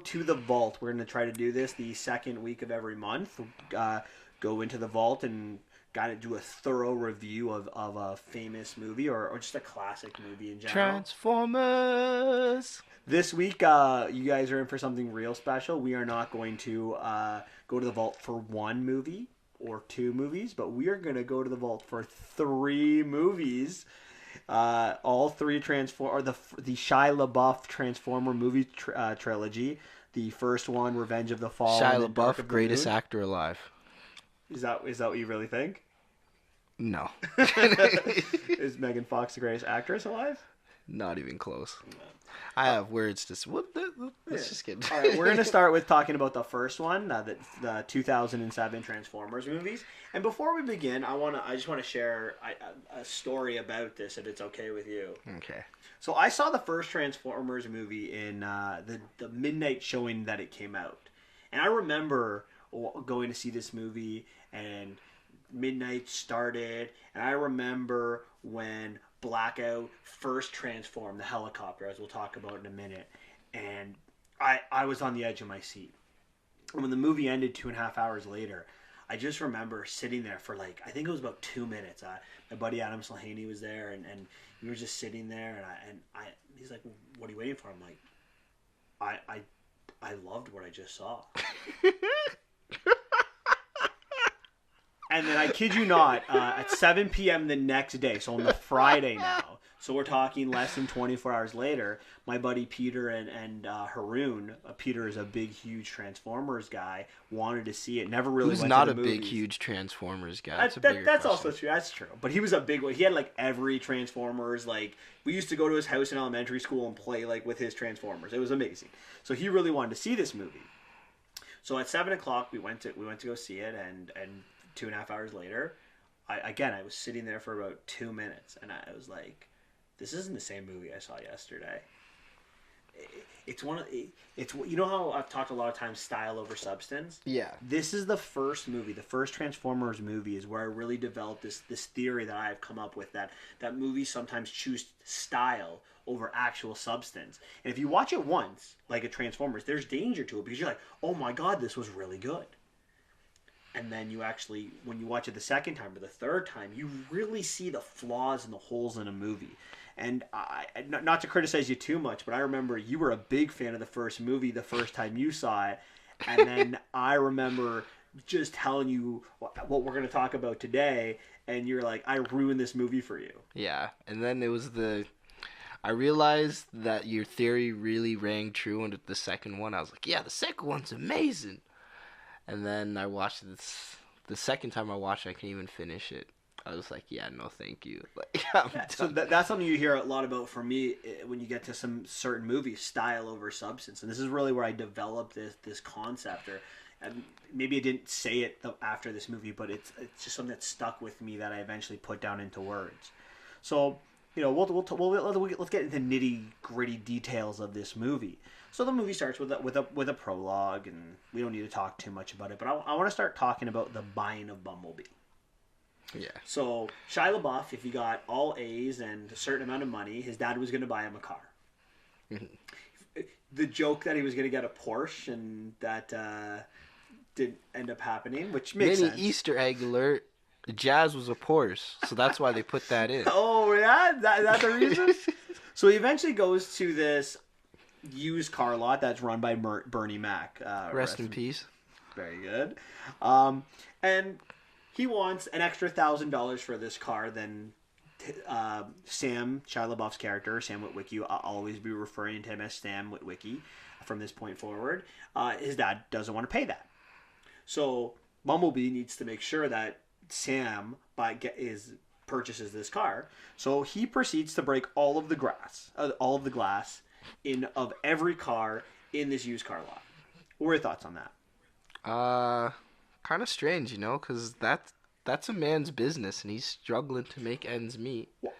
to the vault. We're going to try to do this the second week of every month. Go into the vault and got to do a thorough review of a famous movie or just a classic movie in general. Transformers. This week, you guys are in for something real special. We are not going to go to the vault for one movie or two movies, but we are going to go to the vault for three movies. All three the Shia LaBeouf Transformer movie trilogy. The first one, Revenge of the Fallen. Shia LaBeouf, greatest actor alive. Is that what you really think? No. Is Megan Fox the greatest actress alive? Not even close. I have words to... Let's just get... All right, we're going to start with talking about the first one, the 2007 Transformers movies. And before we begin, I just want to share a story about this, if it's okay with you. Okay. So I saw the first Transformers movie in the midnight showing that it came out. And I remember going to see this movie, and midnight started, and I remember when Blackout first transformed the helicopter, as we'll talk about in a minute, and I was on the edge of my seat. And when the movie ended 2.5 hours later, I just remember sitting there for I think it was about 2 minutes. My buddy Adam Slahaney was there, and we were just sitting there, and he's like, "What are you waiting for?" I'm like, I loved what I just saw. And then I kid you not, at 7 p.m. the next day, so on the Friday now, so we're talking less than 24 hours later, my buddy Peter and Haroon, Peter is a big, huge Transformers guy, wanted to see it, never really went to the movies. Who's not a big, huge Transformers guy? That's also true, that's true. But he was a big one. He had every Transformers, we used to go to his house in elementary school and play with his Transformers. It was amazing. So he really wanted to see this movie. So at 7 o'clock, we went to go see it, and 2.5 hours later, I was sitting there for about 2 minutes, and I was like, "This isn't the same movie I saw yesterday." It's you know how I've talked a lot of times style over substance. Yeah. This is the first movie, the first Transformers movie, is where I really developed this theory that I've come up with that movies sometimes choose style over actual substance. And if you watch it once, like a Transformers, there's danger to it because you're like, "Oh my God, this was really good." And then you actually, when you watch it the second time or the third time, you really see the flaws and the holes in a movie. And not to criticize you too much, but I remember you were a big fan of the first movie the first time you saw it. And then I remember just telling you what we're going to talk about today. And you're like, "I ruined this movie for you." Yeah. And then it was I realized that your theory really rang true into the second one. I was like, "Yeah, the second one's amazing." And then I watched this. The second time I watched it, I couldn't even finish it. I was like, "Yeah, no, thank you." So that's something you hear a lot about from me when you get to some certain movies, style over substance. And this is really where I developed this concept. And maybe I didn't say it after this movie, but it's just something that stuck with me that I eventually put down into words. So let's get into nitty gritty details of this movie. So the movie starts with a prologue, and we don't need to talk too much about it. But I want to start talking about the buying of Bumblebee. Yeah. So Shia LaBeouf, if he got all A's and a certain amount of money, his dad was going to buy him a car. Mm-hmm. The joke that he was going to get a Porsche, and that didn't end up happening, which makes sense. Easter egg alert. The Jazz was a Porsche, so that's why they put that in. Oh, yeah? That's the reason? So he eventually goes to this used car lot that's run by Bernie Mac. Rest in peace. Very good. And he wants an extra $1,000 for this car. Then Sam, Shia LaBeouf's character, Sam Witwicky, I'll always be referring to him as Sam Witwicky from this point forward. His dad doesn't want to pay that. So Bumblebee needs to make sure that Sam purchases this car. So he proceeds to break all of the glass of every car in this used car lot. What are your thoughts on that? Kind of strange, because that's a man's business, and he's struggling to make ends meet. Well,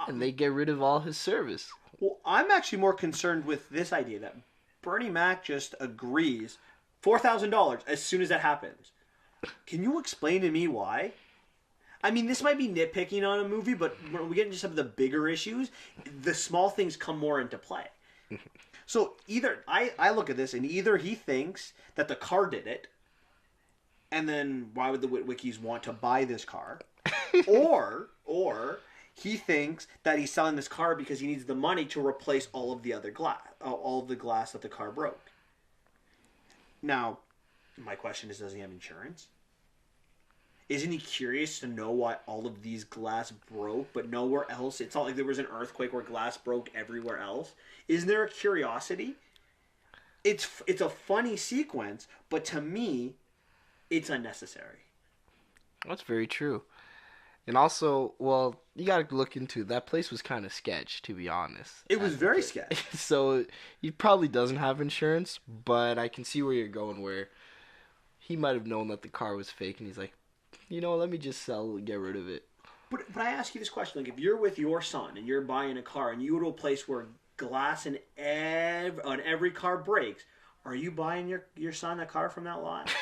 and they get rid of all his service. Well, I'm actually more concerned with this idea that Bernie Mac just agrees $4,000 as soon as that happens. Can you explain to me why? I mean, this might be nitpicking on a movie, but when we get into some of the bigger issues, the small things come more into play. So either I look at this and either he thinks that the car did it, and then why would the Witwickies want to buy this car, or he thinks that he's selling this car because he needs the money to replace all of the other glass, all of the glass that the car broke. Now, my question is, does he have insurance? Isn't he curious to know why all of these glass broke, but nowhere else? It's not like there was an earthquake where glass broke everywhere else. Isn't there a curiosity? It's a funny sequence, but to me, it's unnecessary. That's very true. And also, well, you gotta look into that place was kind of sketch, to be honest. It was very sketchy. So he probably doesn't have insurance, but I can see where you're going. Where he might have known that the car was fake, and he's like, let me just sell and get rid of it. But I ask you this question: like, if you're with your son and you're buying a car, and you go to a place where glass on every car breaks, are you buying your son a car from that lot?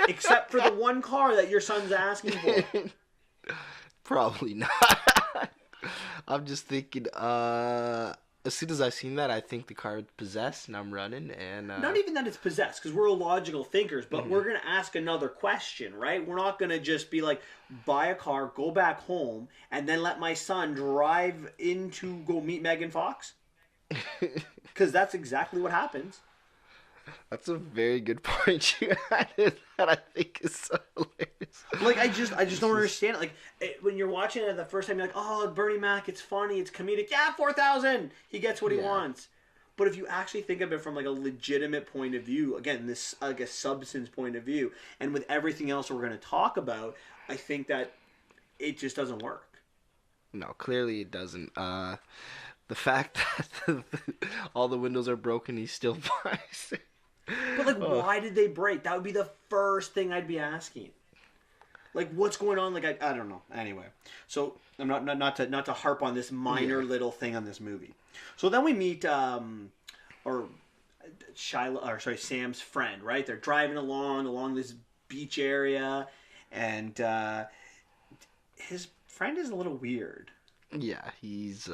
Except for the one car that your son's asking for. Probably not. I'm just thinking, as soon as I seen that, I think the car is possessed, and I'm running, and... Not even that it's possessed, because we're illogical thinkers, but we're going to ask another question, right? We're not going to just be like, buy a car, go back home, and then let my son drive in to go meet Megan Fox? Because that's exactly what happens. That's a very good point you added that I think is so hilarious. Like, I just don't understand it. Like, when you're watching it the first time, you're like, oh, Bernie Mac, it's funny, it's comedic. Yeah, 4,000! He gets what he wants. But if you actually think of it from, like, a legitimate point of view, again, this, like, a substance point of view, and with everything else we're going to talk about, I think that it just doesn't work. No, clearly it doesn't. The fact that all the windows are broken, he still buys it. But, like, why did they break? That would be the first thing I'd be asking. Like, what's going on? Like, I don't know. Anyway, so I'm not to harp on this minor little thing on this movie. So then we meet Sam's friend, right? They're driving along this beach area, and his friend is a little weird. Yeah, he's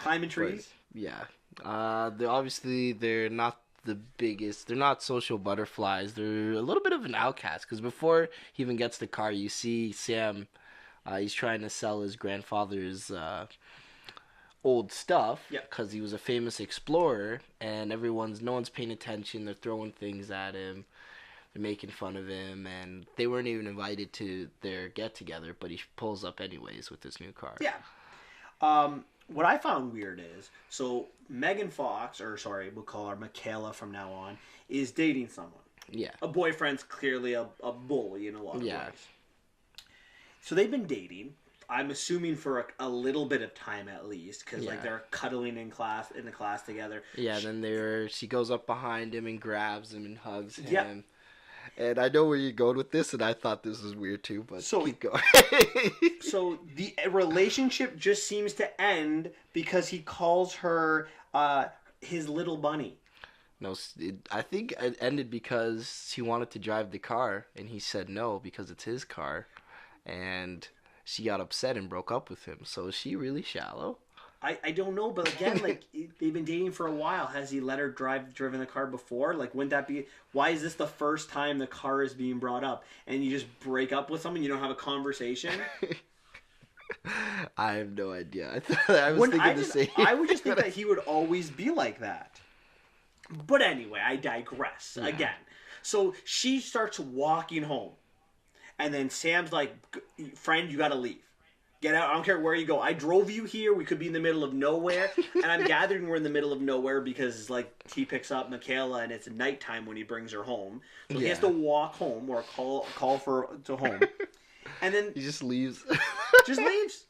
climbing trees. Yeah, they're not the biggest. They're not social butterflies. They're a little bit of an outcast, because before he even gets the car, you see Sam. He's trying to sell his grandfather's old stuff, because he was a famous explorer, and no one's paying attention. They're throwing things at him. They're making fun of him, and they weren't even invited to their get together, but he pulls up anyways with his new car. Yeah. What I found weird is, so Megan Fox, we'll call her Michaela from now on, is dating someone. Yeah. A boyfriend's clearly a bully in a lot of ways. So they've been dating, I'm assuming for a little bit of time at least, because like they're cuddling in the class together. Yeah, then she goes up behind him and grabs him and hugs him. Yeah. And I know where you're going with this, and I thought this was weird too, but keep going. So the relationship just seems to end because he calls her his little bunny. No, I think it ended because he wanted to drive the car, and he said no because it's his car, and she got upset and broke up with him. So is she really shallow? I don't know, but again, like, they've been dating for a while. Has he let her driven the car before? Like, wouldn't that be... Why is this the first time the car is being brought up? And you just break up with someone? You don't have a conversation? I have no idea. I was thinking the same. I would just think that he would always be like that. But anyway, I digress. Yeah. Again. So she starts walking home. And then Sam's like, friend, you gotta leave. Get out. I don't care where you go. I drove you here. We could be in the middle of nowhere. And I'm gathering we're in the middle of nowhere because, like, he picks up Michaela and it's nighttime when he brings her home. So he has to walk home or call to home. And then... He just leaves. Just leaves.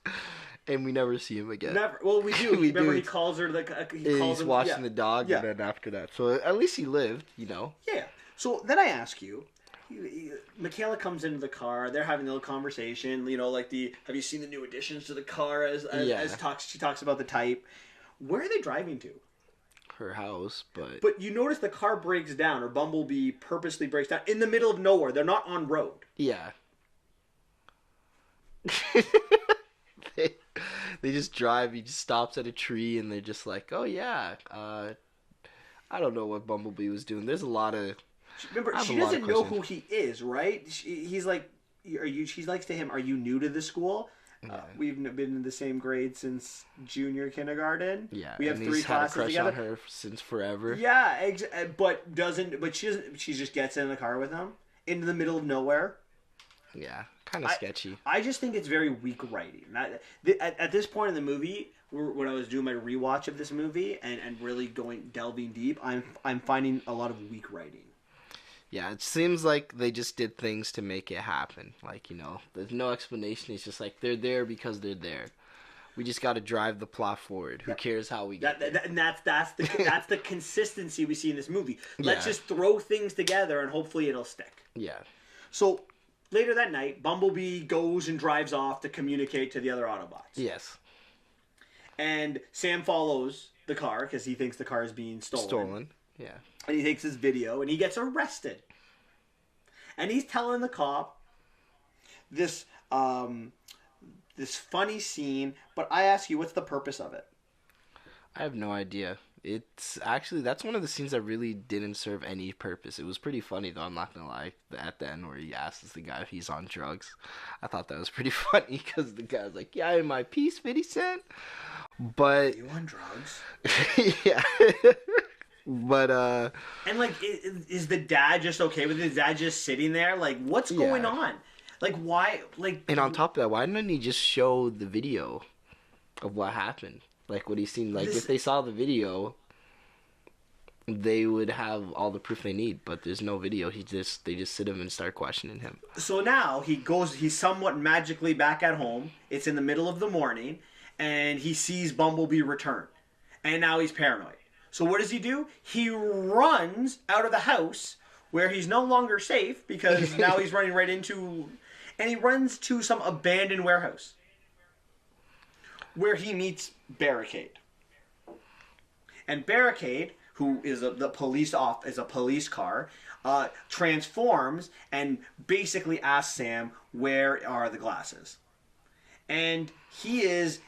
And we never see him again. Never. Well, we do. Remember, he calls her... He's watching the dog, and then after that. So at least he lived, Yeah. So then I ask you... Michaela comes into the car. They're having a little conversation. Like have you seen the new additions to the car? She talks about the type. Where are they driving to? Her house, but you notice the car breaks down, or Bumblebee purposely breaks down in the middle of nowhere. They're not on road. Yeah. they just drive. He just stops at a tree, and they're just like, "Oh yeah, I don't know what Bumblebee was doing." There's a lot of Remember, I have she a lot of doesn't know who questions. he is, right? He's like, are you? She likes to him. Are you new to the school? Yeah. We've been in the same grade since junior kindergarten. Yeah, We have and 3 he's had a classes crush together. on her since forever. Yeah, but doesn't. But she doesn't. She just gets in the car with him into the middle of nowhere. Yeah, kind of sketchy. I just think it's very weak writing. At this point in the movie, when I was doing my rewatch of this movie and really delving deep, I'm finding a lot of weak writing. Yeah, it seems like they just did things to make it happen. Like, there's no explanation. It's just like they're there because they're there. We just got to drive the plot forward. Who cares how we get there? And that's the consistency we see in this movie. Let's Yeah. just throw things together and hopefully it'll stick. Yeah. So later that night, Bumblebee goes and drives off to communicate to the other Autobots. Yes. And Sam follows the car because he thinks the car is being stolen. Yeah. And he takes his video and he gets arrested. And he's telling the cop this this funny scene, but I ask you, what's the purpose of it? I have no idea. It's actually, that's one of the scenes that really didn't serve any purpose. It was pretty funny though, I'm not gonna lie. At the end where he asks the guy if he's on drugs. I thought that was pretty funny because the guy's like, "Yeah, in my piece, 50 Cent." But Are you on drugs? yeah. But And like, is the dad just okay with it? Is dad just sitting there? Like, what's going Yeah. on? Like, why? Like, and on top of that, why didn't he just show the video of what happened? Like what he seen. Like if they saw the video, they would have all the proof they need. But there's no video. They just sit him and start questioning him. So now he's somewhat magically back at home. It's in the middle of the morning, and he sees Bumblebee return, and now he's paranoid. So what does he do? He runs out of the house where he's no longer safe because now he's running right into, and he runs to some abandoned warehouse where he meets Barricade. And Barricade, who is the police is a police car, transforms and basically asks Sam, "Where are the glasses?" And he is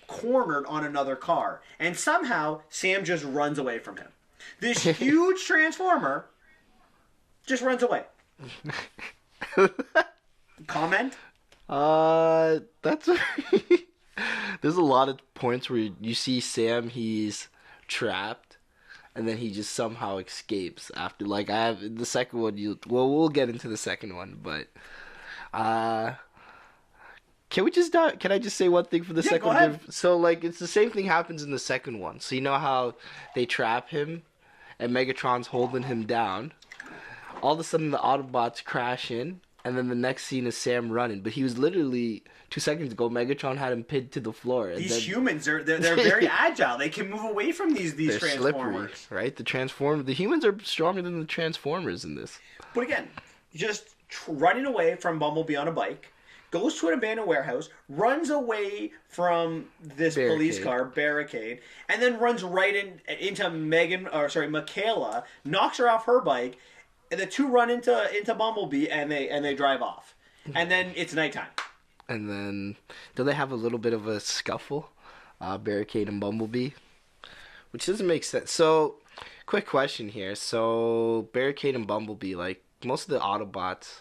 cornered on another car, and somehow Sam just runs away from him. This huge transformer just runs away. Comment? That's there's a lot of points where you see Sam, he's trapped, and then he just somehow escapes after. Like I have the second one. We'll get into the second one, but can I just say one thing for the second go ahead. one? So like it's the same thing happens in the second one. So you know how they trap him, and Megatron's holding him down. All of a sudden the Autobots crash in. And then the next scene is Sam running, but he was literally 2 seconds ago. Megatron had him pinned to the floor. And These humans they're very agile. They can move away from these they're transformers. slippery, right? The humans are stronger than the Transformers in this. But again, just running away from Bumblebee on a bike, goes to an abandoned warehouse, runs away from this police car Barricade, and then runs right into Michaela, knocks her off her bike. And the two run into Bumblebee and they drive off. And then it's nighttime. And then do they have a little bit of a scuffle? Barricade and Bumblebee? Which doesn't make sense. So, quick question here. So, Barricade and Bumblebee, like most of the Autobots,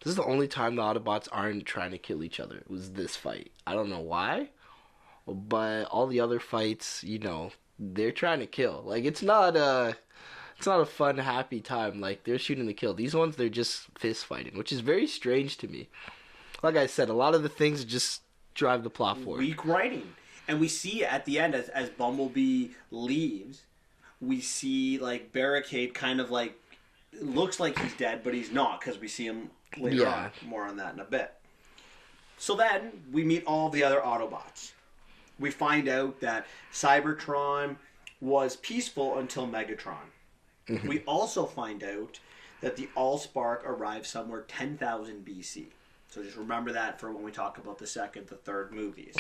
this is the only time the Autobots aren't trying to kill each other. It was this fight. I don't know why. But all the other fights, they're trying to kill. Like it's not a fun, happy time. Like, they're shooting to kill. These ones, they're just fist fighting, which is very strange to me. Like I said, a lot of the things just drive the plot forward. Weak writing. And we see at the end, as Bumblebee leaves, we see, like, Barricade kind of, like, looks like he's dead, but he's not, because we see him later on. More on that in a bit. So then, we meet all the other Autobots. We find out that Cybertron was peaceful until Megatron. We also find out that the Allspark arrived somewhere 10,000 BC. So just remember that for when we talk about the second, the third movies.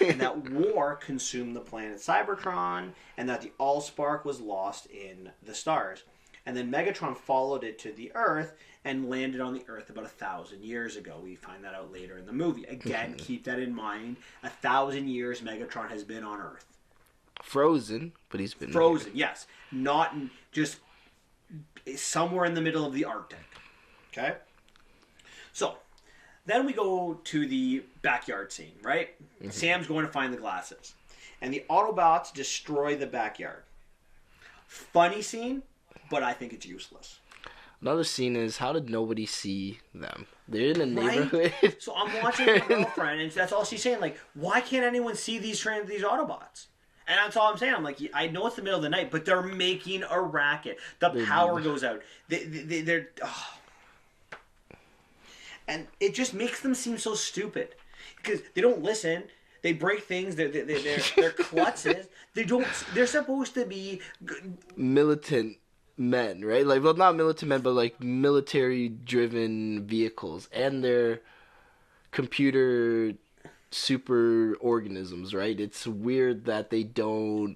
And that war consumed the planet Cybertron, and that the Allspark was lost in the stars. and then Megatron followed it to the Earth and landed on the Earth about 1,000 years ago. We find that out later in the movie. Again, keep that in mind. 1,000 years Megatron has been on Earth. Frozen, but he's been frozen. Yes, not just somewhere in the middle of the Arctic. Okay, so then we go to the backyard scene, right? Mm-hmm. Sam's going to find the glasses, and the Autobots destroy the backyard. Funny scene, but I think it's useless. Another scene is, how did nobody see them? They're in a neighborhood. Right? So I'm watching my girlfriend, and that's all she's saying. Like, why can't anyone see these Autobots? And that's all I'm saying. I'm like, I know it's the middle of the night, but they're making a racket. The power goes out. They're and it just makes them seem so stupid because they don't listen. They break things. They're klutzes. They don't. They're supposed to be militant men, right? Like, well, not militant men, but like military-driven vehicles, and they're computer super organisms, right? It's weird that they don't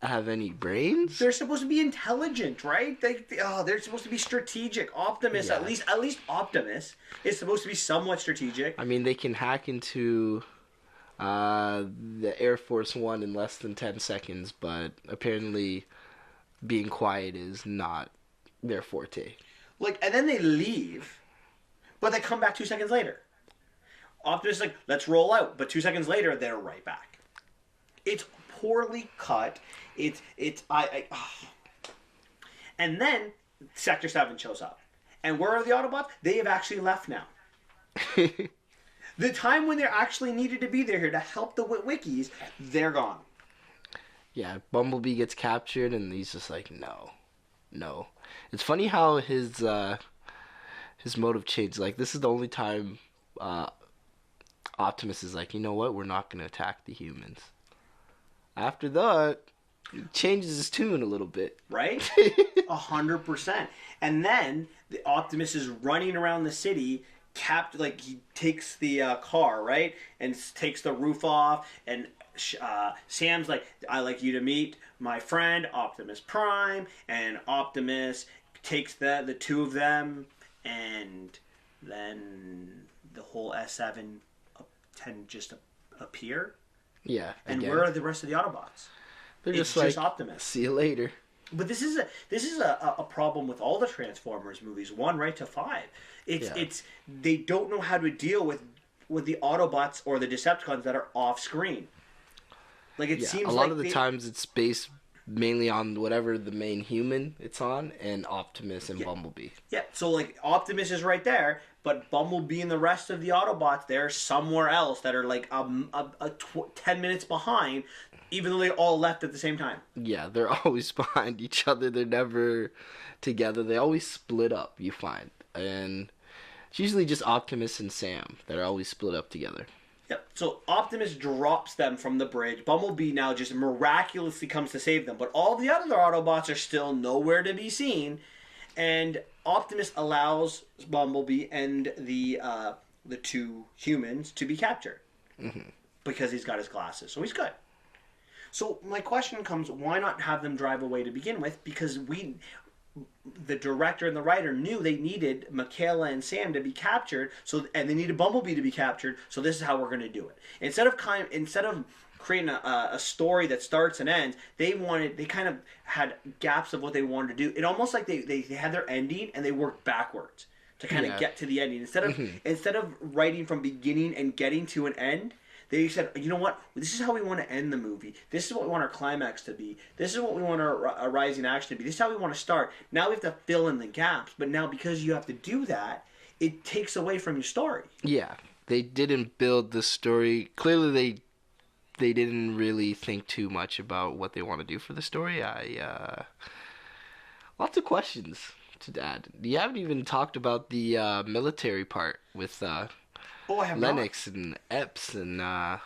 have any brains. They're supposed to be intelligent, right? They're supposed to be strategic. Optimus, at least Optimus is supposed to be somewhat strategic. I mean, they can hack into the Air Force One in less than 10 seconds, but apparently being quiet is not their forte. Like, and then they leave, but they come back 2 seconds later. Optimus is like, let's roll out. But 2 seconds later, they're right back. It's poorly cut. And then Sector 7 shows up. And where are the Autobots? They have actually left now. The time when they're actually needed to be there here to help the Wickies, they're gone. Yeah, Bumblebee gets captured, and he's just like, no. It's funny how his motive changed. Like, this is the only time Optimus is like, you know what? We're not going to attack the humans. After that, he changes his tune a little bit. Right? 100%. And then the Optimus is running around the city, he takes the car, right? And takes the roof off, and Sam's like, I like you to meet my friend, Optimus Prime, and Optimus takes the two of them, and then the whole S7 just appear. Yeah. And where are the rest of the Autobots? They're just like, Optimus. See you later. But this is a problem with all the Transformers movies, 1 right to 5. It's they don't know how to deal with the Autobots or the Decepticons that are off screen. Like it seems a lot of the times it's based mainly on whatever the main human it's on, and Optimus and Bumblebee. Yeah, so like Optimus is right there, but Bumblebee and the rest of the Autobots, they're somewhere else that are like 10 minutes behind, even though they all left at the same time. Yeah, they're always behind each other. They're never together. They always split up, you find. And it's usually just Optimus and Sam that are always split up together. Yep. So Optimus drops them from the bridge. Bumblebee now just miraculously comes to save them. But all the other Autobots are still nowhere to be seen. And Optimus allows Bumblebee and the two humans to be captured. Mm-hmm. Because he's got his glasses. So he's good. So my question comes, why not have them drive away to begin with? Because the director and the writer knew they needed Michaela and Sam to be captured, and they needed Bumblebee to be captured. So this is how we're going to do it. Instead of creating a story that starts and ends, they kind of had gaps of what they wanted to do. It almost like they had their ending and they worked backwards to kind of get to the ending. Instead of writing from beginning and getting to an end, they said, you know what? This is how we want to end the movie. This is what we want our climax to be. This is what we want our rising action to be. This is how we want to start. Now we have to fill in the gaps. But now because you have to do that, it takes away from your story. Yeah. They didn't build the story. Clearly they didn't really think too much about what they want to do for the story. Lots of questions to add. You haven't even talked about the military part with I have Lennox and Epps and the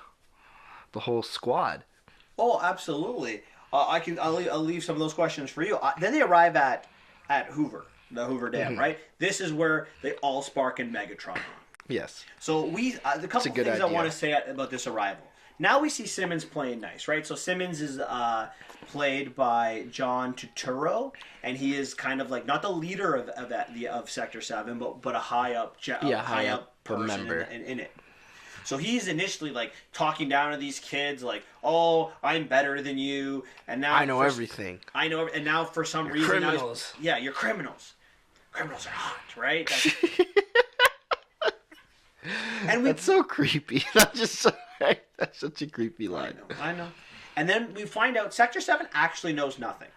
whole squad. Oh, absolutely. I'll leave some of those questions for you. Then they arrive at Hoover, the Hoover Dam, right? This is where they all spark in Megatron. Yes. So the couple things I want to say about this arrival. Now we see Simmons playing nice, right? So Simmons is played by John Turturro, and he is kind of like not the leader of Sector 7, but a high up high up person member. in it. So he's initially like talking down to these kids, like, "Oh, I'm better than you," and now I know everything. I know, and now for some reason, Criminals. You're criminals. Criminals are hot, right? And That's so creepy. That's such a creepy line. I know. And then we find out Sector 7 actually knows nothing,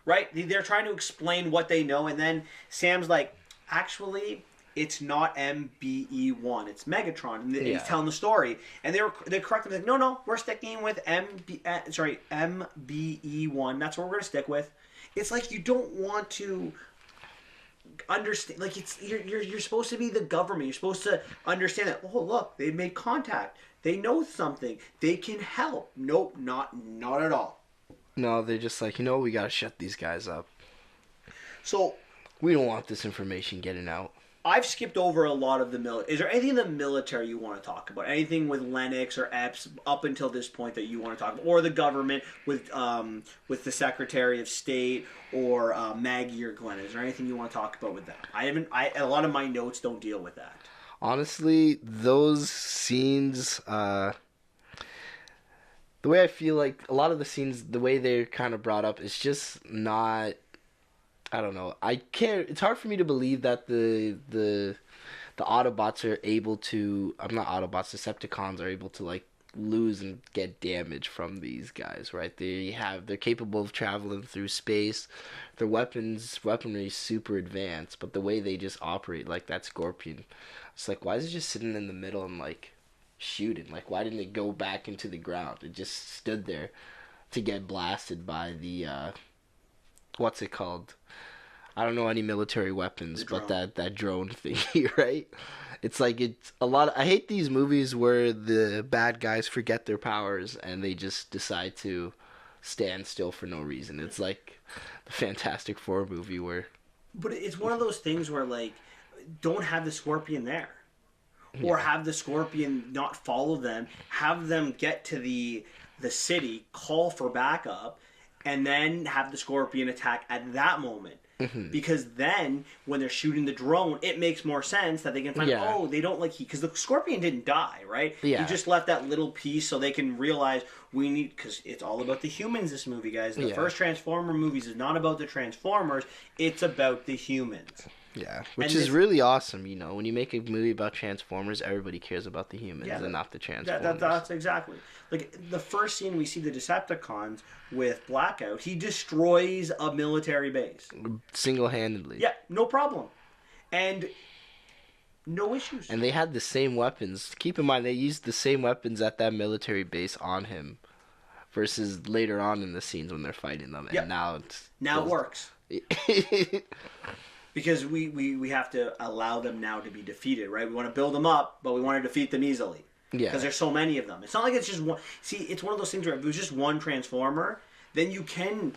right? They're trying to explain what they know, and then Sam's like, actually, it's not MBE1, it's Megatron. And he's telling the story, and they correct him, like, no, we're sticking with MBE1. That's what we're gonna stick with. It's like you don't want to understand, like you're supposed to be the government. You're supposed to understand that. Oh, look, they've made contact. They know something. They can help. Nope, not at all. No, they're just like, we gotta shut these guys up. So we don't want this information getting out. I've skipped over a lot of the military. Is there anything in the military you want to talk about? Anything with Lennox or Epps up until this point that you want to talk about, or the government with the Secretary of State or Maggie or Glenn? Is there anything you want to talk about with that? A lot of my notes don't deal with that. Honestly, those scenes, the way I feel like a lot of the scenes, the way they're kind of brought up, is just not. I don't know. I can't. It's hard for me to believe that the Autobots are able to. I'm not Autobots. Decepticons are able to like lose and get damage from these guys, right? They're capable of traveling through space. Their weaponry is super advanced, but the way they just operate, like that Scorpion, it's like, why is it just sitting in the middle and like shooting? Like, why didn't it go back into the ground? It just stood there to get blasted by the what's it called? I don't know any military weapons, but that drone thingy, right? It's like it's a lot. I hate these movies where the bad guys forget their powers and they just decide to stand still for no reason. It's like the Fantastic Four movie where. But it's one of those things where like, don't have the Scorpion there, or have the Scorpion not follow them. Have them get to the city, call for backup, and then have the Scorpion attack at that moment. Mm-hmm. Because then, when they're shooting the drone, it makes more sense that they can find, they don't like because the Scorpion didn't die, right? Yeah. He just left that little piece so they can realize we need, because it's all about the humans, this movie, guys. The first Transformer movies is not about the Transformers, it's about the humans. Yeah, which is really awesome, when you make a movie about Transformers, everybody cares about the humans and not the Transformers. That's exactly. Like, the first scene we see the Decepticons with Blackout, he destroys a military base. Single-handedly. Yeah, no problem. And no issues. And they had the same weapons. Keep in mind, they used the same weapons at that military base on him versus later on in the scenes when they're fighting them. And now it works. Because we have to allow them now to be defeated, right? We want to build them up, but we want to defeat them easily. Yeah. Because there's so many of them. It's not like it's just one. See, it's one of those things where if it was just one Transformer, then you can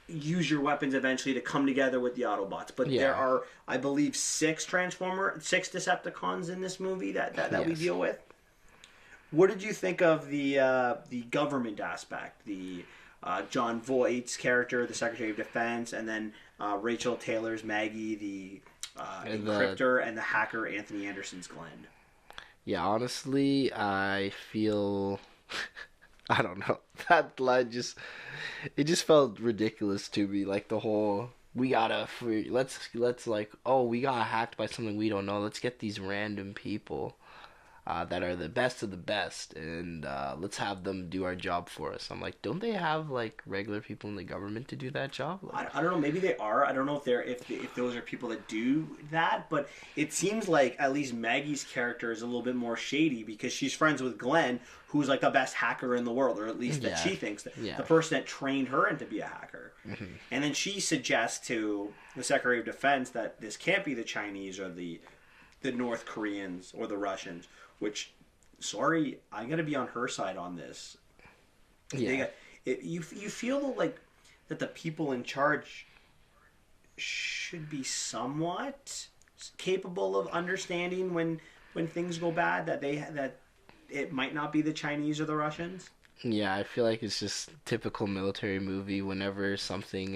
use your weapons eventually to come together with the Autobots. But there are, I believe, 6 Decepticons in this movie that we deal with. What did you think of the government aspect? The John Voight's character, the Secretary of Defense, and then Rachel Taylor's Maggie, the encryptor, and the hacker Anthony Anderson's Glenn. Yeah, honestly, I feel I don't know. That line just felt ridiculous to me. Like the whole we got hacked by something we don't know. Let's get these random people that are the best of the best, and let's have them do our job for us. I'm like, don't they have like regular people in the government to do that job? Like, I don't know. Maybe they are. I don't know if those are people that do that. But it seems like at least Maggie's character is a little bit more shady because she's friends with Glenn, who's like the best hacker in the world, or at least that she thinks the person that trained her into be a hacker. Mm-hmm. And then she suggests to the Secretary of Defense that this can't be the Chinese or the North Koreans or the Russians. Which, sorry, I gotta be on her side on this. Yeah. You feel like that the people in charge should be somewhat capable of understanding when things go bad. That it might not be the Chinese or the Russians. Yeah, I feel like it's just typical military movie. Whenever something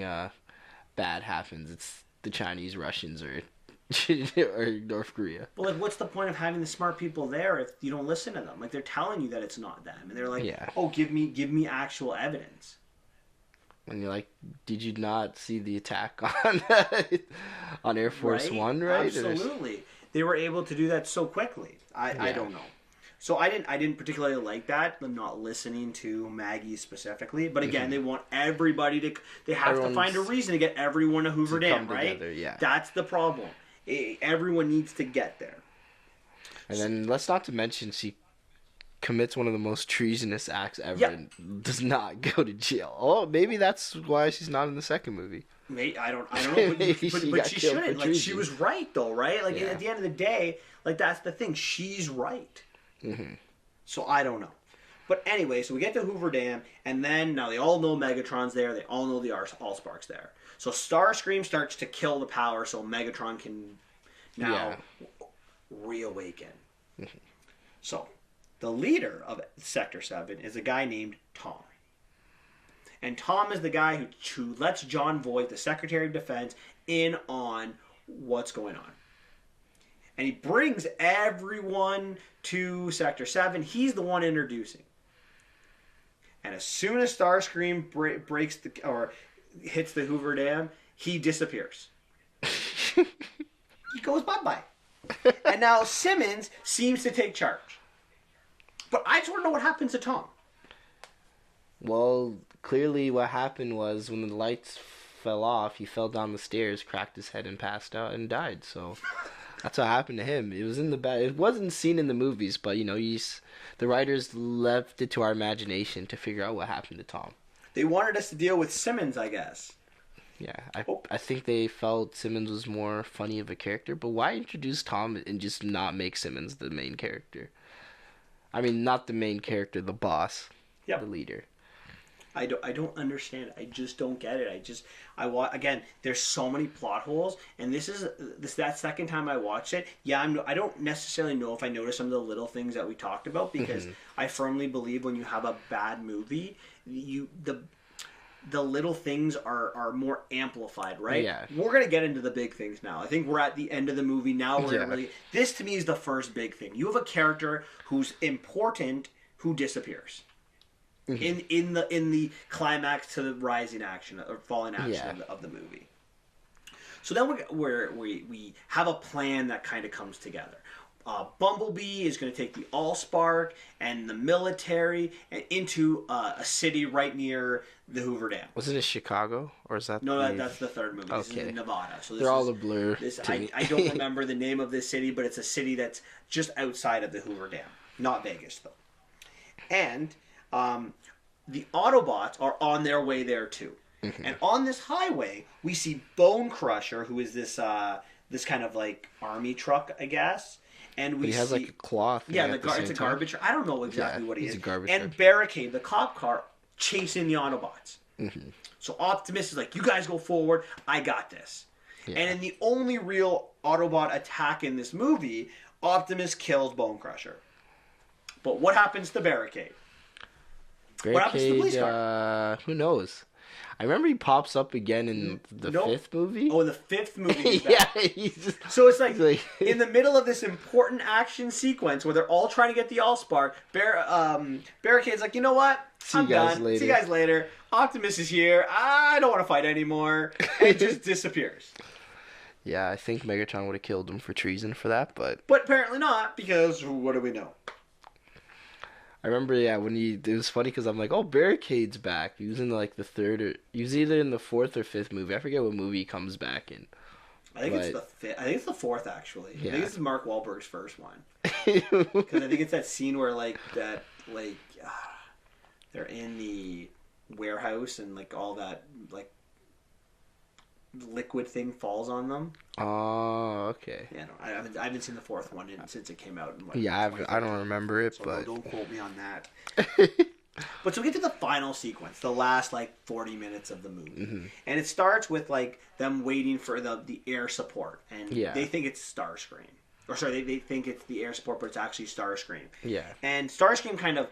bad happens, it's the Chinese, Russians, or or North Korea. But like, what's the point of having the smart people there if you don't listen to them? Like, they're telling you that it's not them, and they're like, Yeah. "Oh, give me actual evidence." And you're like, did you not see the attack on on Air Force Right? One? Right? Absolutely, they were able to do that so quickly. I Yeah. don't know. So I didn't particularly like that. Them not listening to Maggie specifically, but again, they want everybody to. They have to find a Everyone's- reason to get everyone to Hoover to Dam, come right? together, yeah. That's the problem. Everyone needs to get there. And then let's not to mention she commits one of the most treasonous acts ever Yeah. and does not go to jail. Oh, maybe that's why she's not in the second movie. I don't know, but, Maybe but, she but got she killed for shouldn't. Like, she treason. was right though, right? Like Yeah. at the end of the day, like that's the thing. She's right. Mhm. So I don't know. But anyway, so we get to Hoover Dam, and then now they all know Megatron's there. They all know the Allspark's there. So Starscream starts to kill the power, so Megatron can now reawaken. So the leader of Sector 7 is a guy named Tom. And Tom is the guy who lets John Voight, the Secretary of Defense, in on what's going on. And he brings everyone to Sector 7. He's the one introducing. And as soon as Starscream breaks or hits the Hoover Dam, he disappears. He goes bye-bye. And now Simmons seems to take charge. But I just want to know what happens to Tom. Well, clearly what happened was when the lights fell off, he fell down the stairs, cracked his head, and passed out and died. So that's what happened to him. It was in the bad. It wasn't seen in the movies, but you know, the writers left it to our imagination to figure out what happened to Tom. They wanted us to deal with Simmons, I guess. Yeah, I think they felt Simmons was more funny of a character, but why introduce Tom and just not make Simmons the main character? I mean, not the main character, the boss, the leader. I don't understand it. I just don't get it. Again, there's so many plot holes, and that second time I watched it. Yeah, I don't necessarily know if I noticed some of the little things that we talked about, because I firmly believe when you have a bad movie, the little things are more amplified, right? Yeah. We're gonna get into the big things now. I think we're at the end of the movie now. This to me is the first big thing. You have a character who's important who disappears. In the climax to the rising action or falling action of the movie. So then we have a plan that kind of comes together. Bumblebee is going to take the Allspark and the military and into a city right near the Hoover Dam. Wasn't it Chicago, or is that? No, that's the third movie. This is Okay. in Nevada. So They're all a blur. I don't remember the name of this city, but it's a city that's just outside of the Hoover Dam, not Vegas though. And the Autobots are on their way there too. And on this highway, we see Bone Crusher, who is this kind of like army truck, I guess. And But he has like a cloth. yeah, it's a garbage truck. I don't know exactly what he he's is. a garbage and truck. Barricade, the cop car, chasing the Autobots. So Optimus is like, "You guys go forward. I got this." Yeah. And in the only real Autobot attack in this movie, Optimus kills Bone Crusher. But what happens to Barricade? What happens to the police car? Who knows? I remember he pops up again in the fifth movie. Oh, in the fifth movie. He's back. Yeah, he's just, So it's like, he's like in the middle of this important action sequence where they're all trying to get the Allspark, Barricade's like, "You know what? I'm done. See you guys later. Optimus is here. I don't want to fight anymore." And just disappears. Yeah, I think Megatron would have killed him for treason for that, but But apparently not, because what do we know? I remember, when it was funny because I'm like, oh, Barricade's back. He was in like the he was either in the fourth or fifth movie. I forget what movie he comes back in. I think it's the fifth. I think it's the fourth, actually. Yeah. I think this is Mark Wahlberg's first one. Because I think it's that scene where they're in the warehouse and like all that like liquid thing falls on them. Oh, okay. Yeah, I haven't seen the fourth one since it came out. I don't remember it, so but don't quote me on that. But so we get to the final sequence, the last 40 minutes of the movie, and it starts with them waiting for the air support, and they think it's Starscream. or sorry, they think it's the air support, but it's actually Starscream. Yeah. And Starscream kind of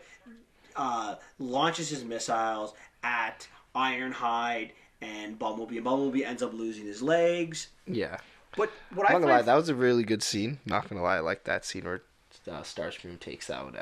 launches his missiles at Ironhide and Bumblebee. And Bumblebee ends up losing his legs. Yeah. But what I'm I not gonna lie, find... that was a really good scene. Not gonna lie, I like that scene where Starscream takes out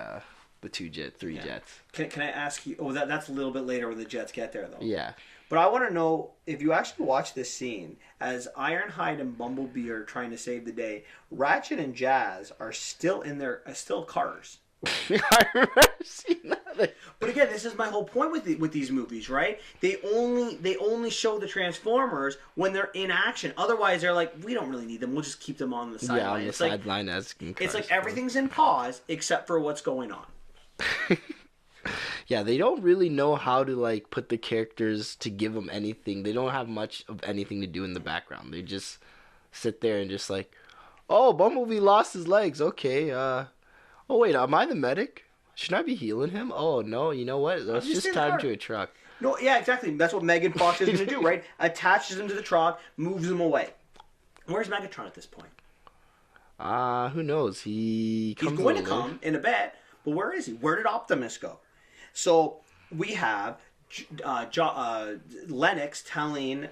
the three jets. Can I ask you... Oh, that's a little bit later when the jets get there, though. Yeah. But I want to know, if you actually watch this scene, as Ironhide and Bumblebee are trying to save the day, Ratchet and Jazz are still in their... still cars. I remember seeing that. But again, this is my whole point with these movies, right? They only show the Transformers when they're in action. Otherwise, they're like, we don't really need them. We'll just keep them on the sideline. Yeah, on the sideline as in cars. It's like everything's in pause except for what's going on. Yeah, they don't really know how to like put the characters to give them anything. They don't have much of anything to do in the background. They just sit there and just like, oh, Bumblebee lost his legs. Okay, oh wait, am I the medic? Should I be healing him? Oh no, you know what? Let's just tie him to a truck. No, yeah, exactly. That's what Megan Fox is going to do, right? Attaches him to the truck, moves him away. Where's Megatron at this point? Who knows? He's going to come in a bit, but where is he? Where did Optimus go? So we have Lennox telling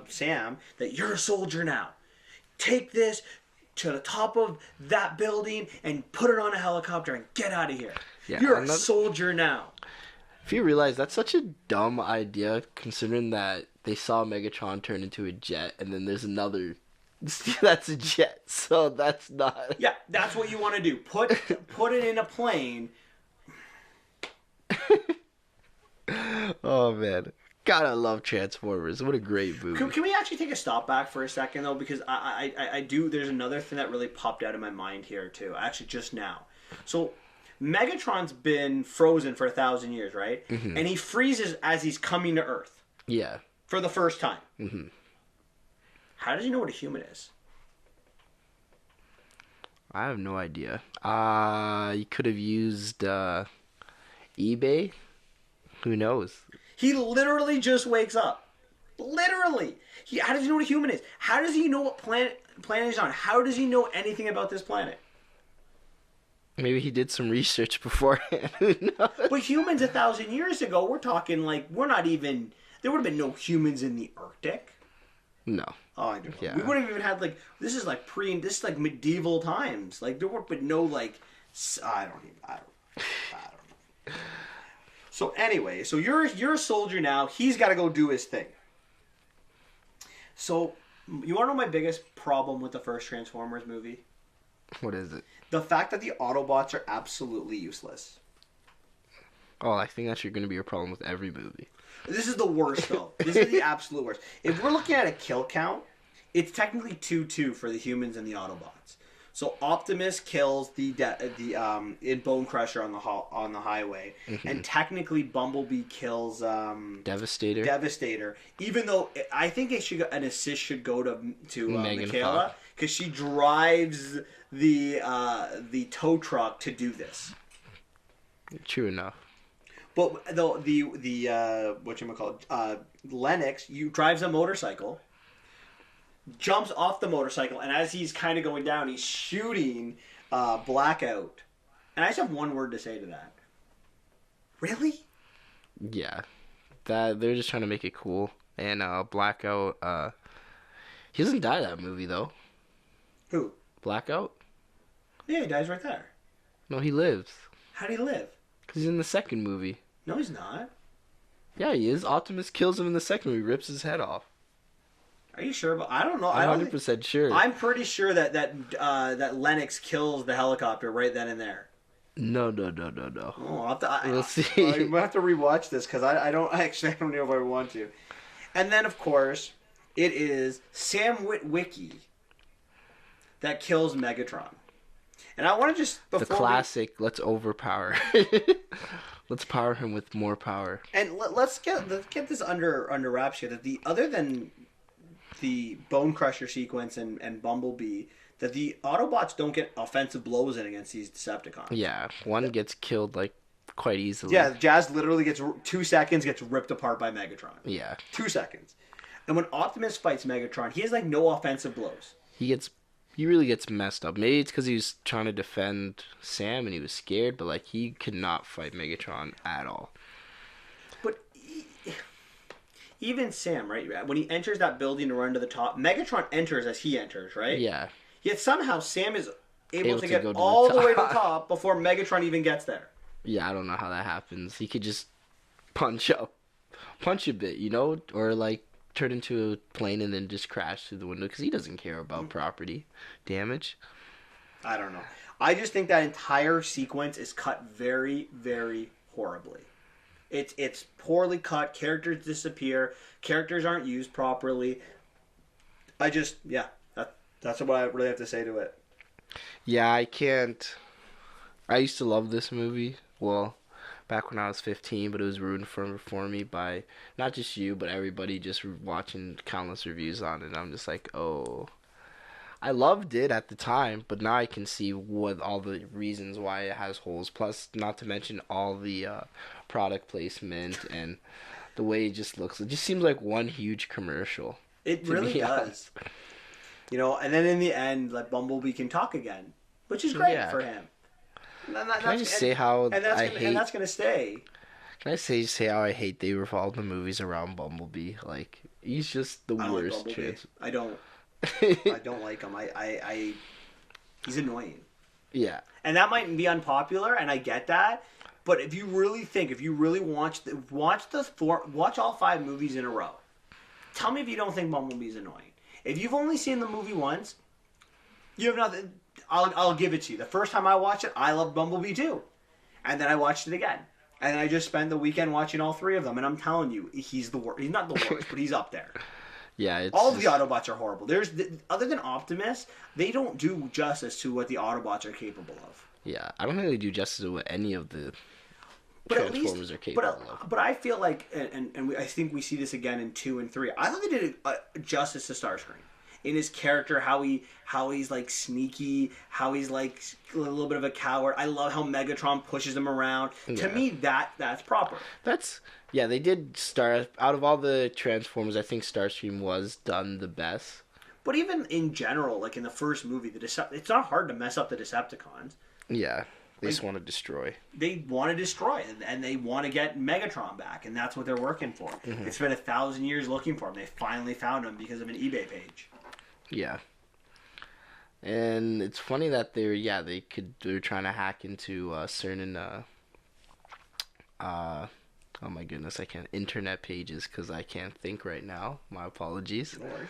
Sam that you're a soldier now. Take this to the top of that building and put it on a helicopter and get out of here. Yeah, you're a soldier now. If you realize that's such a dumb idea, considering that they saw Megatron turn into a jet, and then there's another that's a jet, so that's not. Yeah, that's what you want to do. Put it in a plane. Oh man. God, I love Transformers. What a great movie. Can we actually take a stop back for a second, though? Because I do... There's another thing that really popped out of my mind here, too. Actually, just now. So, Megatron's been frozen for 1,000 years, right? Mm-hmm. And he freezes as he's coming to Earth. Yeah. For the first time. Mm-hmm. How does he know what a human is? I have no idea. You could have used eBay? Who knows? He literally just wakes up. Literally. How does he know what a human is? How does he know what planet he's on? How does he know anything about this planet? Maybe he did some research beforehand. Who knows? But humans 1,000 years ago, we're talking like, we're not even... There would have been no humans in the Arctic. No. Oh, I don't know. Yeah. We wouldn't have even had like... This is like medieval times. Like, there would have been no like... I don't know. So anyway, so you're a soldier now. He's got to go do his thing. So, you want to know my biggest problem with the first Transformers movie? What is it? The fact that the Autobots are absolutely useless. Oh, I think that's going to be a problem with every movie. This is the worst, though. This is the absolute worst. If we're looking at a kill count, it's technically 2-2 for the humans and the Autobots. So Optimus kills the in Bone Crusher on the highway, mm-hmm. and technically Bumblebee kills Devastator. Even though I think an assist should go to Mikaela, because she drives the tow truck to do this. True enough. But the whatchamacallit, Lennox drives a motorcycle. Jumps off the motorcycle, and as he's kind of going down, he's shooting Blackout. And I just have one word to say to that. Really? Yeah. They're just trying to make it cool. And Blackout, he doesn't die in that movie, though. Who? Blackout? Yeah, he dies right there. No, he lives. How'd he live? Because he's in the second movie. No, he's not. Yeah, he is. Optimus kills him in the second movie, rips his head off. Are you sure? But I don't know. I'm 100% sure. I'm pretty sure that Lennox kills the helicopter right then and there. No. Oh, we'll see. I'm gonna have to rewatch this because I don't know if I want to. And then of course it is Sam Witwicky that kills Megatron. And I want to just the classic. Let's overpower. Let's power him with more power. And let's get this under wraps here. That other than the Bone Crusher sequence and Bumblebee, that the Autobots don't get offensive blows in against these Decepticons. Yeah, one gets killed like quite easily. Yeah, Jazz literally gets 2 seconds, gets ripped apart by Megatron. Yeah. 2 seconds. And when Optimus fights Megatron, he has like no offensive blows. He gets he really gets messed up. Maybe it's because he was trying to defend Sam and he was scared, but like he could not fight Megatron at all. But even Sam, right? When he enters that building to run to the top, Megatron enters as he enters, right? Yeah. Yet somehow Sam is able to get go to all the the way to the top. top before Megatron even gets there. Yeah, I don't know how that happens. He could just punch a bit, you know, or like turn into a plane and then just crash through the window because he doesn't care about property damage. I don't know. I just think that entire sequence is cut very, very horribly. It's poorly cut. Characters disappear. Characters aren't used properly. That's what I really have to say to it. Yeah, I can't. I used to love this movie. Well, back when I was 15, but it was ruined for me by not just you, but everybody just watching countless reviews on it. And I'm just like, oh. I loved it at the time, but now I can see what all the reasons why it has holes. Plus, not to mention all the product placement and the way it just looks. It just seems like one huge commercial. It really does. You know, and then in the end, like Bumblebee can talk again, which is great for him. Can I just say how I hate? And that's gonna stay. Can I say how I hate they revolve the movies around Bumblebee? Like he's just the worst. I don't. I don't like him. He's annoying. Yeah. And that might be unpopular, and I get that. But if you really watch all 5 movies in a row, tell me if you don't think Bumblebee's annoying. If you've only seen the movie once, you have nothing. I'll give it to you. The first time I watched it, I loved Bumblebee too, and then I watched it again, and I just spent the weekend watching all 3 of them. And I'm telling you, he's the worst. He's not the worst, but he's up there. Yeah, all of the Autobots are horrible. Other than Optimus, they don't do justice to what the Autobots are capable of. Yeah, I don't think they do justice to what any of the Transformers are capable of. But I feel like, I think we see this again in 2 and 3. I thought they did justice to Starscream in his character, how he's like sneaky, how he's like a little bit of a coward. I love how Megatron pushes him around. Yeah. To me, that's proper. They did start out of all the Transformers. I think Starscream was done the best. But even in general, like in the first movie, it's not hard to mess up the Decepticons. Yeah, they just want to destroy. They want to destroy, and they want to get Megatron back, and that's what they're working for. Mm-hmm. They spent 1,000 years looking for him. They finally found him because of an eBay page. Yeah. And it's funny that they're trying to hack into certain oh my goodness, I can't internet pages because I can't think right now. My apologies. No worries.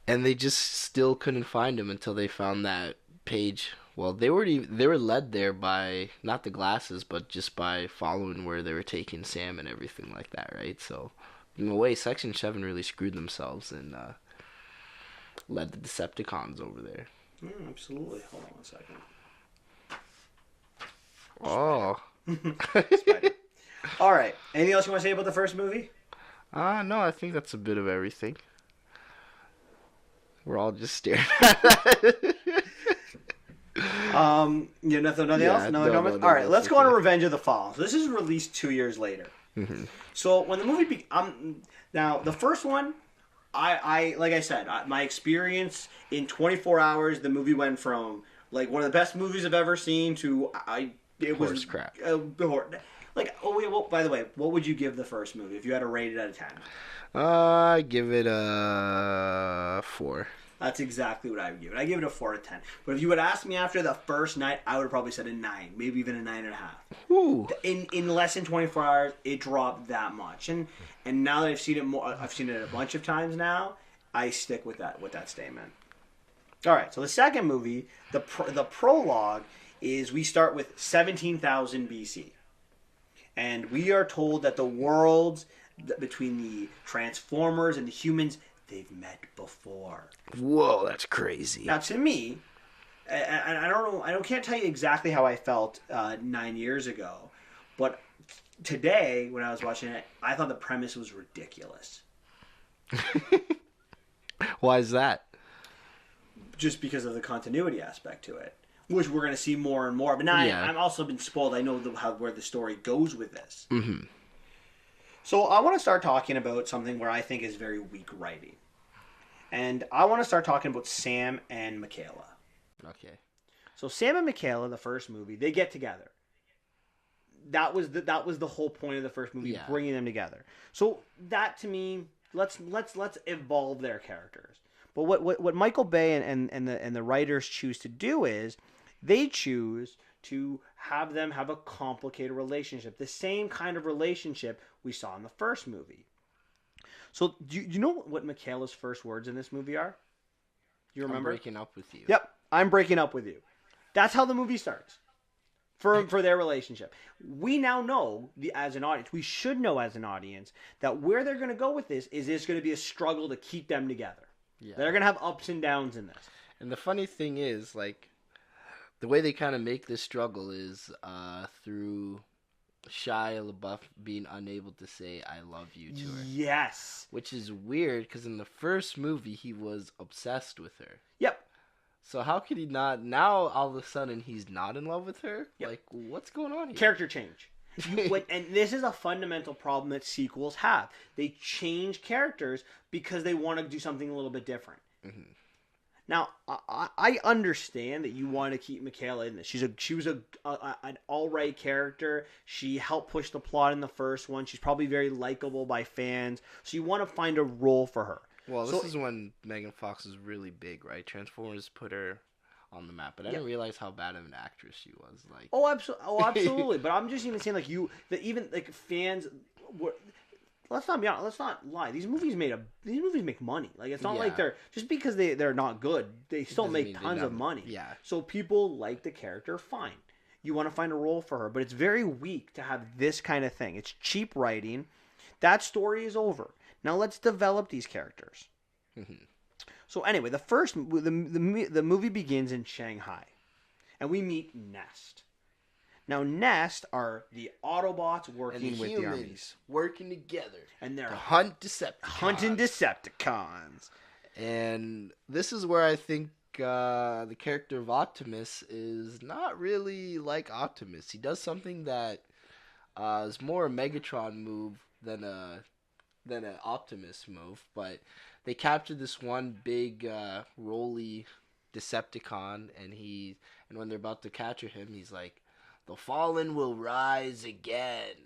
And they just still couldn't find him until they found that page. Well, they were led there by not the glasses, but just by following where they were taking Sam and everything like that, right? So in a way, Section 7 really screwed themselves and led the Decepticons over there. Absolutely. Hold on 1 second. Oh. Spider. All right. Anything else you want to say about the first movie? No, I think that's a bit of everything. We're all just staring at it. Nothing else? No comments? All right, let's go on to Revenge of the Fallen. So this is released 2 years later. Mm-hmm. So when the movie... now, the first one, I like I said, my experience in 24 hours, the movie went from like one of the best movies I've ever seen to... It was horse crap. By the way, what would you give the first movie if you had to rate it out of 10? I give it a 4. That's exactly what I would give it. I give it a 4 out of 10. But if you would ask me after the first night, I would have probably said a 9, maybe even a 9.5. Ooh. In less than 24 hours, it dropped that much. And now that I've seen it a bunch of times now, I stick with that statement. All right, so the second movie, the prologue, is we start with 17,000 BC. And we are told that the worlds between the Transformers and the humans, they've met before. Whoa, that's crazy. Now, to me, and I don't know, can't tell you exactly how I felt 9 years ago, but today, when I was watching it, I thought the premise was ridiculous. Why is that? Just because of the continuity aspect to it, which we're going to see more and more. But now I've also been spoiled. I know where the story goes with this. Mm-hmm. So I want to start talking about something where I think is very weak writing. And I want to start talking about Sam and Michaela. Okay. So Sam and Michaela, the first movie, they get together. That was the whole point of the first movie, Yeah. bringing them together. So that to me, let's evolve their characters. But what Michael Bay and the writers choose to do is they choose to have them have a complicated relationship, the same kind of relationship we saw in the first movie. So do you know what Michaela's first words in this movie are? You I'm remember? breaking up with you. Yep, I'm breaking up with you. That's how the movie starts for their relationship. We now know, as an audience, we should know as an audience that where they're going to go with this is there's going to be a struggle to keep them together. Yeah. They're going to have ups and downs in this. And the funny thing is, like, the way they kind of make this struggle is through Shia LaBeouf being unable to say "I love you" to her, Yes. which is weird because in the first movie he was obsessed with her. Yep. So how could he not? Now all of a sudden he's not in love with her. Yep. Like, what's going on here? Character change. And this is a fundamental problem that sequels have. They change characters because they want to do something a little bit different. Mm-hmm. Now, I understand that you want to keep Michaela in this. She was an all right character. She helped push the plot in the first one. She's probably very likable by fans. So you want to find a role for her. Well, this is when Megan Fox was really big, right? Transformers put her on the map, but I didn't realize how bad of an actress she was. Like, absolutely. But I'm just even saying, like, even like fans were. Let's not be honest. Let's not lie. These movies make money. Like, it's not like they're just because they're not good. They still make tons of money. Yeah. So people like the character. Fine. You want to find a role for her, but it's very weak to have this kind of thing. It's cheap writing. That story is over. Now let's develop these characters. Mm-hmm. So anyway, the movie begins in Shanghai, and we meet Nest. Now, Nest are the Autobots working with the armies. Working together. And they're to hunt Decepticons. hunting Decepticons. And this is where I think the character of Optimus is not really like Optimus. He does something that is more a Megatron move than an Optimus move. But they captured this one big roly Decepticon, and when they're about to capture him, he's like, "The fallen will rise again."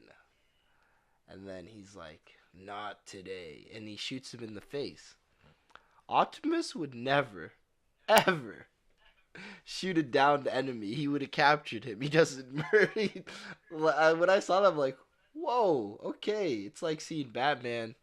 And then he's like, "Not today." And he shoots him in the face. Optimus would never, ever shoot a downed enemy. He would have captured him. He doesn't murder. When I saw that, I'm like, whoa, okay. It's like seeing Batman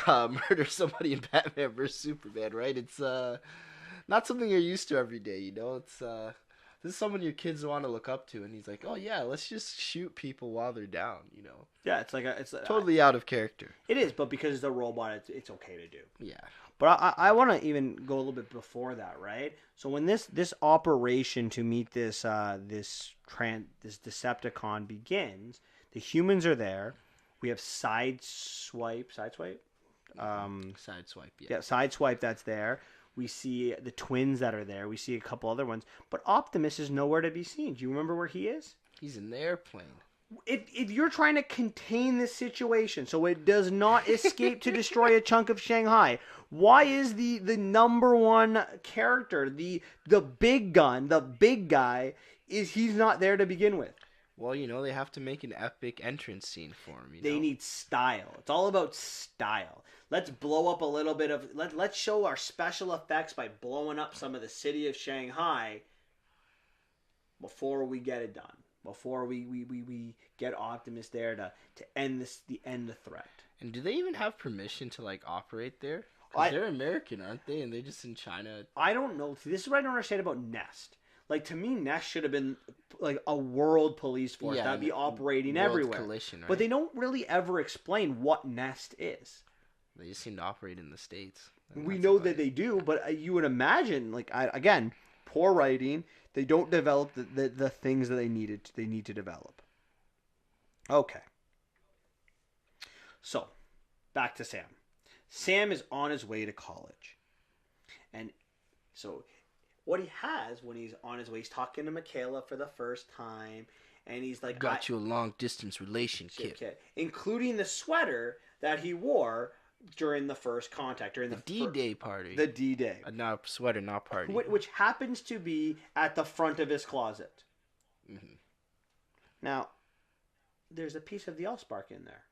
murder somebody in Batman vs. Superman, right? It's not something you're used to every day, you know? It's this is someone your kids want to look up to, and he's like, "Oh yeah, let's just shoot people while they're down," you know. Yeah, it's Totally out of character. It is, but because it's a robot, it's okay to do. Yeah. But I want to even go a little bit before that, right? So when this operation to meet this Decepticon begins, the humans are there. We have Sideswipe. Sideswipe, yeah. Yeah, Sideswipe that's there. We see the twins that are there. We see a couple other ones. But Optimus is nowhere to be seen. Do you remember where he is? He's in the airplane. If you're trying to contain this situation so it does not escape to destroy a chunk of Shanghai, why is the number one character, the big gun, the big guy, he's not there to begin with? Well, you know, they have to make an epic entrance scene for him. They need style. It's all about style. Let's blow up a little bit of... Let's show our special effects by blowing up some of the city of Shanghai before we get it done. Before we get Optimus there to end the threat. And do they even have permission to, like, operate there? 'Cause they're American, aren't they? And they're just in China. I don't know. This is what I don't understand about Nest. Like, to me, Nest should have been like a world police force that'd be operating everywhere. Coalition, right? But they don't really ever explain what Nest is. They just seem to operate in the States. We know that they do, but you would imagine, like, again, poor writing. They don't develop the things that they need to develop. Okay. So, back to Sam. Sam is on his way to college. And so what he has when he's on his way, he's talking to Michaela for the first time, and he's like, "Got you a long distance relationship," including the sweater that he wore during the first contact, during The D-Day party. the D-Day, Not sweater, not party. which happens to be at the front of his closet. Hmm. Now, there's a piece of the Allspark in there.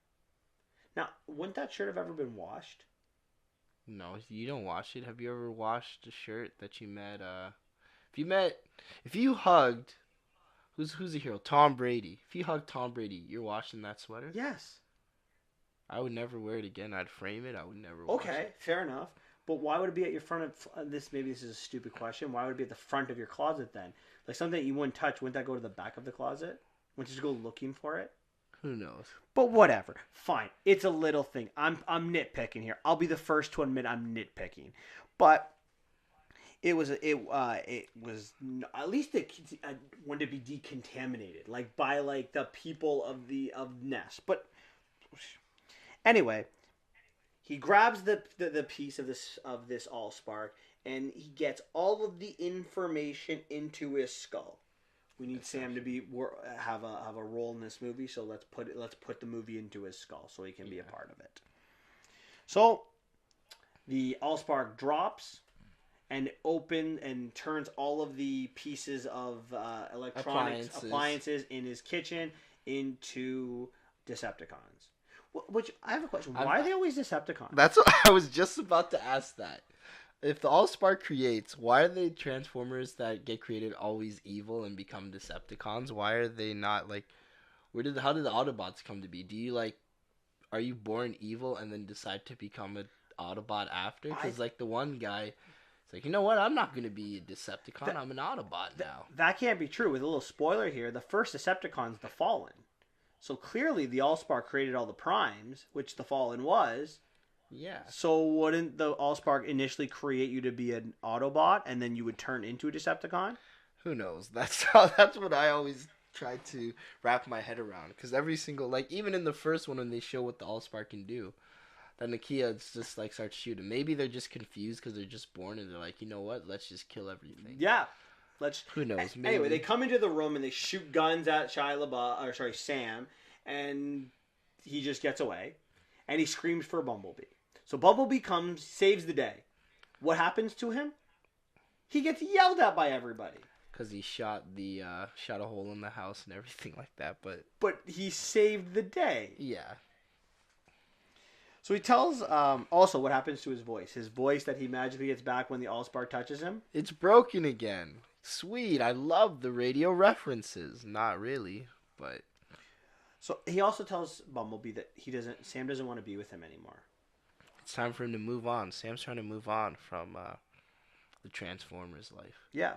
Now, wouldn't that shirt have ever been washed? No, you don't wash it. Have you ever washed a shirt that you met? If you hugged, who's the hero? Tom Brady. If you hugged Tom Brady, you're washing that sweater. Yes. I would never wear it again. I'd frame it. I would never. Wash Okay, it. fair enough. But why would it be at your front of this? Maybe this is a stupid question. Why would it be at the front of your closet then? Like something that you wouldn't touch. Wouldn't that go to the back of the closet? Wouldn't you just go looking for it? Who knows? But whatever. Fine. It's a little thing. I'm nitpicking here. I'll be the first to admit I'm nitpicking. But it was at least it wanted to be decontaminated, like by like the people of Ness. But anyway, he grabs the piece of this Allspark and he gets all of the information into his skull. We need Sam to have a role in this movie, so let's put the movie into his skull so he can be a part of it. So the Allspark drops and turns all of the pieces of appliances in his kitchen into Decepticons. Which I have a question. Why are they always Decepticons? That's what I was just about to ask that. If the Allspark creates, why are the Transformers that get created always evil and become Decepticons? Why are they not like? How did the Autobots come to be? Are you born evil and then decide to become an Autobot after? Because like the one guy, it's like, you know what? I'm not gonna be a Decepticon. I'm an Autobot now. That can't be true. With a little spoiler here, the first Decepticon's the Fallen. So clearly the Allspark created all the Primes, which the Fallen was. Yeah. So wouldn't the Allspark initially create you to be an Autobot, and then you would turn into a Decepticon? Who knows? That's what I always try to wrap my head around. Because every single, like, even in the first one when they show what the Allspark can do, then Nakia just like starts shooting. Maybe they're just confused because they're just born and they're like, you know what? Let's just kill everything. Yeah. Who knows? Maybe. Anyway, they come into the room and they shoot guns at Sam, and he just gets away, and he screams for Bumblebee. So Bumblebee comes, saves the day. What happens to him? He gets yelled at by everybody. Because he shot a hole in the house and everything like that, but he saved the day. Yeah. So he tells also what happens to his voice. His voice that he magically gets back when the Allspark touches him. It's broken again. Sweet. I love the radio references. Not really, but. So he also tells Bumblebee that Sam doesn't want to be with him anymore. It's time for him to move on. Sam's trying to move on from the Transformers life. Yeah,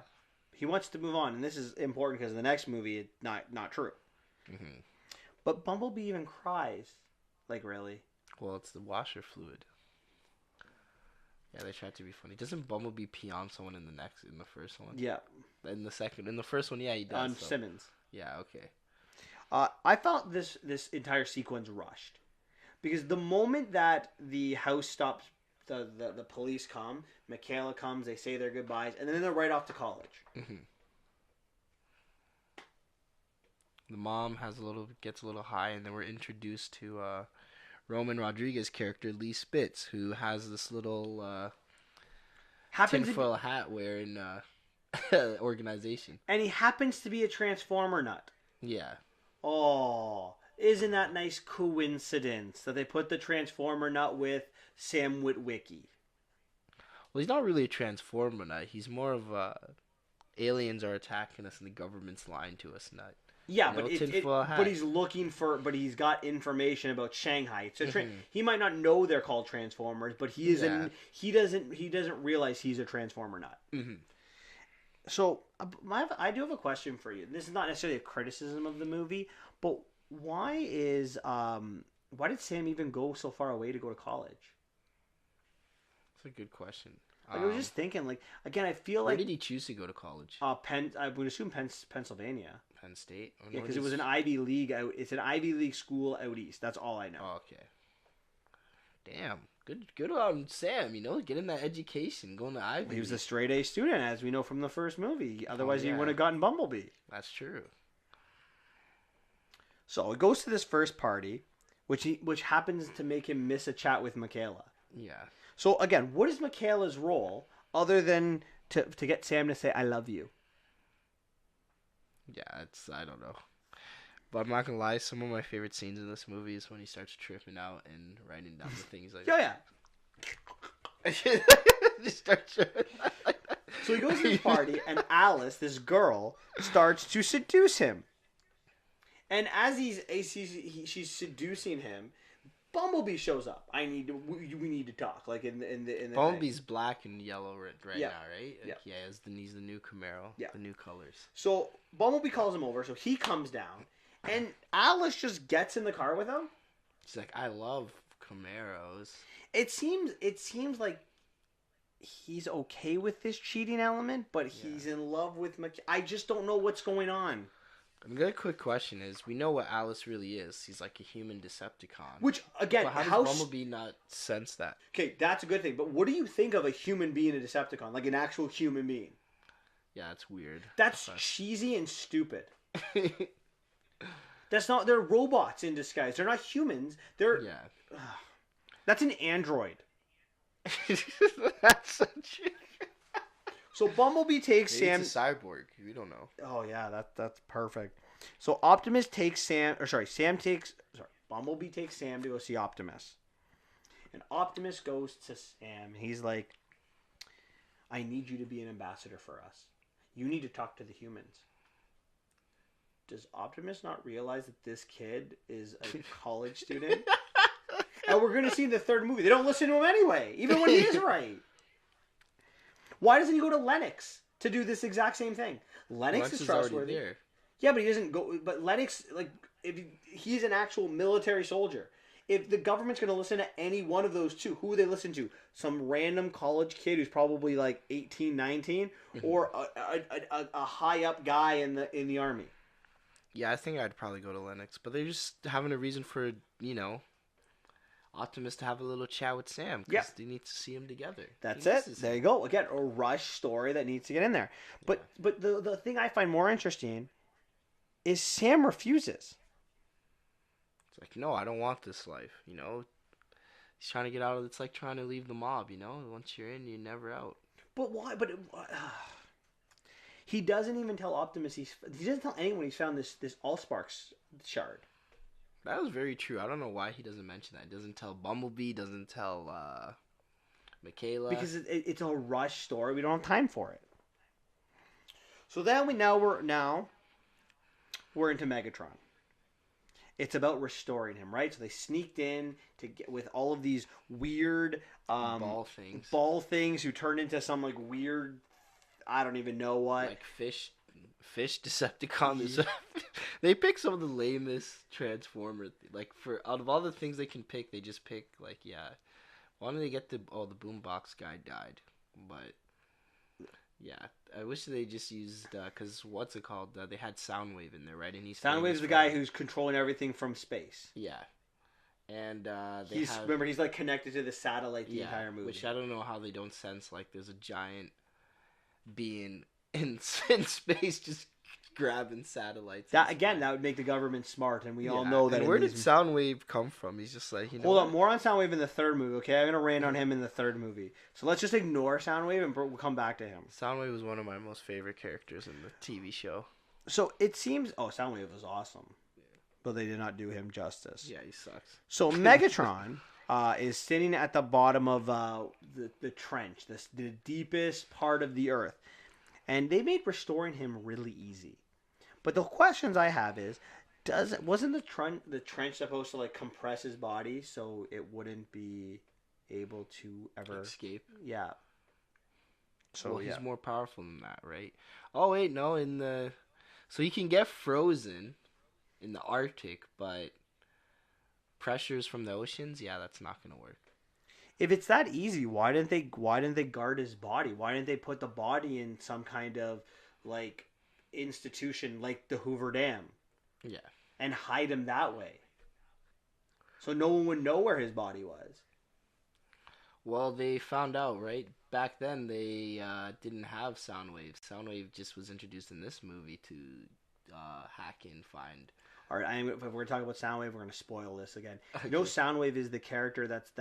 he wants to move on, and this is important because in the next movie, it's not true. Mm-hmm. But Bumblebee even cries. Like, really? Well, it's the washer fluid. Yeah, they tried to be funny. Doesn't Bumblebee pee on someone in the first one? Yeah. In the first one, yeah, he does. On Simmons. Yeah. Okay. I thought this entire sequence rushed. Because the moment that the house stops, the police come, Michaela comes, they say their goodbyes, and then they're right off to college. Mm-hmm. The mom gets a little high, and then we're introduced to Roman Rodriguez's character, Lee Spitz, who has this little tinfoil hat wearing organization. And he happens to be a Transformer nut. Yeah. Oh, isn't that nice coincidence that they put the Transformer nut with Sam Witwicky? Well, he's not really a Transformer nut. He's more of a aliens are attacking us and the government's lying to us nut. Yeah, but he's got information about Shanghai. So he might not know they're called Transformers, but he doesn't realize he's a Transformer nut. Mm-hmm. So I do have a question for you. This is not necessarily a criticism of the movie, but why did Sam even go so far away to go to college? That's a good question. I was just thinking, like, again, I feel where did he choose to go to college? I would assume Pennsylvania. Penn State? Yeah, because it was an Ivy League. It's an Ivy League school out east. That's all I know. Oh, okay. Damn. Good on Sam, getting that education, going to Ivy League. He was a straight A student, as we know from the first movie. Otherwise, he wouldn't have gotten Bumblebee. That's true. So it goes to this first party which happens to make him miss a chat with Michaela. Yeah. So again, what is Michaela's role other than to get Sam to say "I love you"? Yeah, it's I don't know. But I'm not gonna lie, some of my favorite scenes in this movie is when he starts tripping out and writing down the things like Yeah, yeah. just start tripping out like that. So he goes to this party, and Alice, this girl, starts to seduce him. And as she's seducing him, Bumblebee shows up. We need to talk. Like in the Bumblebee's black and yellow right Yeah. now, right? Like, Yeah. he's the new Camaro. Yeah. The new colors. So Bumblebee calls him over. So he comes down, and Alice just gets in the car with him. She's like, I love Camaros. It seems like he's okay with this cheating element, but he's in love with I just don't know what's going on. And the quick question is, we know what Alice really is. He's like a human Decepticon. Which again, but how does Bumblebee not sense that? Okay, that's a good thing. But what do you think of a human being a Decepticon, like an actual human being? Yeah, it's weird. That's cheesy and stupid. That's not. They're robots in disguise. They're not humans. They're That's an android. That's such. So Bumblebee takes Maybe Sam. it's a cyborg. We don't know. Oh yeah, that's perfect. So Optimus takes Sam. Bumblebee takes Sam to go see Optimus, and Optimus goes to Sam. He's like, "I need you to be an ambassador for us. You need to talk to the humans." Does Optimus not realize that this kid is a college student? And we're going to see in the third movie. They don't listen to him anyway, even when he is right. Why doesn't he go to Lennox to do this exact same thing? Lennox is trustworthy. There. Yeah, but he doesn't go. But Lennox, like, if he's an actual military soldier. If the government's going to listen to any one of those two, who would they listen to? Some random college kid who's probably like 18, 19, or a high up guy in the army. Yeah, I think I'd probably go to Lennox, but they're just having a reason for, Optimus to have a little chat with Sam because they need to see him together. That's it. There you go. Again, a rush story that needs to get in there. But the thing I find more interesting is Sam refuses. It's like, no, I don't want this life. He's trying to get out of. It's like trying to leave the mob. Once you're in, you're never out. But why? But he doesn't even tell Optimus. He doesn't tell anyone he's found this Allsparks shard. That was very true. I don't know why he doesn't mention that. He doesn't tell Bumblebee. Doesn't tell Michaela. Because it's a rush story. We don't have time for it. So then we're into Megatron. It's about restoring him, right? So they sneaked in to get with all of these weird ball things who turned into some like weird, I don't even know what, like fish Decepticons. They pick some of the lamest Transformer. Like out of all the things they can pick, they just pick why don't they get the Boombox guy died, but yeah, I wish they just used because what's it called? They had Soundwave in there, right? And Soundwave's the guy who's controlling everything from space. Yeah, and remember he's like connected to the satellite the entire movie. Which I don't know how they don't sense like there's a giant being in space just grabbing satellites. That would make the government smart, and we all know that. And where did Soundwave come from? He's just like, hold on, more on Soundwave in the third movie. Okay, I'm gonna rant on him in the third movie. So let's just ignore Soundwave and we'll come back to him. Soundwave was one of my most favorite characters in the TV show. So it seems, Soundwave was awesome, but they did not do him justice. Yeah, he sucks. So Megatron is sitting at the bottom of the trench, the deepest part of the Earth. And they made restoring him really easy. But the questions I have is, wasn't the trench supposed to like compress his body so it wouldn't be able to ever escape? Yeah. So he's more powerful than that, right? Oh wait, no, so he can get frozen in the Arctic, but pressures from the oceans, that's not gonna work. If it's that easy, why didn't they guard his body? Why didn't they put the body in some kind of like institution like the Hoover Dam? Yeah. And hide him that way. So no one would know where his body was. Well, they found out, right? Back then they didn't have Soundwave. Soundwave just was introduced in this movie to hack and find All right, if we're gonna talk about Soundwave, we're gonna spoil this again. You know, Soundwave is the character that's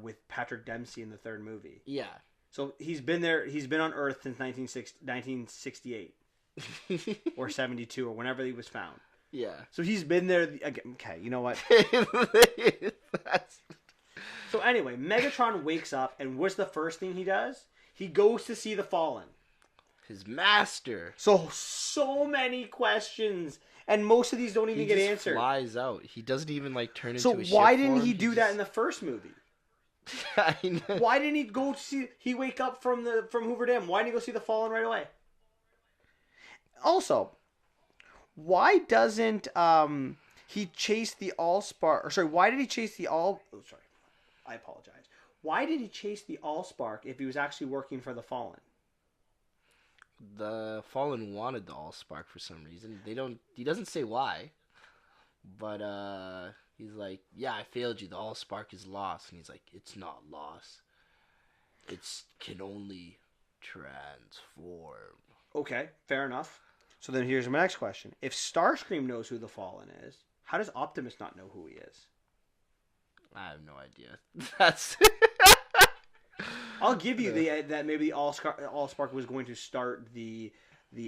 with Patrick Dempsey in the third movie. Yeah. So he's been there. He's been on Earth since 1968 or 72 or whenever he was found. Yeah. So he's been there. Okay, you know what? So anyway, Megatron wakes up, and what's the first thing he does? He goes to see the Fallen. His master. So many questions, and most of these don't even get answered. He flies out. He doesn't even like turn into so a ship. So why didn't he do that in the first movie? I know. Why didn't he go see? He wake up from Hoover Dam. Why didn't he go see the Fallen right away? Also, why doesn't he chase the Allspark? Or sorry, why did he chase the All? Oh, sorry, I apologize. Why did he chase the Allspark if he was actually working for the Fallen? The Fallen wanted the Allspark for some reason. He doesn't say why, but he's like, yeah, I failed you. The Allspark is lost, and he's like, it's not lost. It can only transform. Okay, fair enough. So then here's my next question: if Starscream knows who the Fallen is, how does Optimus not know who he is? I have no idea. That's. I'll give you that maybe Allspark was going to start the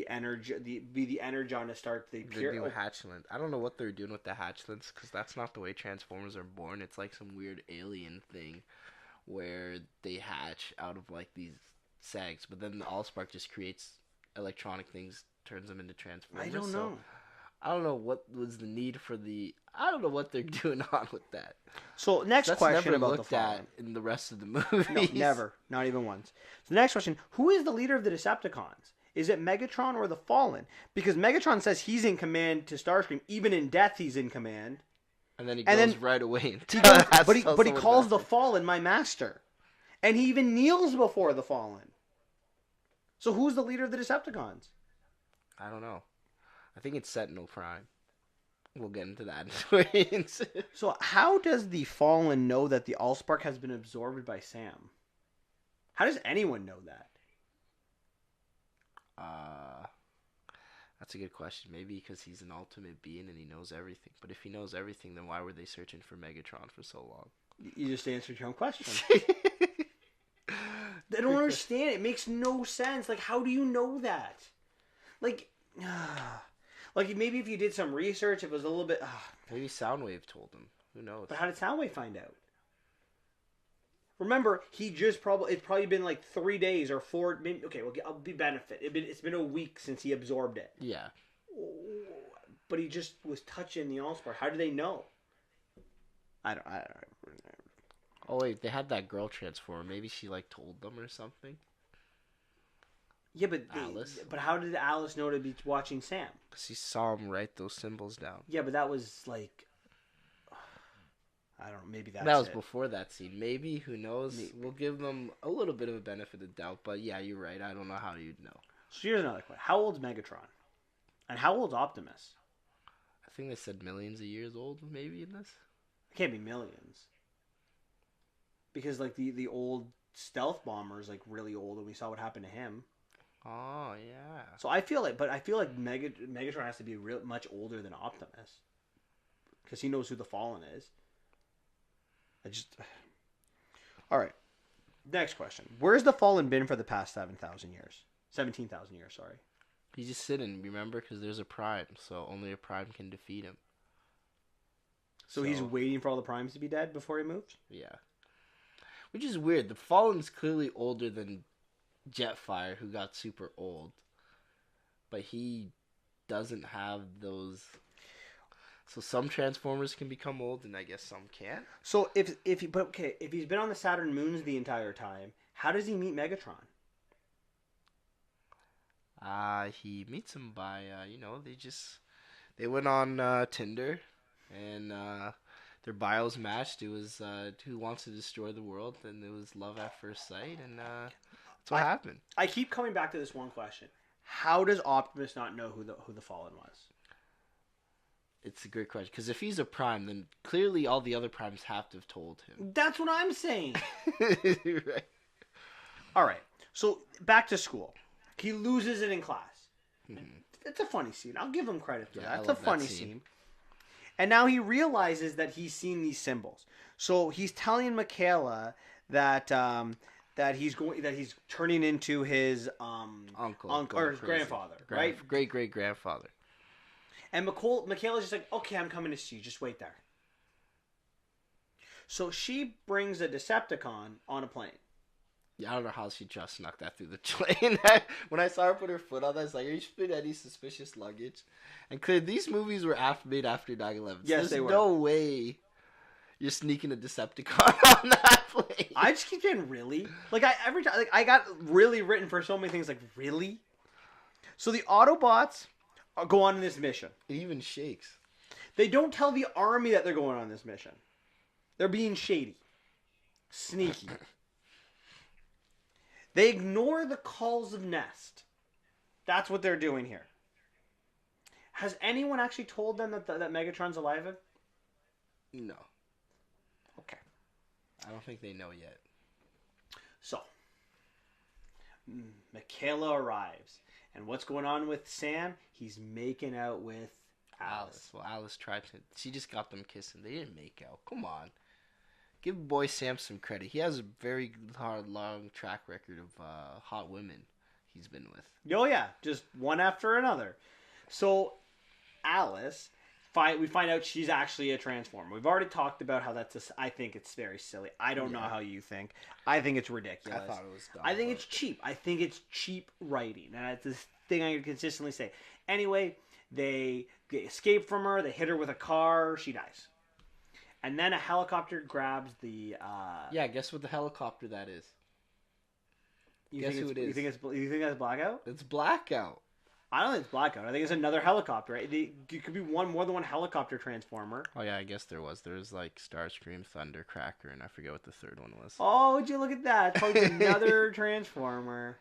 energy be the Energon to start the pure new hatchling. I don't know what they're doing with the hatchlings because that's not the way Transformers are born. It's like some weird alien thing where they hatch out of like these sags, but then the Allspark just creates electronic things, turns them into Transformers. I don't know. I don't know what was the need for the. I don't know what they're doing on with that. So next question never about looked the Fallen. At in the rest of the movie. No, never, not even once. So the next question: who is the leader of the Decepticons? Is it Megatron or the Fallen? Because Megatron says he's in command to Starscream. Even in death, he's in command. And then he goes right away. But he calls the Fallen my master, and he even kneels before the Fallen. So who's the leader of the Decepticons? I don't know. I think it's Sentinel Prime. We'll get into that. So how does the Fallen know that the Allspark has been absorbed by Sam? How does anyone know that? That's a good question. Maybe because he's an ultimate being and he knows everything. But if he knows everything, then why were they searching for Megatron for so long? You just answered your own question. They don't understand. It makes no sense. Like, how do you know that? Like maybe if you did some research, it was a little bit. Maybe Soundwave told him. Who knows? But how did Soundwave find out? Remember, it's probably been like 3 days or 4. Maybe, okay, well, I'll be benefit. It's been a week since he absorbed it. Yeah. But he just was touching the Allspark. How do they know? I don't. Oh wait, they had that girl transformer. Maybe she like told them or something. Yeah, but Alice. But how did Alice know to be watching Sam? Because she saw him write those symbols down. Yeah, but that was like, I don't know. Maybe that was before that scene. Maybe, who knows? We'll give them a little bit of a benefit of doubt. But yeah, you're right. I don't know how you'd know. So here's another question: how old's Megatron, and how old's Optimus? I think they said millions of years old. Maybe in this. It can't be millions. Because like the old stealth bomber is like really old, and we saw what happened to him. Oh yeah. So I feel like Megatron has to be much older than Optimus, because he knows who the Fallen is. All right. Next question: where's the Fallen been for the past 17,000 years? Sorry. He's just sitting. Remember, because there's a Prime, so only a Prime can defeat him. So he's waiting for all the Primes to be dead before he moves. Yeah. Which is weird. The Fallen's clearly older than Jetfire, who got super old, but he doesn't have those. So some Transformers can become old, and I guess some can't. So if he's been on the Saturn moons the entire time, how does he meet Megatron? He meets him by they went on Tinder, and their bios matched. It was who wants to destroy the world, and it was love at first sight, and that's what happened. I keep coming back to this one question: how does Optimus not know who the Fallen was? It's a great question, because if he's a Prime, then clearly all the other Primes have to have told him. That's what I'm saying. Right. All right. So back to school. He loses it in class. Mm-hmm. It's a funny scene. I'll give him credit for that. It's a funny scene. And now he realizes that he's seen these symbols. So he's telling Michaela that that he's turning into his Uncle or crazy. grandfather, right? Great great grandfather. And Michaela's just like, okay, I'm coming to see you. Just wait there. So she brings a Decepticon on a plane. Yeah, I don't know how she just snuck that through the plane. When I saw her put her foot on that, I was like, are you putting any suspicious luggage? And clear, these movies were made after 9/11. Yes, they were. There's no way you're sneaking a Decepticon on that plane. I just keep saying, really? Like, every time, like, I got really written for so many things, like, really? So the Autobots go on this mission. It even shakes. They don't tell the army that they're going on this mission. They're being shady. Sneaky. They ignore the calls of Nest. That's what they're doing here. Has anyone actually told them that Megatron's alive? No. Okay. I don't think they know yet. So, Michaela arrives. And what's going on with Sam? He's making out with Alice. Well, Alice tried to... She just got them kissing. They didn't make out. Come on. Give boy Sam some credit. He has a very long track record of hot women he's been with. Oh, yeah. Just one after another. So, Alice, we find out she's actually a Transformer. We've already talked about how I think it's very silly. I don't know how you think. I think it's ridiculous. I thought it was dumb. I think it's cheap. I think it's cheap writing. And that's this thing I consistently say. Anyway, they escape from her. They hit her with a car. She dies. And then a helicopter grabs the... Yeah, guess what the helicopter that is? Guess who it is? You think that's Blackout? It's Blackout. I don't think it's Blackout. I think it's another helicopter. Right? It could be more than one helicopter transformer. Oh, yeah, I guess there was. There was, like, Starscream, Thundercracker, and I forget what the third one was. Oh, would you look at that? It's probably another transformer.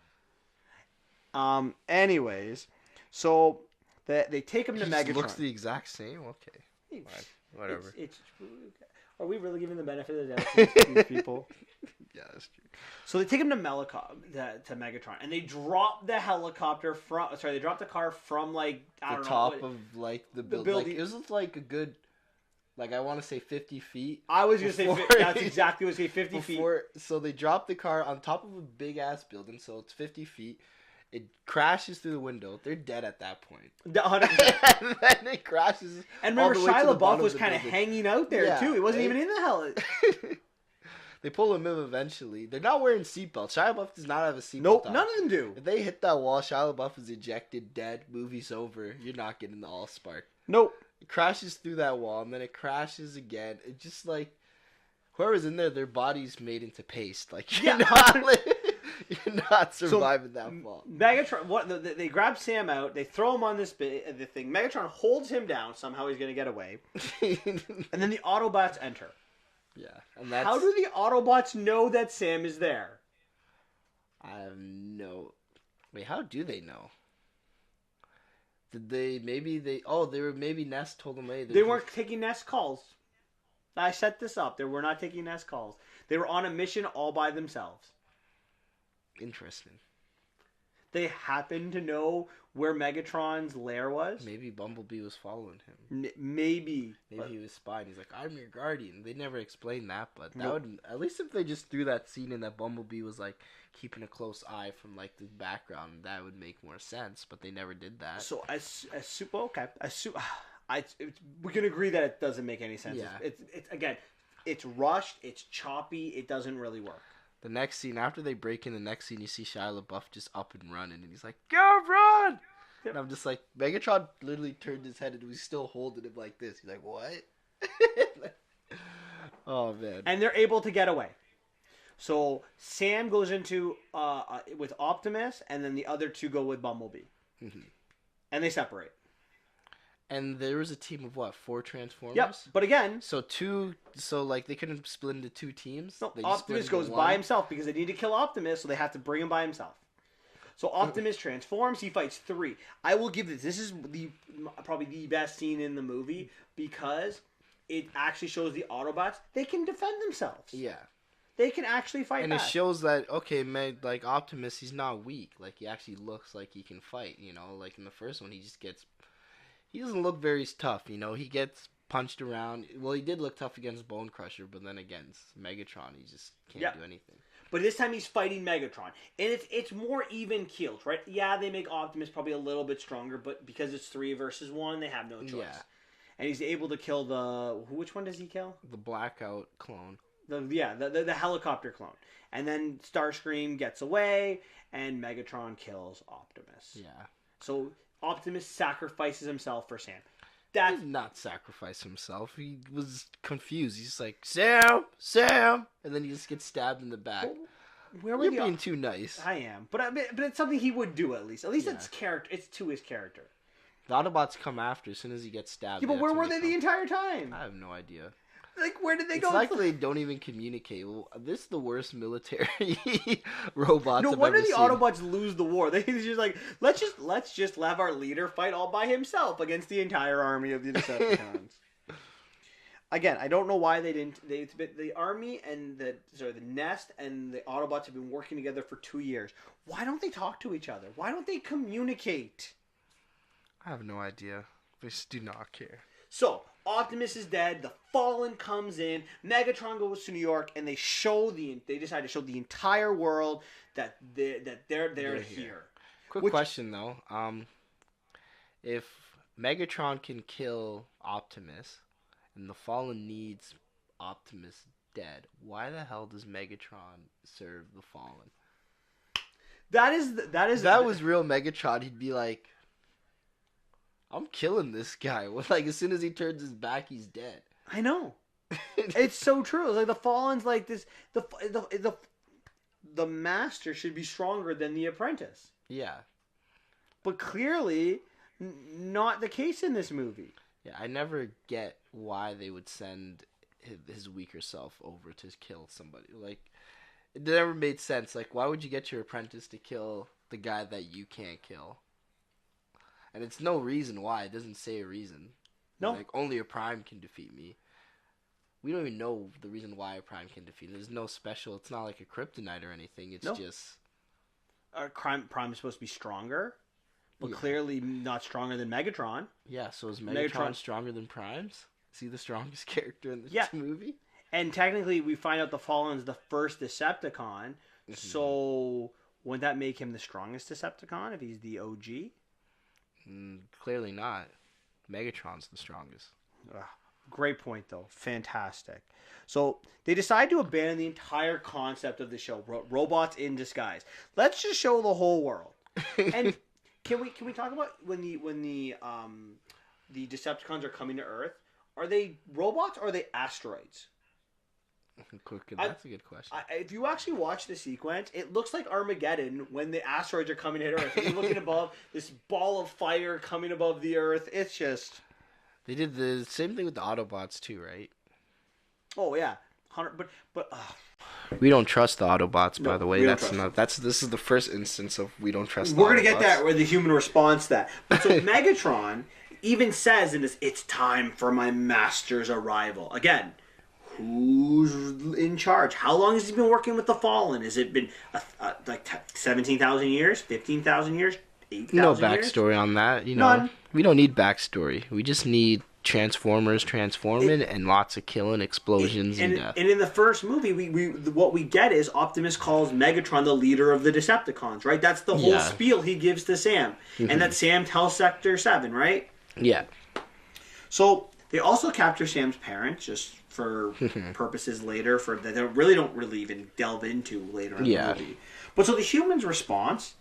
Anyways, so they take him to Megatron. Looks the exact same? Okay. Whatever. Are we really giving the benefit of the doubt to these people? Yeah, that's true. So they take him to Megatron, and they drop the helicopter they drop the car from, like, the top of, like, the building. Like, it was, like, a good, like, I want to say 50 feet. I was going to say, that's exactly what I was going to say, 50 feet. So they drop the car on top of a big-ass building, so it's 50 feet. It crashes through the window. They're dead at that point. 100%. And then it crashes. And remember, Shia LaBeouf was kind of hanging out there, too. He wasn't even in the hell. They pull him in eventually. They're not wearing seatbelts. Shia LaBeouf does not have a seatbelt. Nope, on. none of them do. If they hit that wall, Shia LaBeouf is ejected, dead, movie's over. You're not getting the Allspark. Nope. It crashes through that wall, and then it crashes again. It just, like, whoever's in there, their body's made into paste. Like, you're not surviving that fall. Megatron, they grab Sam out, they throw him on the thing. Megatron holds him down. Somehow he's going to get away. And then the Autobots enter. Yeah. And that's... How do the Autobots know that Sam is there? I have no... Wait, how do they know? Did they... Maybe Nest told them, hey... They weren't taking Nest calls. I set this up. They were not taking Nest calls. They were on a mission all by themselves. Interesting. They happened to know where Megatron's lair was. Maybe Bumblebee was following him. Maybe he was spying. He's like, I'm your guardian. They never explained that, but that would... At least if they just threw that scene in that Bumblebee was, like, keeping a close eye from, like, the background, that would make more sense, but they never did that. So, we can agree that it doesn't make any sense. Yeah. It's rushed, it's choppy, it doesn't really work. The next scene, after they break in, the next scene, you see Shia LaBeouf just up and running, and he's like, go run! Yep. And I'm just like, Megatron literally turned his head, and was still holding him like this. He's like, what? Oh, man. And they're able to get away. So, Sam goes into, with Optimus, and then the other two go with Bumblebee. Mm-hmm. And they separate. And there was a team of what, 4 Transformers? Yep, but again... So like, they couldn't split into 2 teams? No, Optimus goes by himself because they need to kill Optimus, so they have to bring him by himself. So Optimus transforms, he fights 3. I will give this is probably the best scene in the movie because it actually shows the Autobots, they can defend themselves. Yeah. They can actually fight back. And it shows that, okay, man, like, Optimus, he's not weak. Like, he actually looks like he can fight, you know? Like, in the first one, he doesn't look very tough, you know? He gets punched around. Well, he did look tough against Bone Crusher, but then against Megatron, he just can't do anything. But this time he's fighting Megatron, and it's more even keeled, right? Yeah, they make Optimus probably a little bit stronger, but because it's 3 versus 1, they have no choice. Yeah. And he's able to kill which one does he kill? The Blackout clone. The helicopter clone. And then Starscream gets away, and Megatron kills Optimus. Yeah. So Optimus sacrifices himself for Sam. He did not sacrifice himself. He was confused. He's like, Sam, Sam, and then he just gets stabbed in the back. Where were You're being too nice. I am, but it's something he would do at least. At least it's character. It's to his character. The Autobots come after as soon as he gets stabbed. Yeah, but where were they the entire time? I have no idea. Like, where did they go? It's like they don't even communicate. Well, this is the worst military robots No I've wonder ever the seen. Autobots lose the war. They're just like, let's just have our leader fight all by himself against the entire army of the Decepticons. Again, I don't know why they didn't. The army and the Nest and the Autobots have been working together for 2 years. Why don't they talk to each other? Why don't they communicate? I have no idea. They just do not care. So, Optimus is dead. The Fallen comes in. Megatron goes to New York, and they decide to show the entire world that they're here. Quick question though. If Megatron can kill Optimus, and the Fallen needs Optimus dead, why the hell does Megatron serve the Fallen? That was real Megatron. He'd be like, I'm killing this guy. Like, as soon as he turns his back, he's dead. I know. It's so true. Like, the Fallen's like this. The master should be stronger than the apprentice. Yeah. But clearly, not the case in this movie. Yeah, I never get why they would send his weaker self over to kill somebody. Like, it never made sense. Like, why would you get your apprentice to kill the guy that you can't kill? And it's no reason why. It doesn't say a reason. No. Like, only a Prime can defeat me. We don't even know the reason why a Prime can defeat. There's no special. It's not like a kryptonite or anything. It's just... Prime is supposed to be stronger, but clearly not stronger than Megatron. Yeah, so is Megatron stronger than Prime's? Is he the strongest character in this movie? And technically, we find out the Fallen's the first Decepticon, so wouldn't that make him the strongest Decepticon if he's the OG? Clearly not. Megatron's the strongest. Great point, though. Fantastic. So they decide to abandon the entire concept of the show, robots in disguise. Let's just show the whole world. And can we talk about when the Decepticons are coming to Earth? Are they robots or are they asteroids? That's a good question. If you actually watch the sequence, it looks like Armageddon when the asteroids are coming to hit Earth. You're looking above this ball of fire coming above the Earth. It's just... They did the same thing with the Autobots too, right? Oh yeah, but we don't trust the Autobots. By the way, this is the first instance of we don't trust. We're gonna get that where the human response to that. But so Megatron even says in this, "It's time for my master's arrival." Again, who's in charge? How long has he been working with the Fallen? Has it been like 17,000 years, 15,000 years? No backstory on that. None. We don't need backstory. We just need Transformers transforming and lots of killing, explosions, and death. And in the first movie, what we get is Optimus calls Megatron the leader of the Decepticons, right? That's the whole spiel he gives to Sam. And that Sam tells Sector 7, right? Yeah. So they also capture Sam's parents just for purposes later that they really don't even delve into later in the movie. But so the humans' response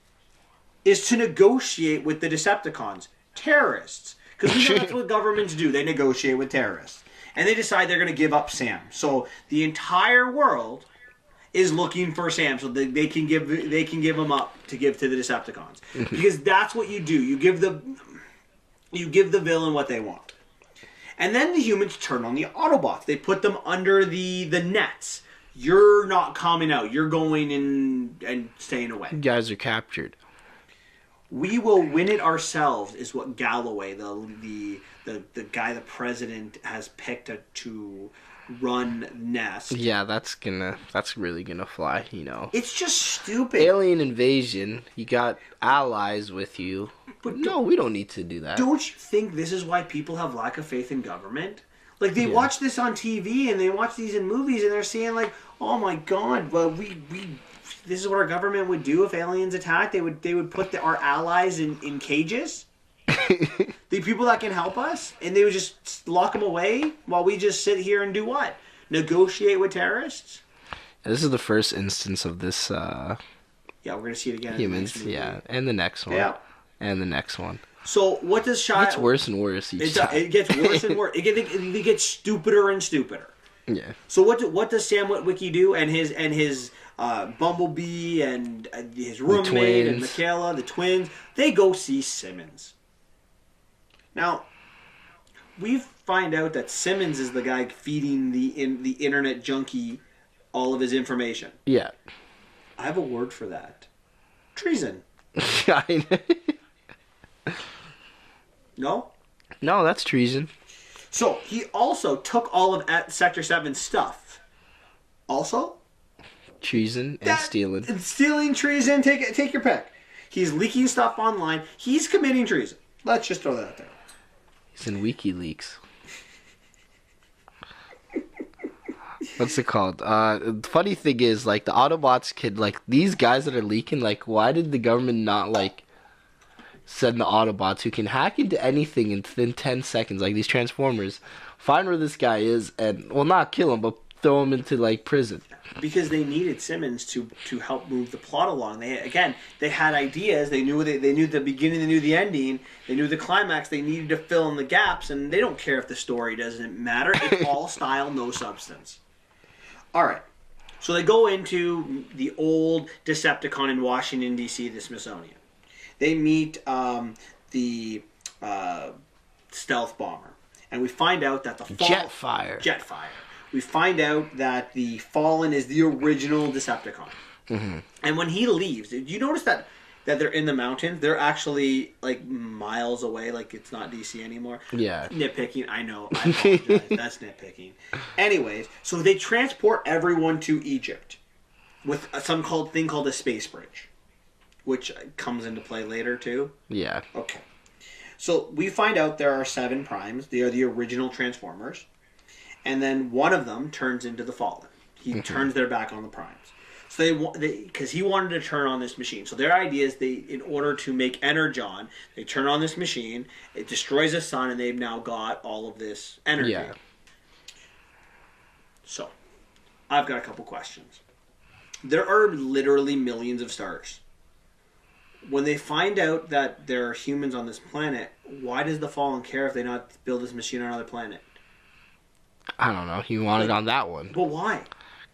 is to negotiate with the Decepticons. Terrorists. Because we know that's what governments do. They negotiate with terrorists. And they decide they're going to give up Sam. So the entire world is looking for Sam so they can give him up to give to the Decepticons. Because that's what you do. You give the villain what they want. And then the humans turn on the Autobots. They put them under the nets. You're not coming out. You're going in and staying away. You guys are captured. We will win it ourselves is what Galloway, the guy the president has picked to run Nest. Yeah, that's really gonna fly, It's just stupid. Alien invasion, you got allies with you. But no, we don't need to do that. Don't you think this is why people have lack of faith in government? Like they Yeah. watch this on TV and they watch these in movies and they're saying like, oh my god, well we this is what our government would do if aliens attacked. They would put our allies in cages. The people that can help us, and they would just lock them away while we just sit here and do what? Negotiate with terrorists? This is the first instance of this Yeah, we're gonna see it again. humans. In the next movie. Yeah, and the next one. Yeah. And the next one. So what does Shia? It's worse and worse each time. It gets worse and worse. It gets stupider and stupider. Yeah. So what does Sam Witwicky do? And his Bumblebee and his roommate and twins. Michaela, the twins, they go see Simmons. Now, we find out that Simmons is the guy feeding the internet junkie all of his information. Yeah. I have a word for that. Treason. No? No, that's treason. So, he also took all of Sector 7's stuff. Also? Treason and stealing. Stealing, treason, take your pick. He's leaking stuff online. He's committing treason. Let's just throw that out there. He's in WikiLeaks. What's it called? The funny thing is, like, the Autobots could, like, these guys that are leaking, like, why did the government not, like, send the Autobots who can hack into anything in 10 seconds, like these Transformers, find where this guy is and, well, not kill him, but throw him into, like, prison? Because they needed Simmons to help move the plot along. They had ideas. They knew the beginning. They knew the ending. They knew the climax. They needed to fill in the gaps, and they don't care if the story doesn't matter. It's all style, no substance. All right. So they go into the old Decepticon in Washington, D.C., the Smithsonian. They meet the stealth bomber, and we find out that the Jetfire. We find out that the Fallen is the original Decepticon. Mm-hmm. And when he leaves, did you notice that they're in the mountains? They're actually like miles away, like it's not DC anymore. Yeah. Nitpicking, I know. I apologize. That's nitpicking. Anyways, so they transport everyone to Egypt with some thing called a space bridge, which comes into play later too. Yeah. Okay. So we find out there are 7 primes. They are the original Transformers. And then one of them turns into the Fallen. He turns their back on the primes. So because he wanted to turn on this machine. So their idea is in order to make Energon, they turn on this machine, it destroys the sun, and they've now got all of this energy. Yeah. So, I've got a couple questions. There are literally millions of stars. When they find out that there are humans on this planet, why does the Fallen care if they not build this machine on another planet? I don't know. He wanted on that one. But why?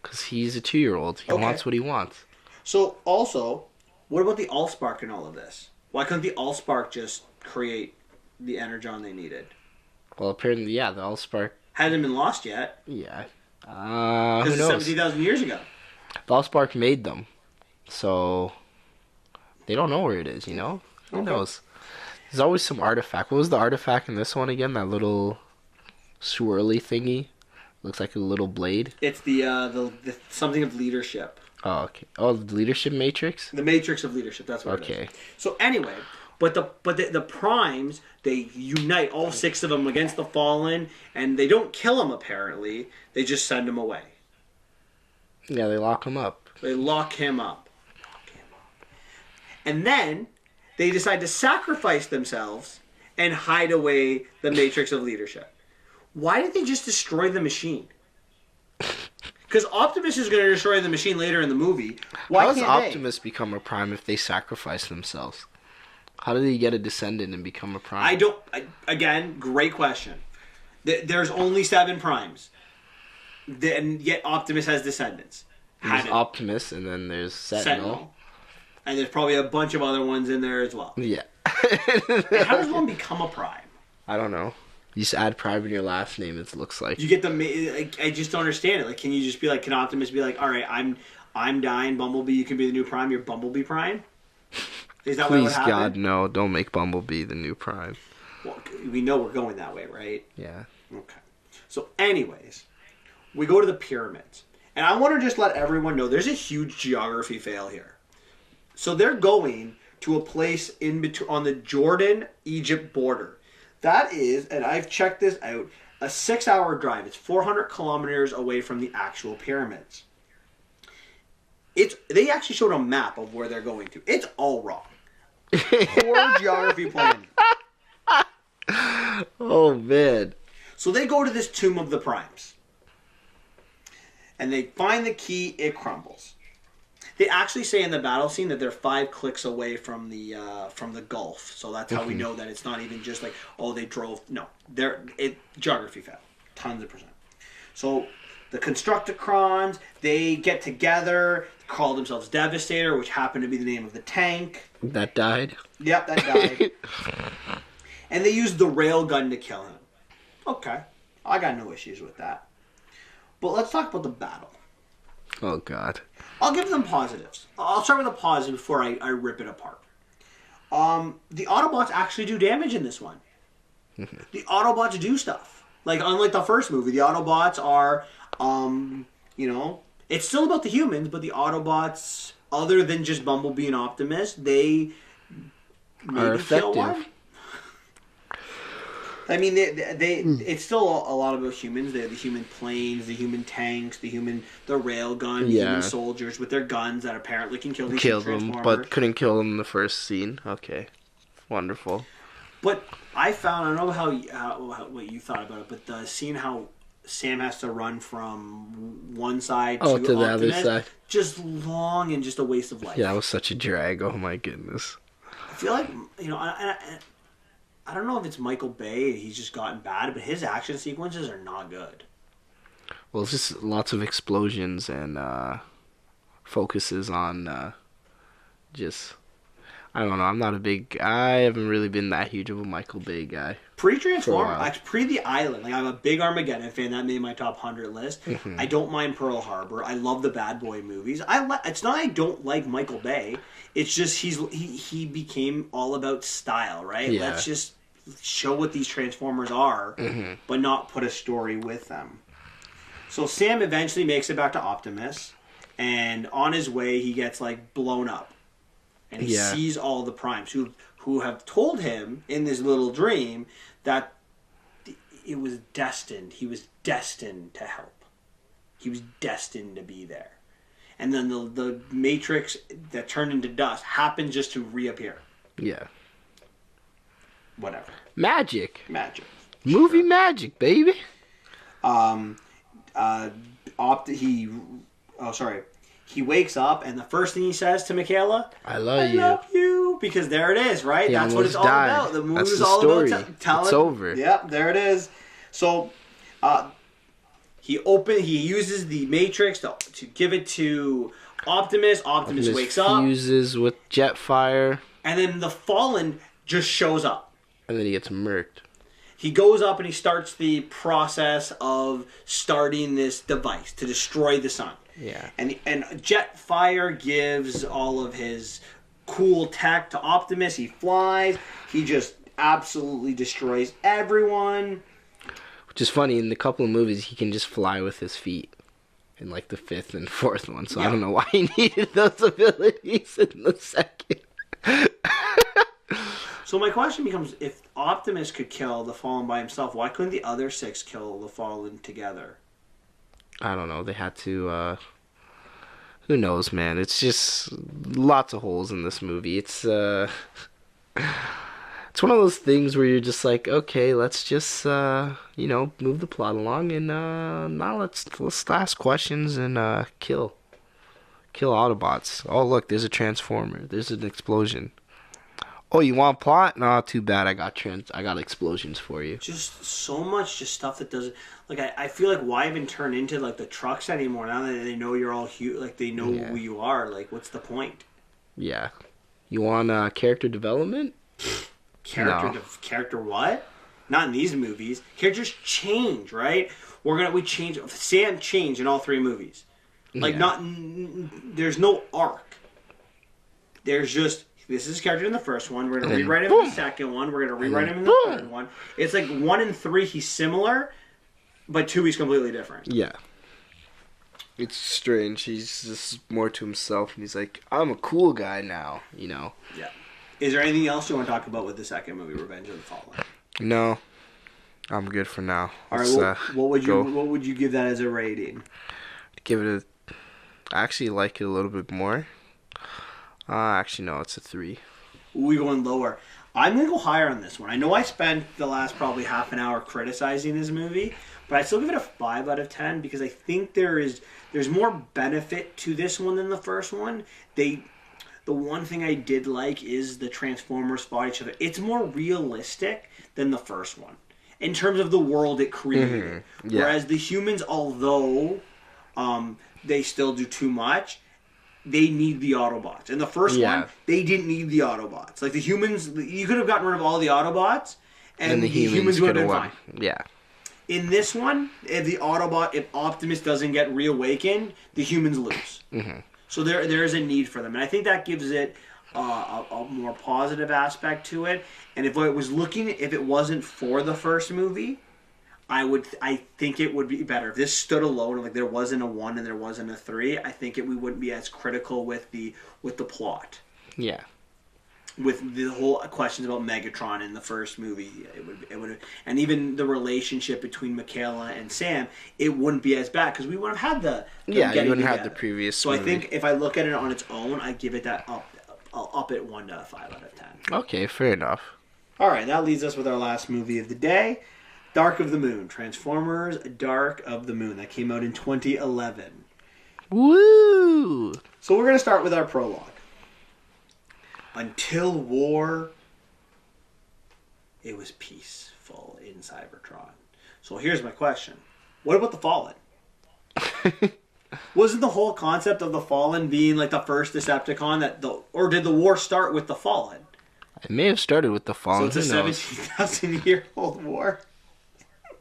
Because he's a 2-year-old. He wants what he wants. So, also, what about the Allspark in all of this? Why couldn't the Allspark just create the Energon they needed? Well, apparently, yeah, the Allspark. Hasn't been lost yet. Yeah. Because Who it's knows? 17,000 years ago. The Allspark made them. So, they don't know where it is, you know? Who knows? There's always some artifact. What was the artifact in this one again? That little swirly thingy? Looks like a little blade. It's the something of leadership. Oh, okay. Oh, the leadership matrix? The matrix of leadership, that's what it Okay. is. So anyway, but the primes, they unite all 6 of them against the Fallen, and they don't kill him apparently. They just send him away. Yeah, they lock him up. They lock him up. And then they decide to sacrifice themselves and hide away the matrix of leadership. Why did they just destroy the machine? Because Optimus is going to destroy the machine later in the movie. Why How does can't Optimus become a prime if they sacrifice themselves? How do they get a descendant and become a prime? Again, great question. There's only 7 primes. And yet Optimus has descendants. There's Optimus, and then there's Sentinel. And there's probably a bunch of other ones in there as well. Yeah. And how does one become a prime? I don't know. You just add prime in your last name, it looks like. You get I just don't understand it. Like, can you just be like, can Optimus be like, all right, I'm dying, Bumblebee, you can be the new prime, you're Bumblebee Prime? Is that what would Please, happen? God, no. Don't make Bumblebee the new prime. Well, we know we're going that way, right? Yeah. Okay. So, anyways, we go to the pyramids. And I want to just let everyone know there's a huge geography fail here. So they're going to a place in between on the Jordan-Egypt border. That is, and I've checked this out, a 6-hour drive. It's 400 kilometers away from the actual pyramids. They actually showed a map of where they're going to. It's all wrong. Poor geography planning. Oh man. So they go to this tomb of the primes. And they find the key, it crumbles. They actually say in the battle scene that they're 5 clicks away from the Gulf. So that's how we know that it's not even just like, oh, they drove. No, geography fail, tons of percent. So the Constructicrons, they get together, call themselves Devastator, which happened to be the name of the tank. That died? Yep, that died. And they use the railgun to kill him. Okay, I got no issues with that. But let's talk about the battle. Oh God. I'll give them positives. I'll start with a positive before I rip it apart. The Autobots actually do damage in this one. The Autobots do stuff. Like, unlike the first movie, the Autobots are, it's still about the humans, but the Autobots, other than just Bumblebee and Optimus, they are effective. Kill one. I mean, it's still a lot about humans. They're the human planes, the human tanks, the railgun, the human soldiers with their guns that apparently can kill these them, but couldn't kill them in the first scene. Okay, wonderful. But I found, I don't know how what you thought about it, but the scene how Sam has to run from one side to the Optimus, other side, just long and just a waste of life. Yeah, it was such a drag. Oh my goodness. I feel like I don't know if it's Michael Bay, he's just gotten bad, but his action sequences are not good. Well, it's just lots of explosions and focuses on I don't know. I haven't really been that huge of a Michael Bay guy. Pre-Transformers, pre The Island, like I'm a big Armageddon fan. That made my top 100 list. Mm-hmm. I don't mind Pearl Harbor. I love the Bad Boy movies. It's not I don't like Michael Bay. It's just he became all about style, right? Yeah. Let's just show what these Transformers are, mm-hmm. but not put a story with them. So Sam eventually makes it back to Optimus, and on his way he gets like blown up, and he sees all the Primes who have told him in this little dream that it was destined. He was destined to help. He was destined to be there. And then the Matrix that turned into dust happened just to reappear. Yeah. Whatever. Magic. Movie magic, baby. He wakes up and the first thing he says to Michaela, I love you. Because there it is, right? He That's what it's all about. The movie is all story. about telling. It's over. Yep, there it is. So, he uses the Matrix to give it to Optimus. Optimus wakes up. Fuses with Jetfire. And then the Fallen just shows up. And then he gets murked. He goes up and he starts the process of starting this device to destroy the sun. Yeah. And Jetfire gives all of his cool tech to Optimus. He flies. He just absolutely destroys everyone. Which is funny, in the couple of movies, he can just fly with his feet. In like the 5th and 4th one. So I don't know why he needed those abilities in the second. So my question becomes, if Optimus could kill the Fallen by himself, why couldn't the other 6 kill the Fallen together? I don't know. They had to, who knows, man. It's just lots of holes in this movie. It's it's one of those things where you're just like, okay, let's just, move the plot along, and now let's ask questions and kill Autobots. Oh, look, there's a Transformer. There's an explosion. Oh, you want plot? No, too bad. I got explosions for you. Just so much just stuff that doesn't... Like, I feel like why even turn into, like, the trucks anymore? Now that they know you're all huge, like, they know who you are. Like, what's the point? Yeah. You want character development? Character what? Not in these movies. Characters change, right? We change... Sam changed in all 3 movies. Like, there's no arc. There's just... This is his character in the first one. We're going to rewrite him in the second one. We're going to rewrite him in the third one. It's like 1 and 3, he's similar, but 2, he's completely different. Yeah. It's strange. He's just more to himself, and he's like, I'm a cool guy now, Yeah. Is there anything else you want to talk about with the second movie, Revenge of the Fallen? No. I'm good for now. All right. Let's, What go. would you give that as a rating? Give it a. I actually like it a little bit more. Actually, no, it's a 3. We going lower. I'm gonna go higher on this one. I know I spent the last probably half an hour criticizing this movie, but I still give it a 5 out of 10 because I think there's more benefit to this one than the first one. The one thing I did like is the Transformers fought each other. It's more realistic than the first one in terms of the world it created. Mm-hmm. Yeah. Whereas the humans, although they still do too much, they need the Autobots. In the first one, they didn't need the Autobots. Like the humans, you could have gotten rid of all the Autobots, and the humans would have been won. fine. Yeah. In this one, if Optimus doesn't get reawakened, the humans lose. Mm-hmm. So there is a need for them, and I think that gives it a more positive aspect to it. And if it wasn't for the first movie, I think it would be better if this stood alone. Like there wasn't a 1 and there wasn't a 3. I think we wouldn't be as critical with the plot. Yeah. With the whole questions about Megatron in the first movie, it would, and even the relationship between Michaela and Sam, it wouldn't be as bad because we wouldn't have had you wouldn't have the previous. So movie. I think if I look at it on its own, I give it that up at 1 to 5 out of 10. Okay, fair enough. All right, that leads us with our last movie of the day, Dark of the Moon, Transformers: Dark of the Moon, that came out in 2011. Woo! So we're gonna start with our prologue. Until war, it was peaceful in Cybertron. So here's my question. What about the Fallen? Wasn't the whole concept of the Fallen being like the first Decepticon or did the war start with the Fallen? It may have started with the Fallen. So it's a 17,000-year-old war?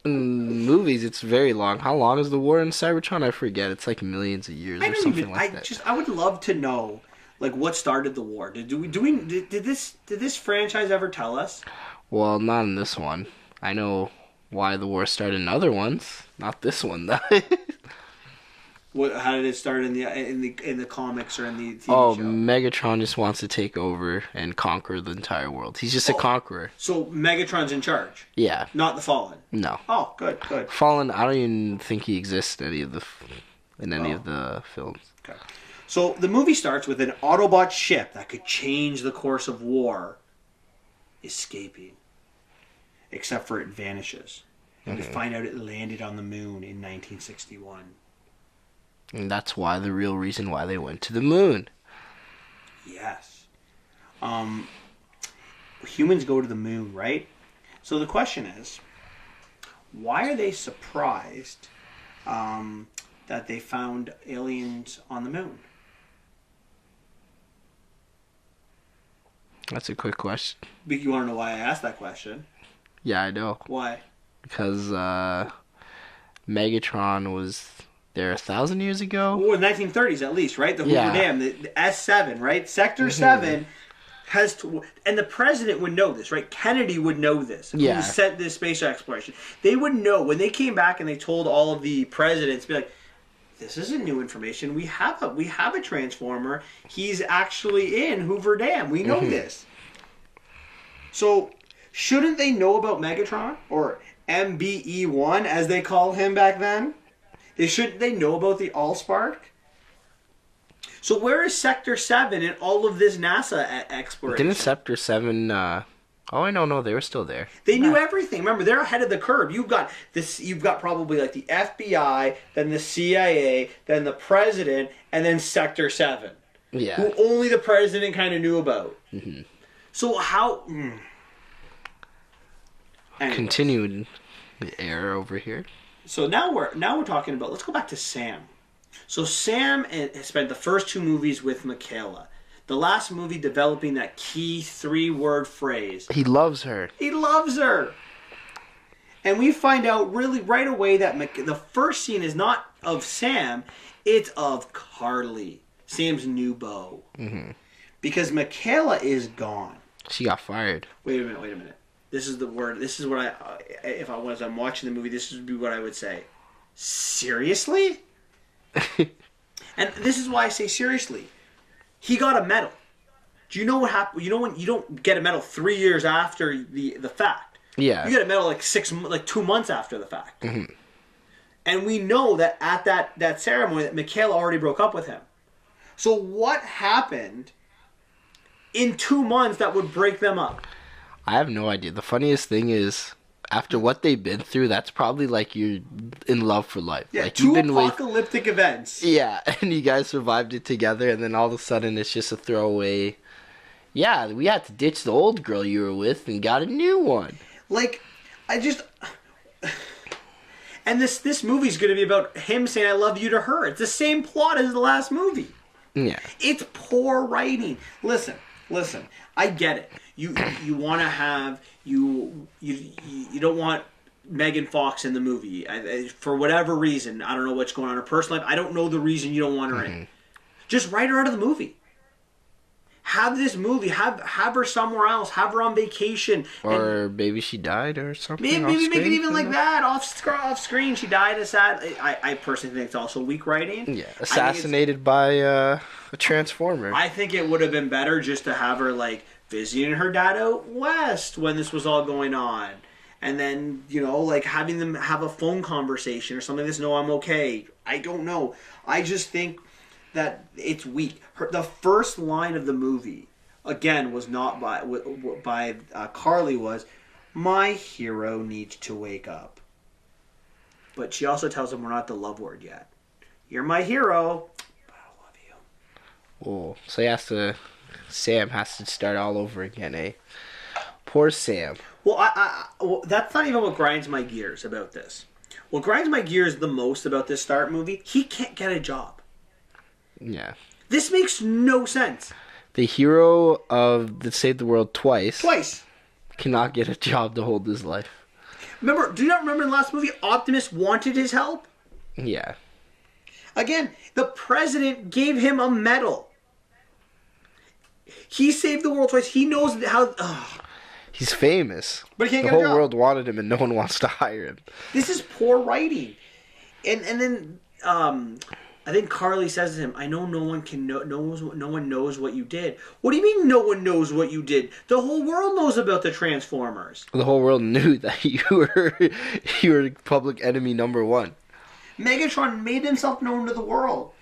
In movies, it's very long. How long is the war in Cybertron? I forget. It's like millions of years or something like that. I would love to know. Like, what started the war? Did this franchise ever tell us? Well, not in this one. I know why the war started in other ones. Not this one, though. How did it start in the comics or in the TV show? Megatron just wants to take over and conquer the entire world. He's just a conqueror. So Megatron's in charge. Yeah. Not the Fallen. No. Oh, good. Fallen, I don't even think he exists in any of the films. Okay. So the movie starts with an Autobot ship that could change the course of war escaping. Except for it vanishes. And we find out it landed on the moon in 1961. And that's why the real reason why they went to the moon. Yes. Humans go to the moon, right? So the question is, why are they surprised that they found aliens on the moon? That's a quick question. You want to know why I asked that question? Yeah, I know. Why? Because Megatron was there 1,000 years ago. Well, in the 1930s at least, right? The Hoover Dam, the S7, right? Sector 7 has to, and the president would know this, right? Kennedy would know this. Yeah. Who sent this space exploration. They would know when they came back and they told all of the presidents, be like, this isn't new information. We have a transformer. He's actually in Hoover Dam. We know this. So, shouldn't they know about Megatron or MBE-1 as they call him back then? Shouldn't they know about the Allspark? So where is Sector 7 in all of this NASA exploration? Didn't Sector 7 no, they were still there. They knew everything. Remember, they're ahead of the curve. You've got probably like the FBI, then the CIA, then the president, and then Sector 7. Yeah. Who only the president kind of knew about. Mm-hmm. So how... Anyways. Continued the error over here. So now we're talking about, let's go back to Sam. So Sam has spent the first 2 movies with Michaela. The last movie developing that key 3-word phrase. He loves her. He loves her. And we find out really right away that the first scene is not of Sam, it's of Carly, Sam's new beau. Mm-hmm. Because Michaela is gone. She got fired. Wait a minute. This is the word. This is what I'm watching the movie, this would be what I would say. Seriously? And this is why I say seriously. He got a medal. Do you know what happened? You know when you don't get a medal 3 years after the fact. Yeah. You get a medal like 2 months after the fact. And we know that at that ceremony that Michaela already broke up with him. So what happened in 2 months that would break them up? I have no idea. The funniest thing is, after what they've been through, that's probably like you're in love for life. Yeah, like, two you've been apocalyptic events. Yeah, and you guys survived it together, and then all of a sudden it's just a throwaway. Yeah, we had to ditch the old girl you were with and got a new one. Like, and this movie's going to be about him saying "I love you" to her. It's the same plot as the last movie. Yeah. It's poor writing. Listen. I get it. You want to have you don't want Megan Fox in the movie for whatever reason. I don't know what's going on in her personal life. I don't know the reason you don't want her in. Just write her out of the movie. Have this movie. Have her somewhere else. Have her on vacation. Or maybe she died or something. Maybe make it even like that off screen. She died. Is sad. I personally think it's also weak writing. Yeah, assassinated by a transformer. I think it would have been better just to have her like visiting her dad out west when this was all going on, and then like having them have a phone conversation or something. No, I'm okay. I don't know. I just think that it's weak. The first line of the movie, again, was not by Carly. Was, "My hero needs to wake up." But she also tells him we're not the love word yet. You're my hero, but I don't love you. Oh, so Sam has to start all over again, eh? Poor Sam. Well, well, that's not even what grinds my gears about this. What grinds my gears the most about this Start movie, he can't get a job. Yeah. This makes no sense. The hero of the Save the World twice cannot get a job to hold his life. Do you not remember in the last movie, Optimus wanted his help? Yeah. Again, the president gave him a medal. He saved the world twice. He knows how... He's famous. But he can't the get a whole job. world wanted him and no one wants to hire him. This is poor writing. And then... I think Carly says to him, "I know no one knows what you did." What do you mean no one knows what you did? The whole world knows about the Transformers. The whole world knew that you were public enemy number one. Megatron made himself known to the world.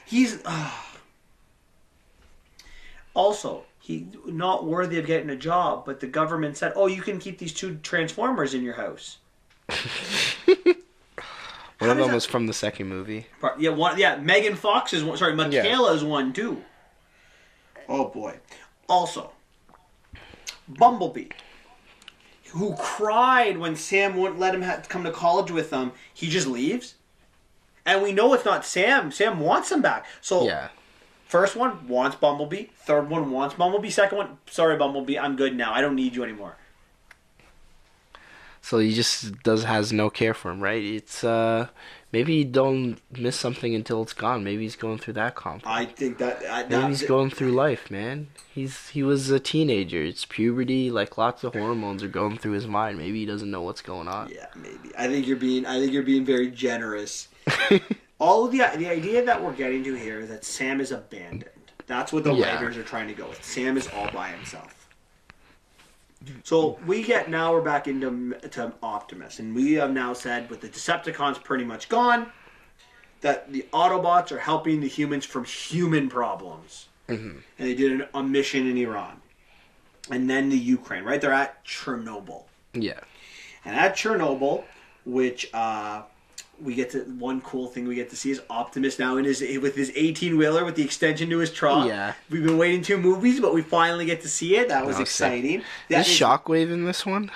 He's also he's not worthy of getting a job, but the government said, "Oh, you can keep these 2 Transformers in your house." One of them was from the second movie. Yeah, Megan Fox is one. Sorry, Michaela is one too. Oh boy. Also, Bumblebee, who cried when Sam wouldn't let him come to college with them. He just leaves, and we know it's not Sam. Sam wants him back. So yeah. First one wants Bumblebee. Third one wants Bumblebee. Second one, sorry Bumblebee, I'm good now. I don't need you anymore. So he just has no care for him, right? It's maybe you don't miss something until it's gone. Maybe he's going through that conflict. I think that maybe he's going through life, man. He was a teenager. It's puberty. Like lots of hormones are going through his mind. Maybe he doesn't know what's going on. Yeah, maybe. I think you're being very generous. All of the idea that we're getting to here is that Sam is abandoned. That's what the writers are trying to go with. Sam is all by himself. So we're back into Optimus, and we have now said with the Decepticons pretty much gone, that the Autobots are helping the humans from human problems, and they did a mission in Iran, and then the Ukraine. Right, they're at Chernobyl. Yeah, and at Chernobyl, which one cool thing we get to see is Optimus now with his 18-wheeler with the extension to his truck. Yeah. We've been waiting 2 movies, but we finally get to see it. That was exciting. Is Shockwave in this one?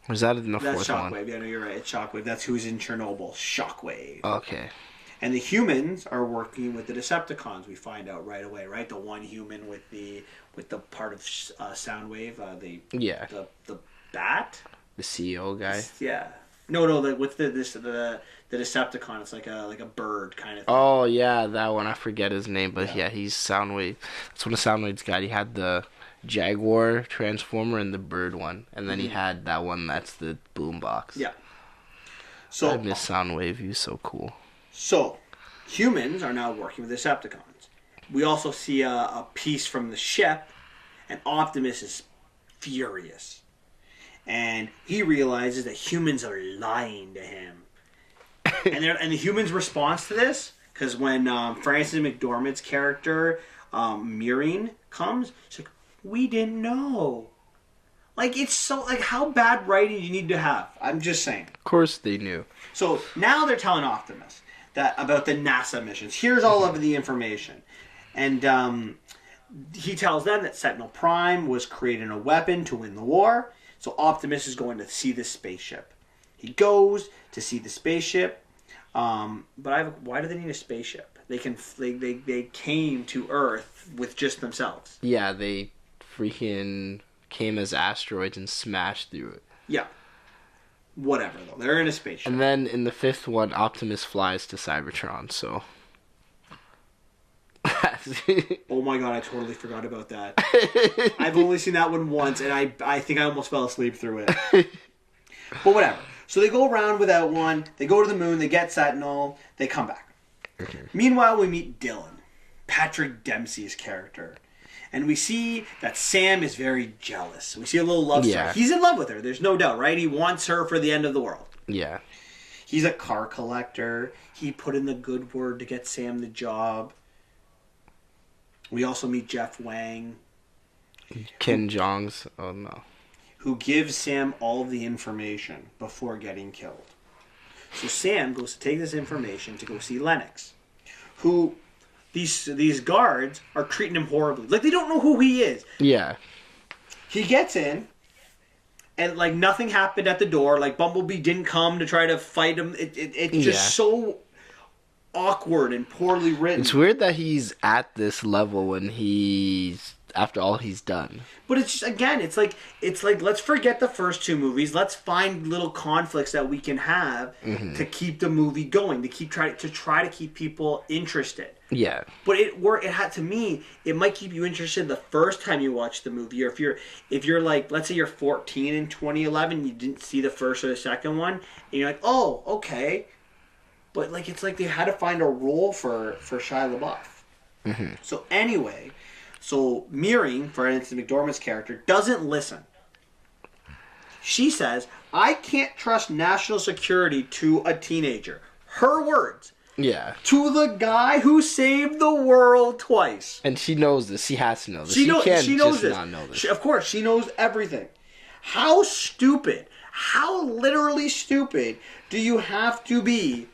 Or is that in the fourth one? That's Shockwave. Yeah, no, you're right. It's Shockwave. That's who's in Chernobyl. Shockwave. Okay. And the humans are working with the Decepticons. We find out right away, right? The one human with the part of Soundwave, the bat, the CEO guy. Yeah. No, what's the Decepticon? It's like a bird kind of thing. Oh yeah, that one. I forget his name, but yeah he's Soundwave. That's one of Soundwave's got. He had the Jaguar Transformer and the bird one, and then he had that one that's the boombox. Yeah. So I miss Soundwave. He was so cool. So humans are now working with Decepticons. We also see a piece from the ship, and Optimus is furious. and he realizes that humans are lying to him. And the humans' response to this, because when Frances McDormand's character Mirren comes, she's like, "We didn't know." Like, it's so, like, how bad writing do you need to have? I'm just saying. Of course they knew. So now they're telling Optimus that about the NASA missions. Here's all of the information. And he tells them that Sentinel Prime was creating a weapon to win the war. So Optimus is going to see this spaceship. He goes to see the spaceship. Why do they need a spaceship? They came to Earth with just themselves. Yeah, they freaking came as asteroids and smashed through it. Yeah. Whatever, though. They're in a spaceship. And then in the 5th one, Optimus flies to Cybertron, so... Oh my god, I totally forgot about that. I've only seen that one once, and I think I almost fell asleep through it. But whatever. So they go around without one, they go to the moon, they get Sentinel, they come back. Okay. Meanwhile, we meet Dylan, Patrick Dempsey's character. And we see that Sam is very jealous. We see a little love story. He's in love with her, there's no doubt, right? He wants her for the end of the world. Yeah. He's a car collector. He put in the good word to get Sam the job. We also meet Jeff Wang. Ken Jeong's, oh no. Who gives Sam all of the information before getting killed. So Sam goes to take this information to go see Lennox. Who, these guards are treating him horribly. Like, they don't know who he is. Yeah. He gets in, and, like, nothing happened at the door. Like, Bumblebee didn't come to try to fight him. It's just so awkward and poorly written. It's weird that he's at this level when he's after all he's done. But it's just, again, it's like let's forget the first two movies. Let's find little conflicts that we can have to keep the movie going, to try to keep people interested. Yeah. But it had, to me, it might keep you interested the first time you watch the movie, or if you're like, let's say you're 14 in 2011, you didn't see the first or the second one, and you're like, oh, okay. But, like, it's like they had to find a role for Shia LaBeouf. So anyway, Mirren, for instance, McDormand's character, doesn't listen. She says, "I can't trust national security to a teenager." Her words. Yeah. To the guy who saved the world twice. And she knows this. She has to know this. She knows this. Not know this. Of course, she knows everything. How stupid, how literally stupid do you have to be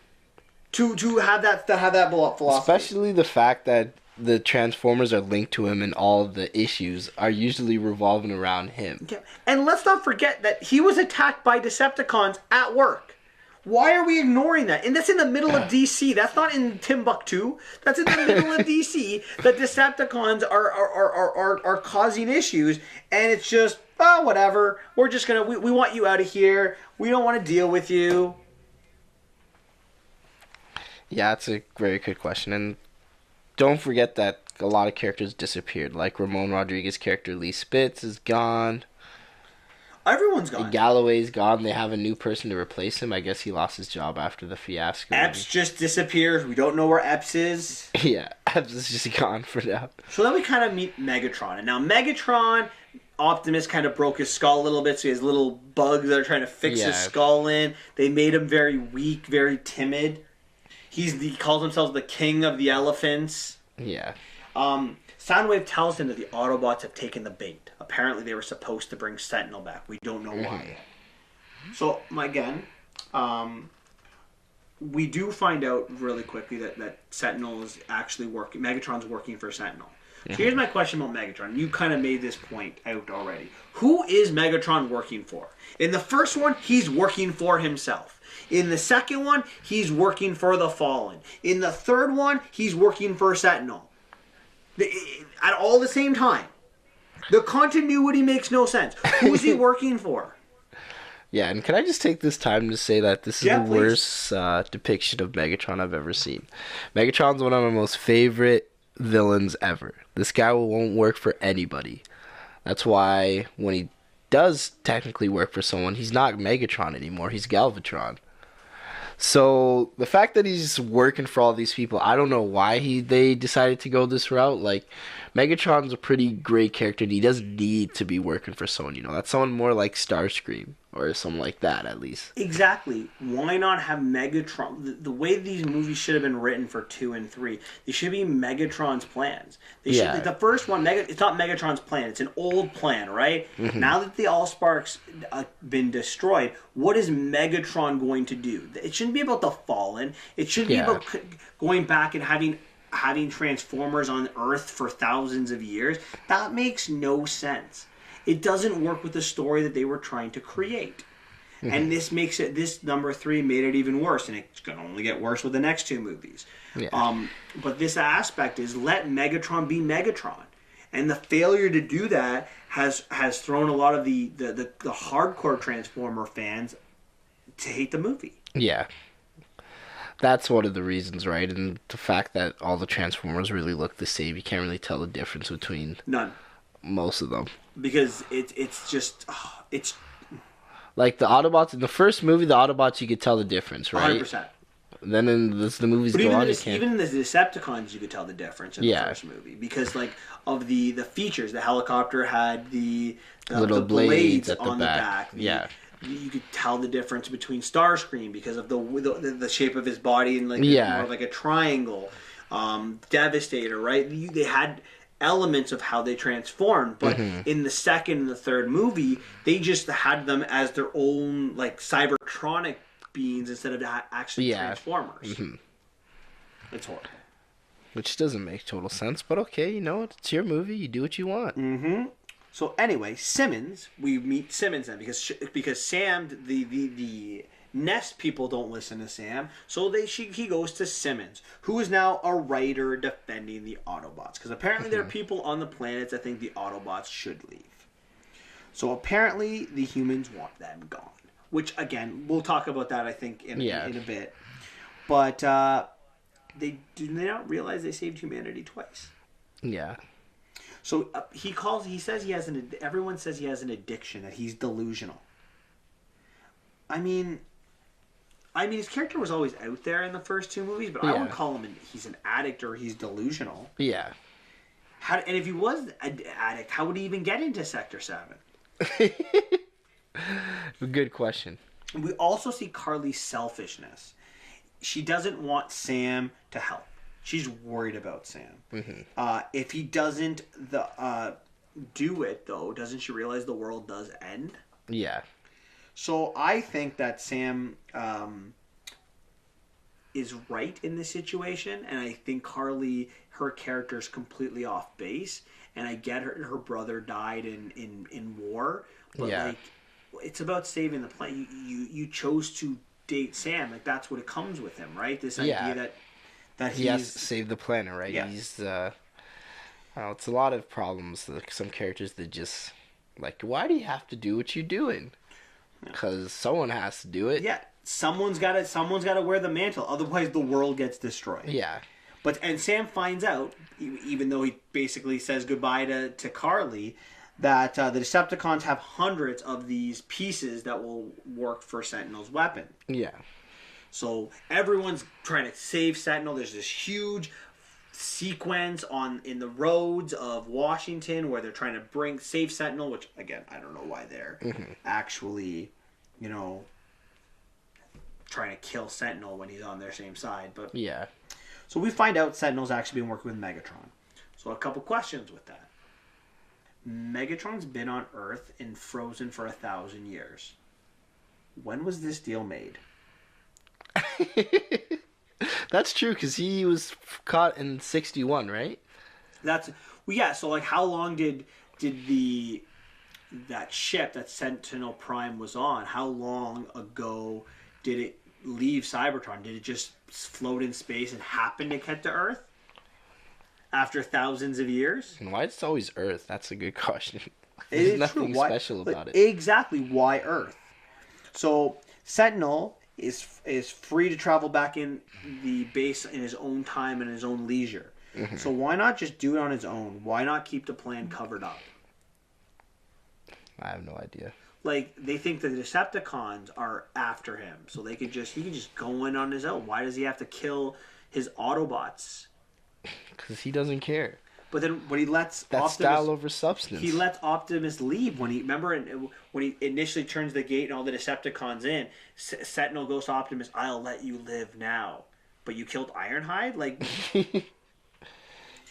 to have that philosophy? Especially the fact that the Transformers are linked to him and all of the issues are usually revolving around him. Yeah. And let's not forget that he was attacked by Decepticons at work. Why are we ignoring that? And that's in the middle of DC. That's not in Timbuktu. That's in the middle of DC. The Decepticons are causing issues, and it's just, oh, whatever. We're just gonna we want you out of here. We don't want to deal with you. Yeah, that's a very good question. And don't forget that a lot of characters disappeared. Like Ramon Rodriguez's character Lee Spitz is gone. Everyone's gone. Galloway's gone. They have a new person to replace him. I guess he lost his job after the fiasco. Epps just disappears. We don't know where Epps is. Yeah, Epps is just gone for now. So then we kind of meet Megatron. And now Megatron, Optimus kind of broke his skull a little bit, so he has little bugs that are trying to fix his skull in. They made him very weak, very timid. He calls himself the king of the elephants. Yeah. Soundwave tells him that the Autobots have taken the bait. Apparently they were supposed to bring Sentinel back. We don't know why. So, again, we do find out really quickly that Sentinel is actually working. Megatron's working for Sentinel. So here's my question about Megatron. You kind of made this point out already. Who is Megatron working for? In the first one, he's working for himself. In the second one, he's working for the Fallen. In the third one, he's working for Sentinel. At all the same time. The continuity makes no sense. Who's he working for? Yeah, and can I just take this time to say that this is the worst depiction of Megatron I've ever seen. Megatron's one of my most favorite villains ever. This guy won't work for anybody. That's why when he does technically work for someone, he's not Megatron anymore. He's Galvatron. So the fact that he's working for all these people, I don't know why they decided to go this route. Like, Megatron's a pretty great character, and he doesn't need to be working for someone. That's someone more like Starscream or something like that, at least. Exactly. Why not have Megatron? The way these movies should have been written for 2 and 3, they should be Megatron's plans. They should. Yeah. The first one, it's not Megatron's plan. It's an old plan, right? Mm-hmm. Now that the Allspark's been destroyed, what is Megatron going to do? It shouldn't be about the Fallen. It should be about going back and having Transformers on Earth for thousands of years. That makes no sense. It doesn't work with the story that they were trying to create. Mm-hmm. And this number 3 made it even worse, and it's going to only get worse with the next 2 movies. Yeah. But this aspect is let Megatron be Megatron. And the failure to do that has thrown a lot of the hardcore Transformer fans to hate the movie. Yeah. That's one of the reasons, right? And the fact that all the Transformers really look the same, you can't really tell the difference between none. Most of them. Because it's like the Autobots in the first movie, the Autobots you could tell the difference, right? 100%. Then in the movies but go on, even in the Decepticons, you could tell the difference in the first movie because of the features. The helicopter had the little blades on the back. You could tell the difference between Starscream because of the shape of his body and more of like a triangle. Devastator, right? They had elements of how they transformed, but in the second and the third movie, they just had them as their own like Cybertronic beings instead of actually Transformers. It's horrible. Which doesn't make total sense, but okay, it's your movie. You do what you want. So anyway, Simmons, we meet Simmons then because Sam, the Nest people don't listen to Sam, so he goes to Simmons, who is now a writer defending the Autobots because apparently there are people on the planets that think the Autobots should leave. So apparently the humans want them gone, which again we'll talk about that I think in a bit. But they not realize they saved humanity twice. Yeah. So everyone says he has an addiction, that he's delusional. I mean, his character was always out there in the first 2 movies, but I wouldn't call him he's an addict or he's delusional. Yeah. And if he was an addict, how would he even get into Sector 7? Good question. We also see Carly's selfishness. She doesn't want Sam to help. She's worried about Sam. If he doesn't do it, though, doesn't she realize the world does end? Yeah. So I think that Sam is right in this situation, and I think Carly, her character is completely off base. And I get her brother died in war, but it's about saving the planet. You chose to date Sam, like that's what it comes with him, right? This idea that he has to save the planet, right? Yeah. He's it's a lot of problems. Like some characters that just like, why do you have to do what you're doing? Because someone has to do it. Yeah, someone's got to wear the mantle, otherwise the world gets destroyed. Yeah, and Sam finds out, even though he basically says goodbye to Carly, that the Decepticons have hundreds of these pieces that will work for Sentinel's weapon. Yeah. So everyone's trying to save Sentinel. There's this huge sequence in the roads of Washington where they're trying to save Sentinel, which again I don't know why they're actually, trying to kill Sentinel when he's on their same side. But yeah. So we find out Sentinel's actually been working with Megatron. So a couple questions with that. Megatron's been on Earth and frozen for 1,000 years. When was this deal made? That's true, because he was caught in 1961, right? So like how long did that ship that Sentinel Prime was on, how long ago did it leave Cybertron? Did it just float in space and happen to get to Earth after thousands of years? And why it's always Earth? That's a good question. There's nothing special about it. Exactly, why Earth? So Sentinel is free to travel back in the base in his own time and his own leisure. So why not just do it on his own? Why not keep the plan covered up? I have no idea. like they think the Decepticons are after him, so he can just go in on his own. Why does he have to kill his Autobots? Because he doesn't care. But then when he lets That's style over substance. he lets Optimus leave when he initially turns the gate and all the Decepticons in. Sentinel goes to Optimus, "I'll let you live now, but you killed Ironhide." Like,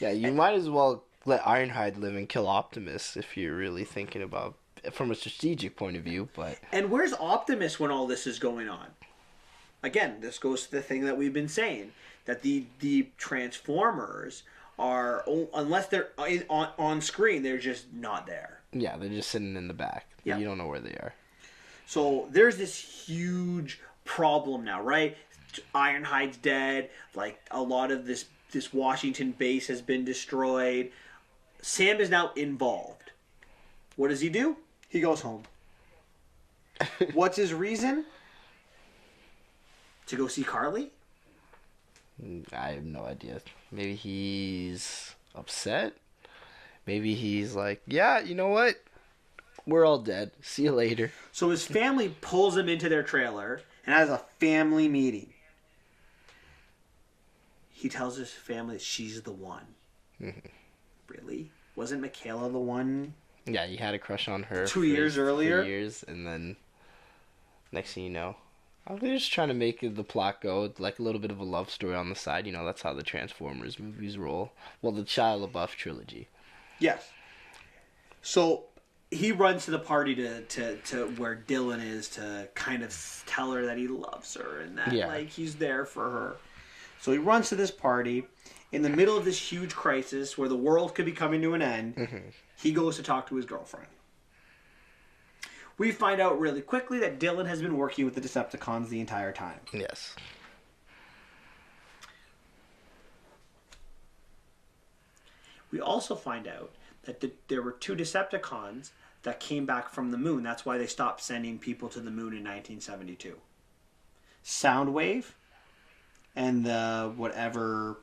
yeah, you might as well let Ironhide live and kill Optimus if you're really thinking about from a strategic point of view. But and where's Optimus when all this is going on? Again, this goes to the thing that we've been saying, that the Transformers are, unless they're on screen, they're just not there. Yeah, they're just sitting in the back. Yeah. You don't know where they are. So there's this huge problem now, right? Ironhide's dead. Like, a lot of this Washington base has been destroyed. Sam is now involved. What does he do? He goes home. What's his reason? To go see Carly? I have no idea. Maybe he's upset. Maybe he's like, yeah, you know what? We're all dead. See you later. So his family pulls him into their trailer and has a family meeting. He tells his family that she's the one. Mm-hmm. Really? Wasn't Michaela the one? Yeah, he had a crush on her 2 years earlier. 2 years, and then next thing you know, they're just trying to make the plot go like a little bit of a love story on the side. You know, that's how the Transformers movies roll. Well, the Shia LaBeouf trilogy. Yes. So he runs to the party to where Dylan is to kind of tell her that he loves her and that like he's there for her. So he runs to this party in the middle of this huge crisis where the world could be coming to an end. Mm-hmm. He goes to talk to his girlfriend. We find out really quickly that Dylan has been working with the Decepticons the entire time. Yes. We also find out that there were 2 Decepticons that came back from the moon. That's why they stopped sending people to the moon in 1972. Soundwave and the whatever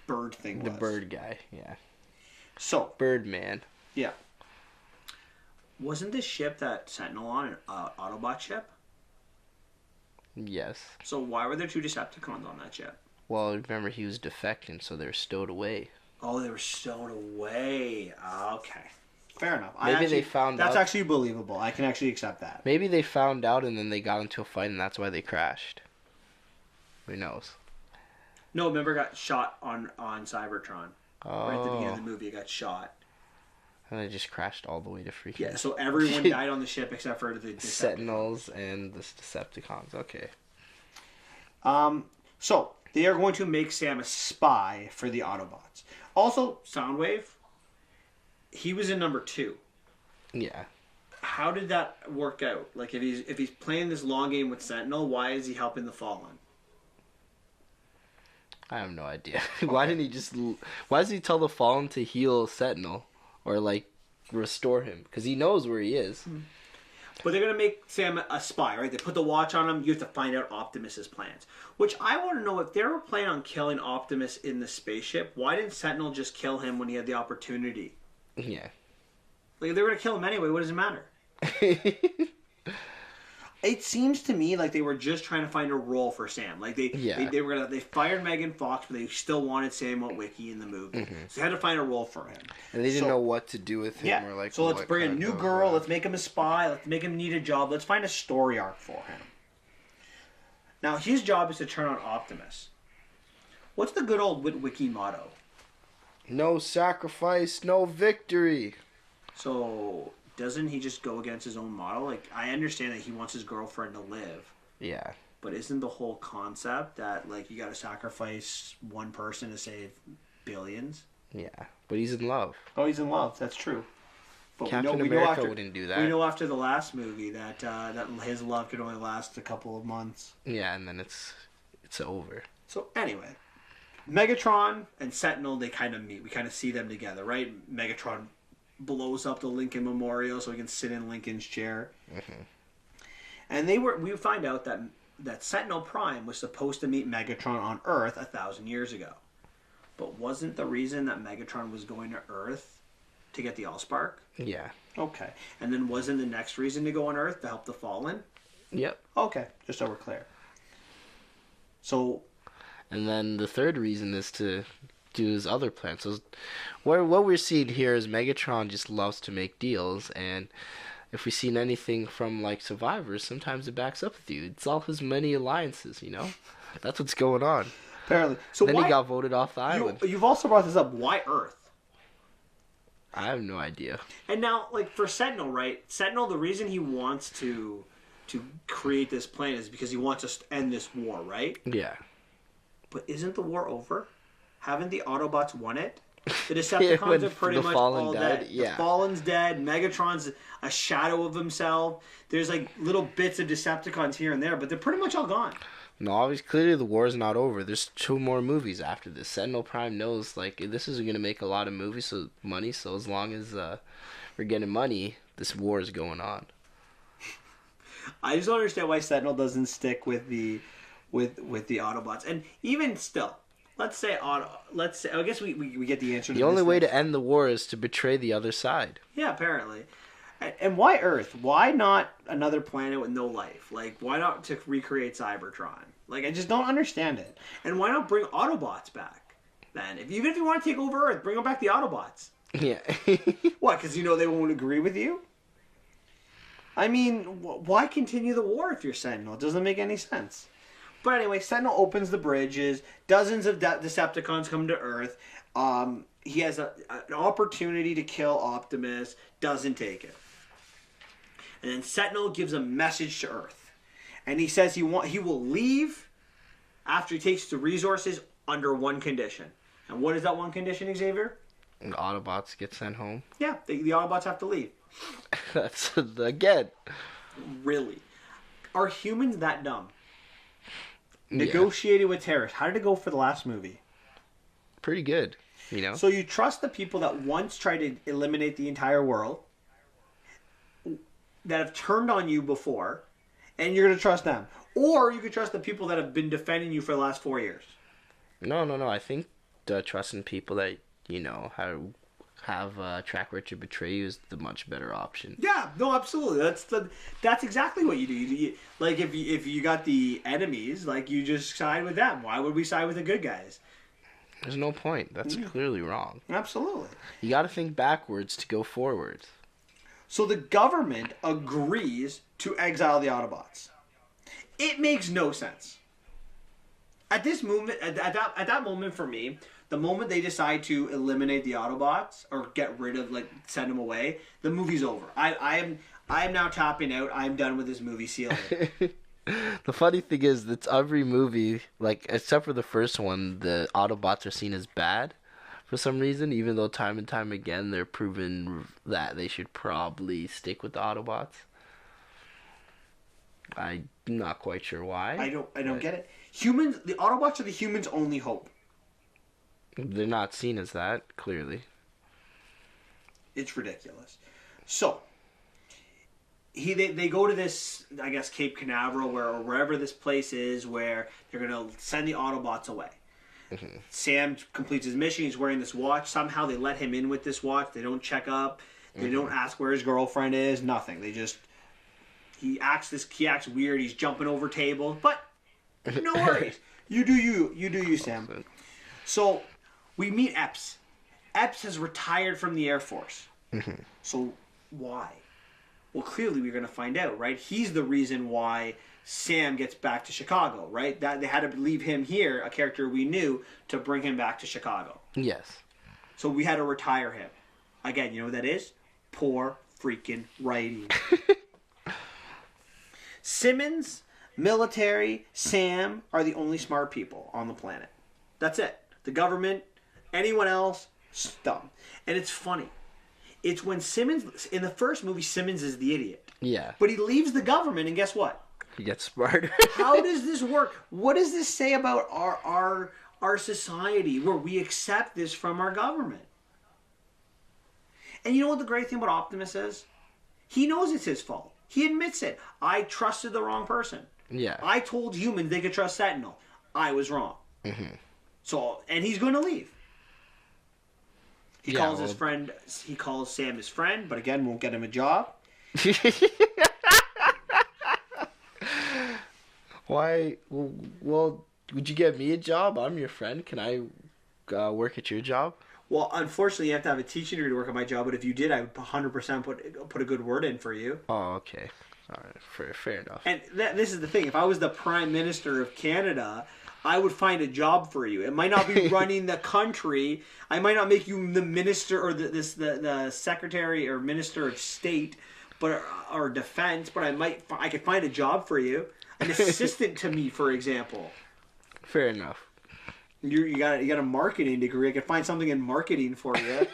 bird thing was. The bird guy, yeah. So Birdman. Yeah. Wasn't this ship that Sentinel on an Autobot ship? Yes. So why were there 2 Decepticons on that ship? Well, remember he was defecting, so they were stowed away. Oh, they were stowed away. Okay. Fair enough. Maybe they found out. That's actually believable. I can actually accept that. Maybe they found out and then they got into a fight and that's why they crashed. Who knows? No, remember got shot on Cybertron. Oh. Right at the beginning of the movie, it got shot. And they just crashed all the way to freaking... Yeah, so everyone died on the ship except for the Sentinels and the Decepticons. Okay. So, they are going to make Sam a spy for the Autobots. Also, Soundwave, he was in number 2. Yeah. How did that work out? Like, if he's playing this long game with Sentinel, why is he helping the Fallen? I have no idea. Why didn't he just... Why does he tell the Fallen to heal Sentinel? Or, like, restore him? Because he knows where he is. But they're going to make Sam a spy, right? They put the watch on him. You have to find out Optimus's plans. Which I want to know, if they were planning on killing Optimus in the spaceship, why didn't Sentinel just kill him when he had the opportunity? Yeah. Like, if they were going to kill him anyway, what does it matter? It seems to me like they were just trying to find a role for Sam. Like they fired Megan Fox, but they still wanted Sam Witwicky in the movie, so they had to find a role for him. And they didn't know what to do with him. Yeah. Or like, so let's bring a new girl. Let's make him a spy. Let's make him need a job. Let's find a story arc for him. Now his job is to turn on Optimus. What's the good old Witwicky motto? No sacrifice, no victory. So doesn't he just go against his own model? Like, I understand that he wants his girlfriend to live. Yeah. But isn't the whole concept that, like, you got to sacrifice one person to save billions? Yeah. But he's in love. Oh, he's in love. That's true. But Captain America wouldn't do that. We know after the last movie that that his love could only last a couple of months. Yeah, and then it's over. So, anyway. Megatron and Sentinel, they kind of meet. We kind of see them together, right? Megatron blows up the Lincoln Memorial so he can sit in Lincoln's chair. Mm-hmm. And we find out that Sentinel Prime was supposed to meet Megatron on Earth 1,000 years ago. But wasn't the reason that Megatron was going to Earth To get the Allspark? Yeah. Okay. And then wasn't the next reason to go on Earth to help the Fallen? Yep. Okay, just so we're clear. So... And then the third reason is to do his other plans. So what we're seeing here is Megatron just loves to make deals, and if we've seen anything from like Survivors, sometimes it backs up with you. It's all his many alliances, you know? That's what's going on. Apparently. So then why, he got voted off the island. You've also brought this up. Why Earth? I have no idea. And now, like, for Sentinel, right? Sentinel, the reason he wants to create this plan is because he wants us to end this war, right? Yeah. But isn't the war over? Haven't the Autobots won it? The Decepticons are pretty much all dead. Yeah. The Fallen's dead. Megatron's a shadow of himself. There's, like, little bits of Decepticons here and there, but they're pretty much all gone. No, obviously, clearly the war's not over. There's 2 more movies after this. Sentinel Prime knows, like, this is going to make a lot of movies, money, so as long as we're getting money, this war is going on. I just don't understand why Sentinel doesn't stick with the Autobots. And even still, let's say I guess we get the answer to The only this way next. to end the war is to betray the other side. Yeah, apparently. And why Earth? Why not another planet with no life? Like, why not to recreate Cybertron? Like, I just don't understand it. And why not bring Autobots back? Then, even if you want to take over Earth, bring back the Autobots. Yeah. What? Because they won't agree with you? I mean, why continue the war if you're Sentinel? It doesn't make any sense. But anyway, Sentinel opens the bridges. Dozens of Decepticons come to Earth. He has an opportunity to kill Optimus. Doesn't take it. And then Sentinel gives a message to Earth. And he says he will leave after he takes the resources under one condition. And what is that one condition, Xavier? And Autobots get sent home. Yeah, the Autobots have to leave. That's, again. Really? Are humans that dumb? Yeah. Negotiated with terrorists. How did it go for the last movie? Pretty good, you know? So you trust the people that once tried to eliminate the entire world, that have turned on you before, and you're going to trust them. Or you could trust the people that have been defending you for the last 4 years. No. I think trusting people that, you know, have a track record to betray you is the much better option. Yeah, no, absolutely. That's exactly what you do. Like, if you got the enemies, like, you just side with them. Why would we side with the good guys? There's no point. That's clearly wrong. Absolutely. You got to think backwards to go forwards. So the government agrees to exile the Autobots. It makes no sense. At this moment, at that moment for me, the moment they decide to eliminate the Autobots or get rid of, like, send them away, the movie's over. I am now tapping out. I'm done with this movie. See you later. The funny thing is that every movie, like, except for the first one, the Autobots are seen as bad for some reason, even though time and time again they're proven that they should probably stick with the Autobots. I'm not quite sure why. I don't get it. Humans, the Autobots are the humans' only hope. They're not seen as that, clearly. It's ridiculous. So, they go to this, I guess, Cape Canaveral, or wherever this place is, where they're going to send the Autobots away. Mm-hmm. Sam completes his mission. He's wearing this watch. Somehow they let him in with this watch. They don't check up. They don't ask where his girlfriend is. Nothing. They just... He acts weird. He's jumping over tables. But, no worries. You do you, Sam. So, we meet Epps. Epps has retired from the Air Force. Mm-hmm. So, why? Well, clearly we're going to find out, right? He's the reason why Sam gets back to Chicago, right? That they had to leave him here, a character we knew, to bring him back to Chicago. Yes. So we had to retire him. Again, you know what that is? Poor freaking writing. Simmons, military, Sam are the only smart people on the planet. That's it. The government, anyone else, dumb. And it's funny. It's when Simmons, in the first movie, Simmons is the idiot. Yeah. But he leaves the government, and guess what? He gets smarter. How does this work? What does this say about our society where we accept this from our government? And you know what the great thing about Optimus is? He knows it's his fault. He admits it. I trusted the wrong person. Yeah. I told humans they could trust Sentinel. I was wrong. Mm-hmm. So, and he's going to leave. He Yeah, calls his friend. He calls Sam his friend, but again, won't get him a job. Why? Well, would you get me a job? I'm your friend. Can I work at your job? Well, unfortunately, you have to have a teaching degree to work at my job. But if you did, I would 100% put a good word in for you. Oh, okay. All right. Fair enough. And this is the thing. If I was the Prime Minister of Canada, I would find a job for you. It might not be running the country. I might not make you the minister or the secretary or minister of state, but or defense. But I could find a job for you, an assistant to me, for example. Fair enough. You got a marketing degree. I could find something in marketing for you.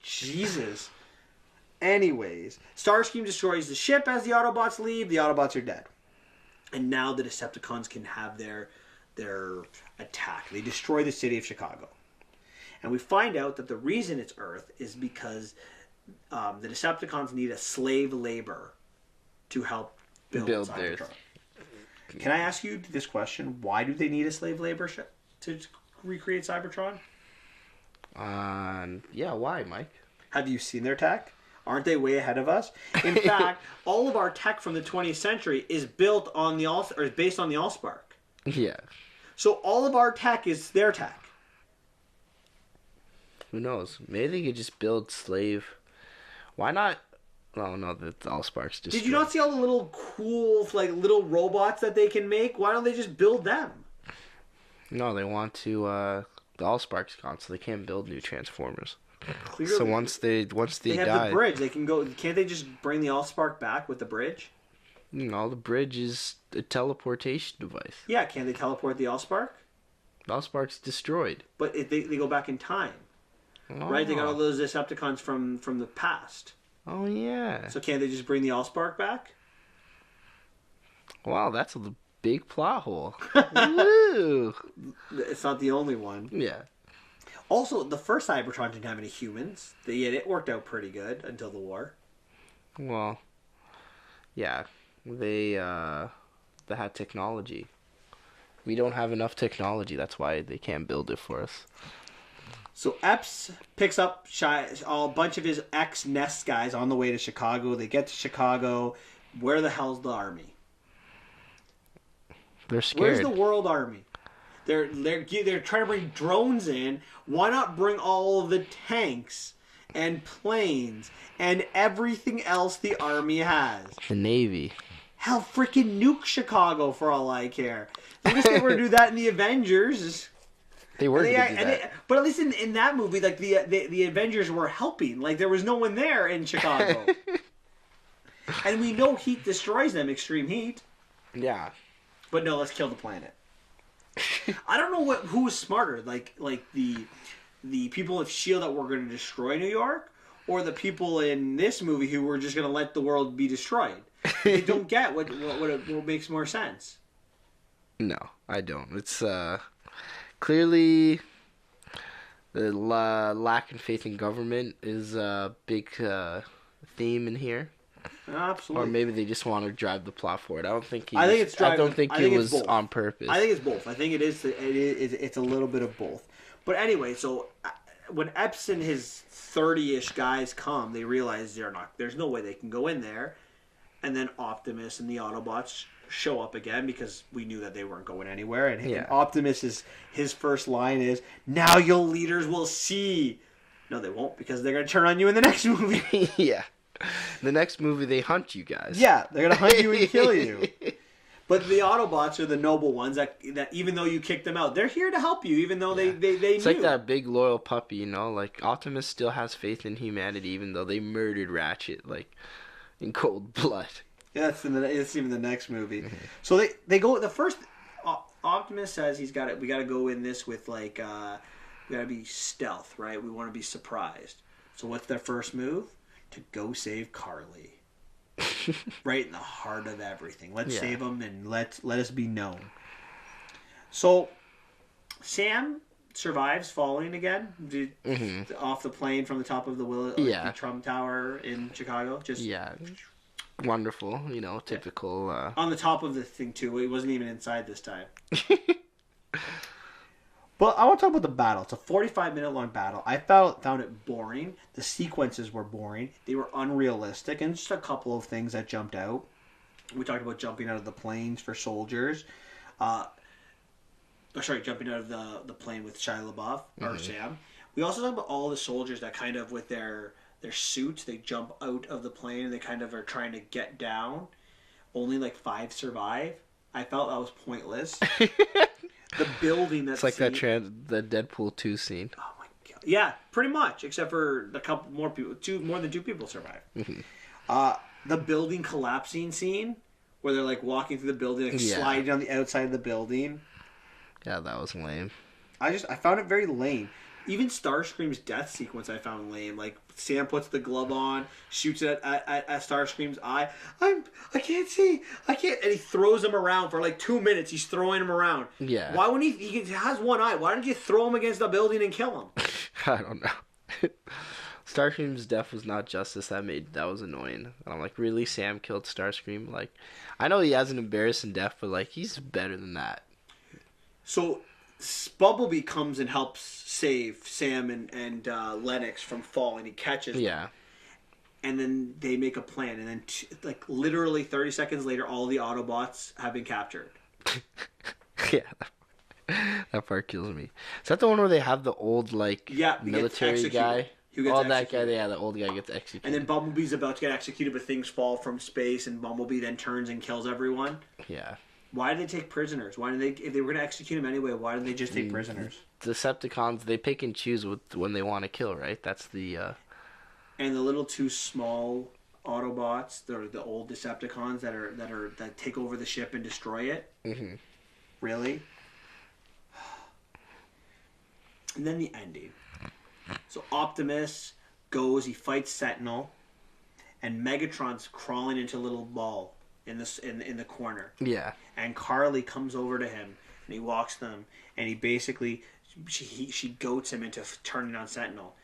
Jesus. Anyways, Starscream destroys the ship as the Autobots leave. The Autobots are dead, and now the Decepticons can have their attack. They destroy the city of Chicago, and we find out that the reason it's Earth is because the Decepticons need a slave labor to help build Cybertron. theirs. Can I ask you this question? Why do they need a slave labor to recreate Cybertron? Yeah. Why, Mike? Have you seen their tech? Aren't they way ahead of us? In fact, all of our tech from the 20th century is built on is based on the Allspark. Yeah. So all of our tech is their tech. Who knows? Maybe they could just build slave. Why not? Oh no, the Allsparks just. Did you not see all the little cool, little robots that they can make? Why don't they just build them? No, they want to. The Allsparks gone, so they can't build new Transformers. Clearly, So once they have die, the bridge. They can go. Can't they just bring the Allspark back with the bridge? the bridge is a teleportation device. Yeah, can't they teleport the Allspark? The Allspark's destroyed. But they go back in time, right? They got all those Decepticons from the past. Oh yeah. So can't they just bring the Allspark back? Wow, that's a big plot hole. Woo! It's not the only one. Yeah. Also, the first Cybertron didn't have any humans. It worked out pretty good until the war. Well, yeah, they had technology. We don't have enough technology. That's why they can't build it for us. So Epps picks up a bunch of his ex-Nest guys on the way to Chicago. They get to Chicago. Where the hell's the army? They're scared. Where's the World Army? They're trying to bring drones in. Why not bring all of the tanks and planes and everything else the army has? The Navy. Hell, freaking nuke Chicago for all I care. They just were to do that in the Avengers. They were going to do that. But at least in that movie, the Avengers were helping. There was no one there in Chicago. And we know heat destroys them, extreme heat. Yeah. But no, let's kill the planet. I don't know who was smarter, the people of S.H.I.E.L.D. that were going to destroy New York, or the people in this movie who were just going to let the world be destroyed. They don't get what makes more sense. No, I don't. It's clearly the lack of faith in government is a big theme in here. Absolutely. Or maybe they just want to drive the plot forward. I don't think I think it's driving. I don't think I think it it's was both. on purpose. I think it's both. I think it is. It's a little bit of both. But anyway, so when Epps and his 30-ish guys come, they realize there's no way they can go in there. And then Optimus and the Autobots show up again because we knew that they weren't going anywhere. And Optimus his first line is, "Now your leaders will see." No, they won't, because they're going to turn on you in the next movie. Yeah. The next movie, they hunt you guys. Yeah, they're going to hunt you and kill you. But the Autobots are the noble ones that even though you kick them out, they're here to help you, even though they It's knew. like that big loyal puppy, Optimus still has faith in humanity, even though they murdered Ratchet, in cold blood. Yeah, it's even the next movie. Mm-hmm. So they go, the first, Optimus says we got to go in this with, we got to be stealth, right? We want to be surprised. So what's their first move? To go save Carly. Right in the heart of everything. Let's save them and let us be known. So Sam survives falling again off the plane from the top of the Trump Tower in Chicago. Wonderful, typical. On the top of the thing too. It wasn't even inside this time. But I want to talk about the battle. It's a 45-minute long battle. I found it boring. The sequences were boring. They were unrealistic, and just a couple of things that jumped out. We talked about jumping out of the planes for soldiers. Jumping out of the plane with Shia LaBeouf or Sam. We also talked about all the soldiers that kind of with their suits, they jump out of the plane and they kind of are trying to get down. Only like 5 survive. I felt that was pointless. The building that's It's like the Deadpool 2 scene. Oh my god! Yeah, pretty much, except for a couple more people. More than 2 people survive. The building collapsing scene, where they're like walking through the building, like sliding on the outside of the building. Yeah, that was lame. I found it very lame. Even Starscream's death sequence I found lame. Like Sam puts the glove on, shoots it at Starscream's eye. I can't see. I can't. And he throws him around for like 2 minutes. He's throwing him around. Yeah. Why wouldn't he has one eye. Why don't you throw him against the building and kill him? I don't know. Starscream's death was not justice. That was annoying. And I'm like, really? Sam killed Starscream? Like, I know he has an embarrassing death, but like, he's better than that. So Bumblebee comes and helps save Sam and Lennox from falling. He catches them. Yeah. And then they make a plan. And then, like, literally 30 seconds later, all the Autobots have been captured. Yeah. That part kills me. Is that the one where they have the old, like, military guy? That guy, yeah, the old guy gets executed. And then Bumblebee's about to get executed, but things fall from space, and Bumblebee then turns and kills everyone. Yeah. Why did they take prisoners? Why did they? If they were going to execute him anyway, why did they just take prisoners? Decepticons, they pick and choose when they want to kill, right? That's the. And the little 2 small Autobots, they're the old Decepticons that take over the ship and destroy it. Mm-hmm. Really? And then the ending. So Optimus goes, he fights Sentinel, and Megatron's crawling into a little ball in the corner. Yeah. And Carly comes over to him, and he walks them, and he basically she goats him into turning on Sentinel.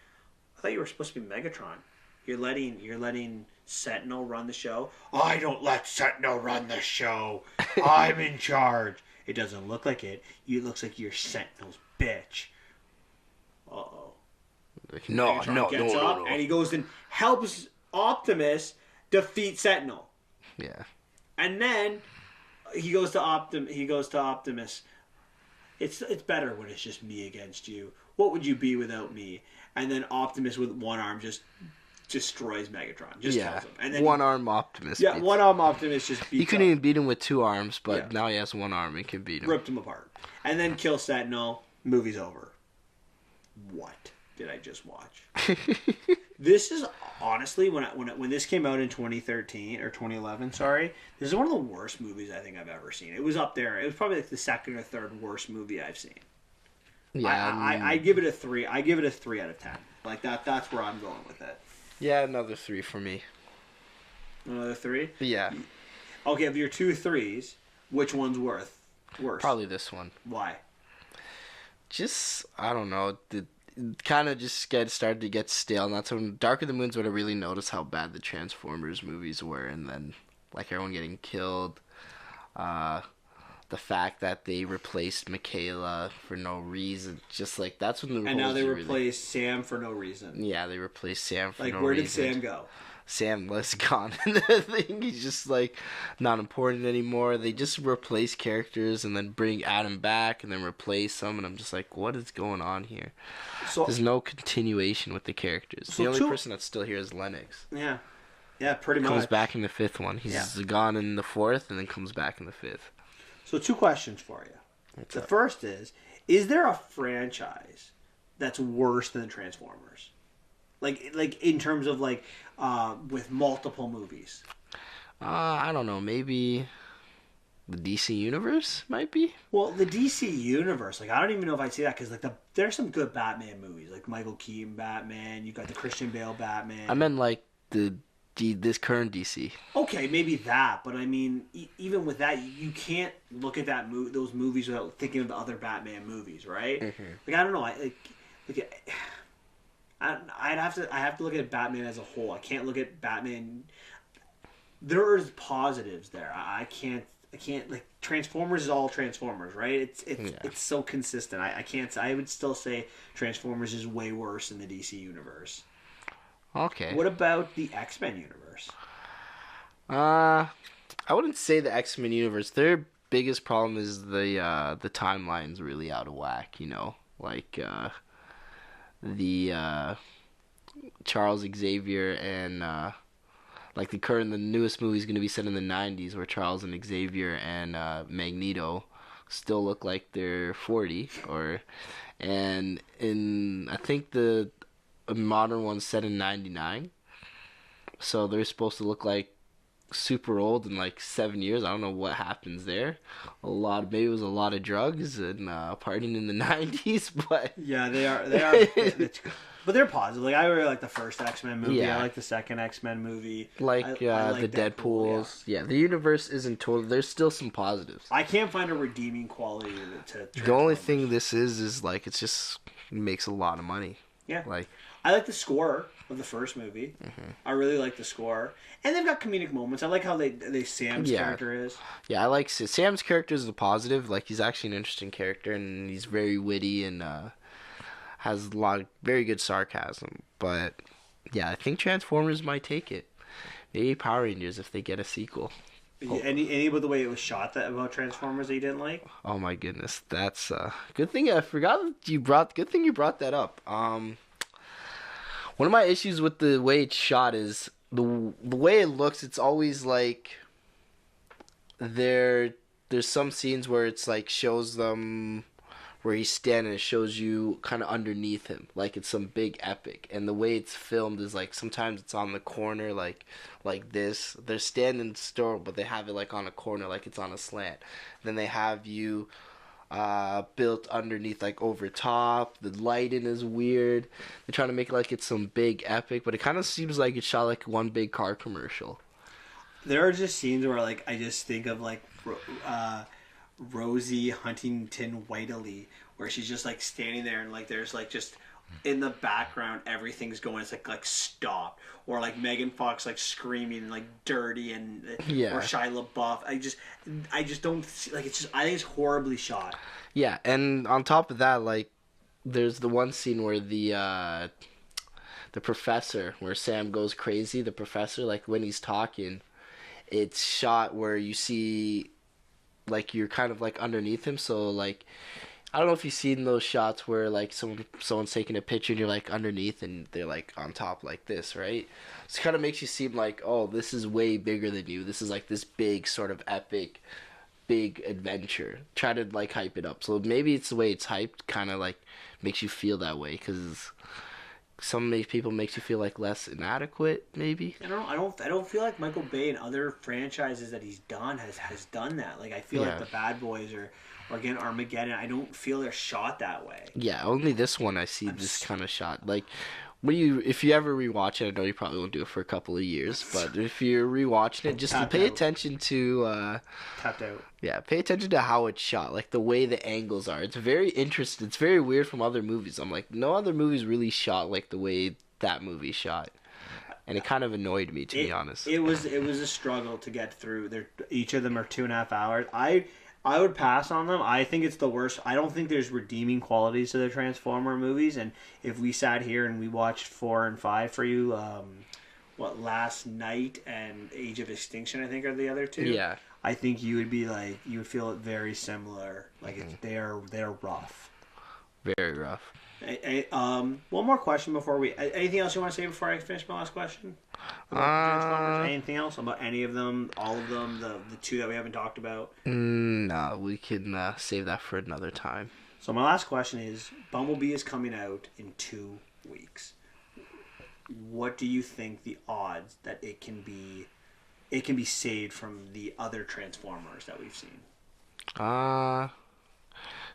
I thought you were supposed to be Megatron. You're letting Sentinel run the show. I don't let Sentinel run the show. I'm in charge. It doesn't look like it. It looks like you're Sentinel's bitch. Uh-oh. No. And he goes and helps Optimus defeat Sentinel. Yeah. And then he goes to Optimus. It's better when it's just me against you. What would you be without me? And then Optimus with one arm just destroys Megatron. Just kills him. And then one-arm Optimus. Yeah, one-arm Optimus just beats He couldn't up. even beat him with 2 arms, but now he has 1 arm and can beat him. Ripped him apart. And then kill Sentinel. Movie's over. What did I just watch? This is honestly when this came out in 2013 or 2011. Sorry, this is one of the worst movies I think I've ever seen. It was up there. It was probably like the second or third worst movie I've seen. Yeah, I give it a 3. I give it a 3 out of 10. Like that. That's where I'm going with it. Yeah, another 3 for me. Another 3. Yeah. Okay, of your 2 3s, which one's worse? Probably this one. Why? Just I don't know. It kind of just started to get stale, and that's when Dark of the Moon's when I really noticed how bad the Transformers movies were, and then like everyone getting killed. The fact that they replaced Michaela for no reason, just like that's when the and now they replaced Sam for no reason. Yeah, they replaced Sam for no reason. Like where did Sam go? Sam was gone in the thing. He's just like not important anymore. They just replace characters and then bring Adam back and then replace them, and I'm just like, what is going on here? So there's no continuation with the characters. The only person that's still here is Lennox. Yeah, pretty much. Comes back in the 5th one. He's gone in the 4th and then comes back in the 5th. So 2 questions for you. The first is there a franchise that's worse than the Transformers? Like in terms of like with multiple movies? I don't know. Maybe the DC Universe might be. Well, the DC Universe, like I don't even know if I'd say that because like there's some good Batman movies, like Michael Keaton Batman. You got the Christian Bale Batman. I meant like this current DC. Okay, maybe that, but I mean, even with that, you can't look at those movies without thinking of the other Batman movies, right? Mm-hmm. Like I don't know, I have to look at Batman as a whole. I can't look at Batman. There's positives there. I can't I can't like Transformers is all Transformers, right? It's so consistent. I can't. I would still say Transformers is way worse in the DC universe. Okay. What about the X-Men universe? I wouldn't say the X-Men universe. Their biggest problem is the timeline's really out of whack. You know, like the Charles Xavier and like the newest movie is going to be set in the 90s where Charles and Xavier and Magneto still look like they're 40 and in I think the modern one's set in 99, so they're supposed to look like super old in like 7 years. I don't know what happens there. Maybe it was a lot of drugs and partying in the 90s, but yeah, they are. But they're positive. Like I really like the first X-Men movie. Yeah. I like the second X-Men movie. I like the Deadpools. Yeah, the universe isn't total. There's still some positives. I can't find a redeeming quality to The only thing this is like it just makes a lot of money. Yeah. Like I like the score of the first movie. Mm-hmm. I really like the score, and they've got comedic moments. I like how they Sam's character is. Yeah, I like Sam's character is a positive. Like he's actually an interesting character, and he's very witty and has a lot of very good sarcasm. But yeah, I think Transformers might take it. Maybe Power Rangers if they get a sequel. Any about the way it was shot about Transformers that you didn't like? Oh my goodness, that's good thing I forgot you brought. Good thing you brought that up. One of my issues with the way it's shot is the way it looks. It's always like there's some scenes where it's like shows them where he's standing. It shows you kind of underneath him, like it's some big epic. And the way it's filmed is like sometimes it's on the corner, like this. They're standing still, but they have it like on a corner, like it's on a slant. Then they have you built underneath, like over top. The lighting is weird. They're trying to make it like it's some big epic, but it kind of seems like it's shot like one big car commercial. There are just scenes where like I just think of like Rosie Huntington Whiteley, where she's just like standing there and like there's like just in the background everything's going. It's like stop, or like Megan Fox like screaming like dirty and Yeah. or Shia LaBeouf. I just don't see, like it's just I think it's horribly shot. Yeah, and on top of that, like there's the one scene where the professor, where Sam goes crazy. The professor, like when he's talking, it's shot where you see like you're kind of like underneath him, so like I don't know if you've seen those shots where like someone's taking a picture and you're like underneath and they're like on top like this, right? So it kind of makes you seem like, oh, this is way bigger than you. This is like this big sort of epic, big adventure. Try to like hype it up. So maybe it's the way it's hyped, kind of like makes you feel that way because some people makes you feel like less inadequate, maybe. I don't feel like Michael Bay and other franchises that he's done has done that. Like I feel like the Bad Boys or again Armageddon, I don't feel they're shot that way. Yeah, only this one I see this kind of shot. Like if you ever rewatch it, I know you probably won't do it for a couple of years, but if you're rewatching it, just pay attention to tapped out. Yeah, pay attention to how it's shot, like the way the angles are. It's very interesting. It's very weird from other movies. I'm like, no other movies really shot like the way that movie shot. And it kind of annoyed me, to be honest. It was a struggle to get through. Each of them are 2.5 hours. I would pass on them. I think it's the worst. I don't think there's redeeming qualities to the Transformer movies. And if we sat here and we watched 4 and 5 for you, Last Night and Age of Extinction, I think are the other two. Yeah. I think you would be like you would feel it very similar. Like they're rough. Very rough. One more question before we. Anything else you want to say before I finish my last question? Anything else about any of them, all of them, the two that we haven't talked about? No, we can save that for another time. So my last question is: Bumblebee is coming out in 2 weeks. What do you think the odds that it can be saved from the other Transformers that we've seen?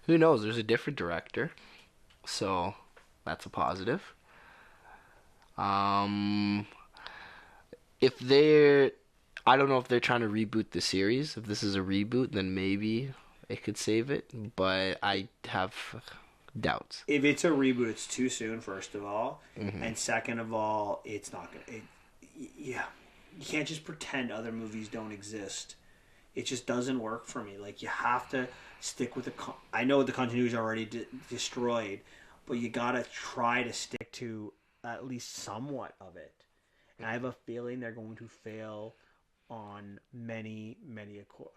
Who knows? There's a different director. So, that's a positive. If they're... I don't know if they're trying to reboot the series. If this is a reboot, then maybe it could save it. But I have doubts. If it's a reboot, it's too soon, first of all. Mm-hmm. And second of all, it's not going to... Yeah. You can't just pretend other movies don't exist it just doesn't work for me. Like, you have to stick with I know the continuity is already destroyed, but you gotta try to stick to at least somewhat of it. And I have a feeling they're going to fail on many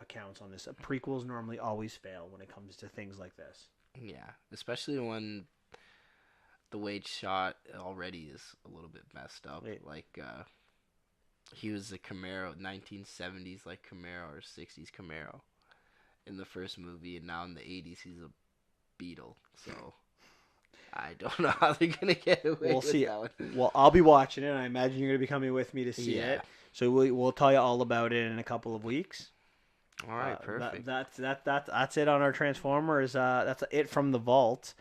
accounts on this. Prequels normally always fail when it comes to things like this. Yeah, especially when the way it's shot already is a little bit messed up. Like, he was a Camaro, 1970s like Camaro or 60s Camaro in the first movie, and now in the 80s he's a Beetle. So I don't know how they're gonna get away with see. that one. Well, I'll be watching it. And I imagine you're gonna be coming with me to see it. So we'll tell you all about it in a couple of weeks. All right, perfect. That's it on our Transformers. That's it from the vault.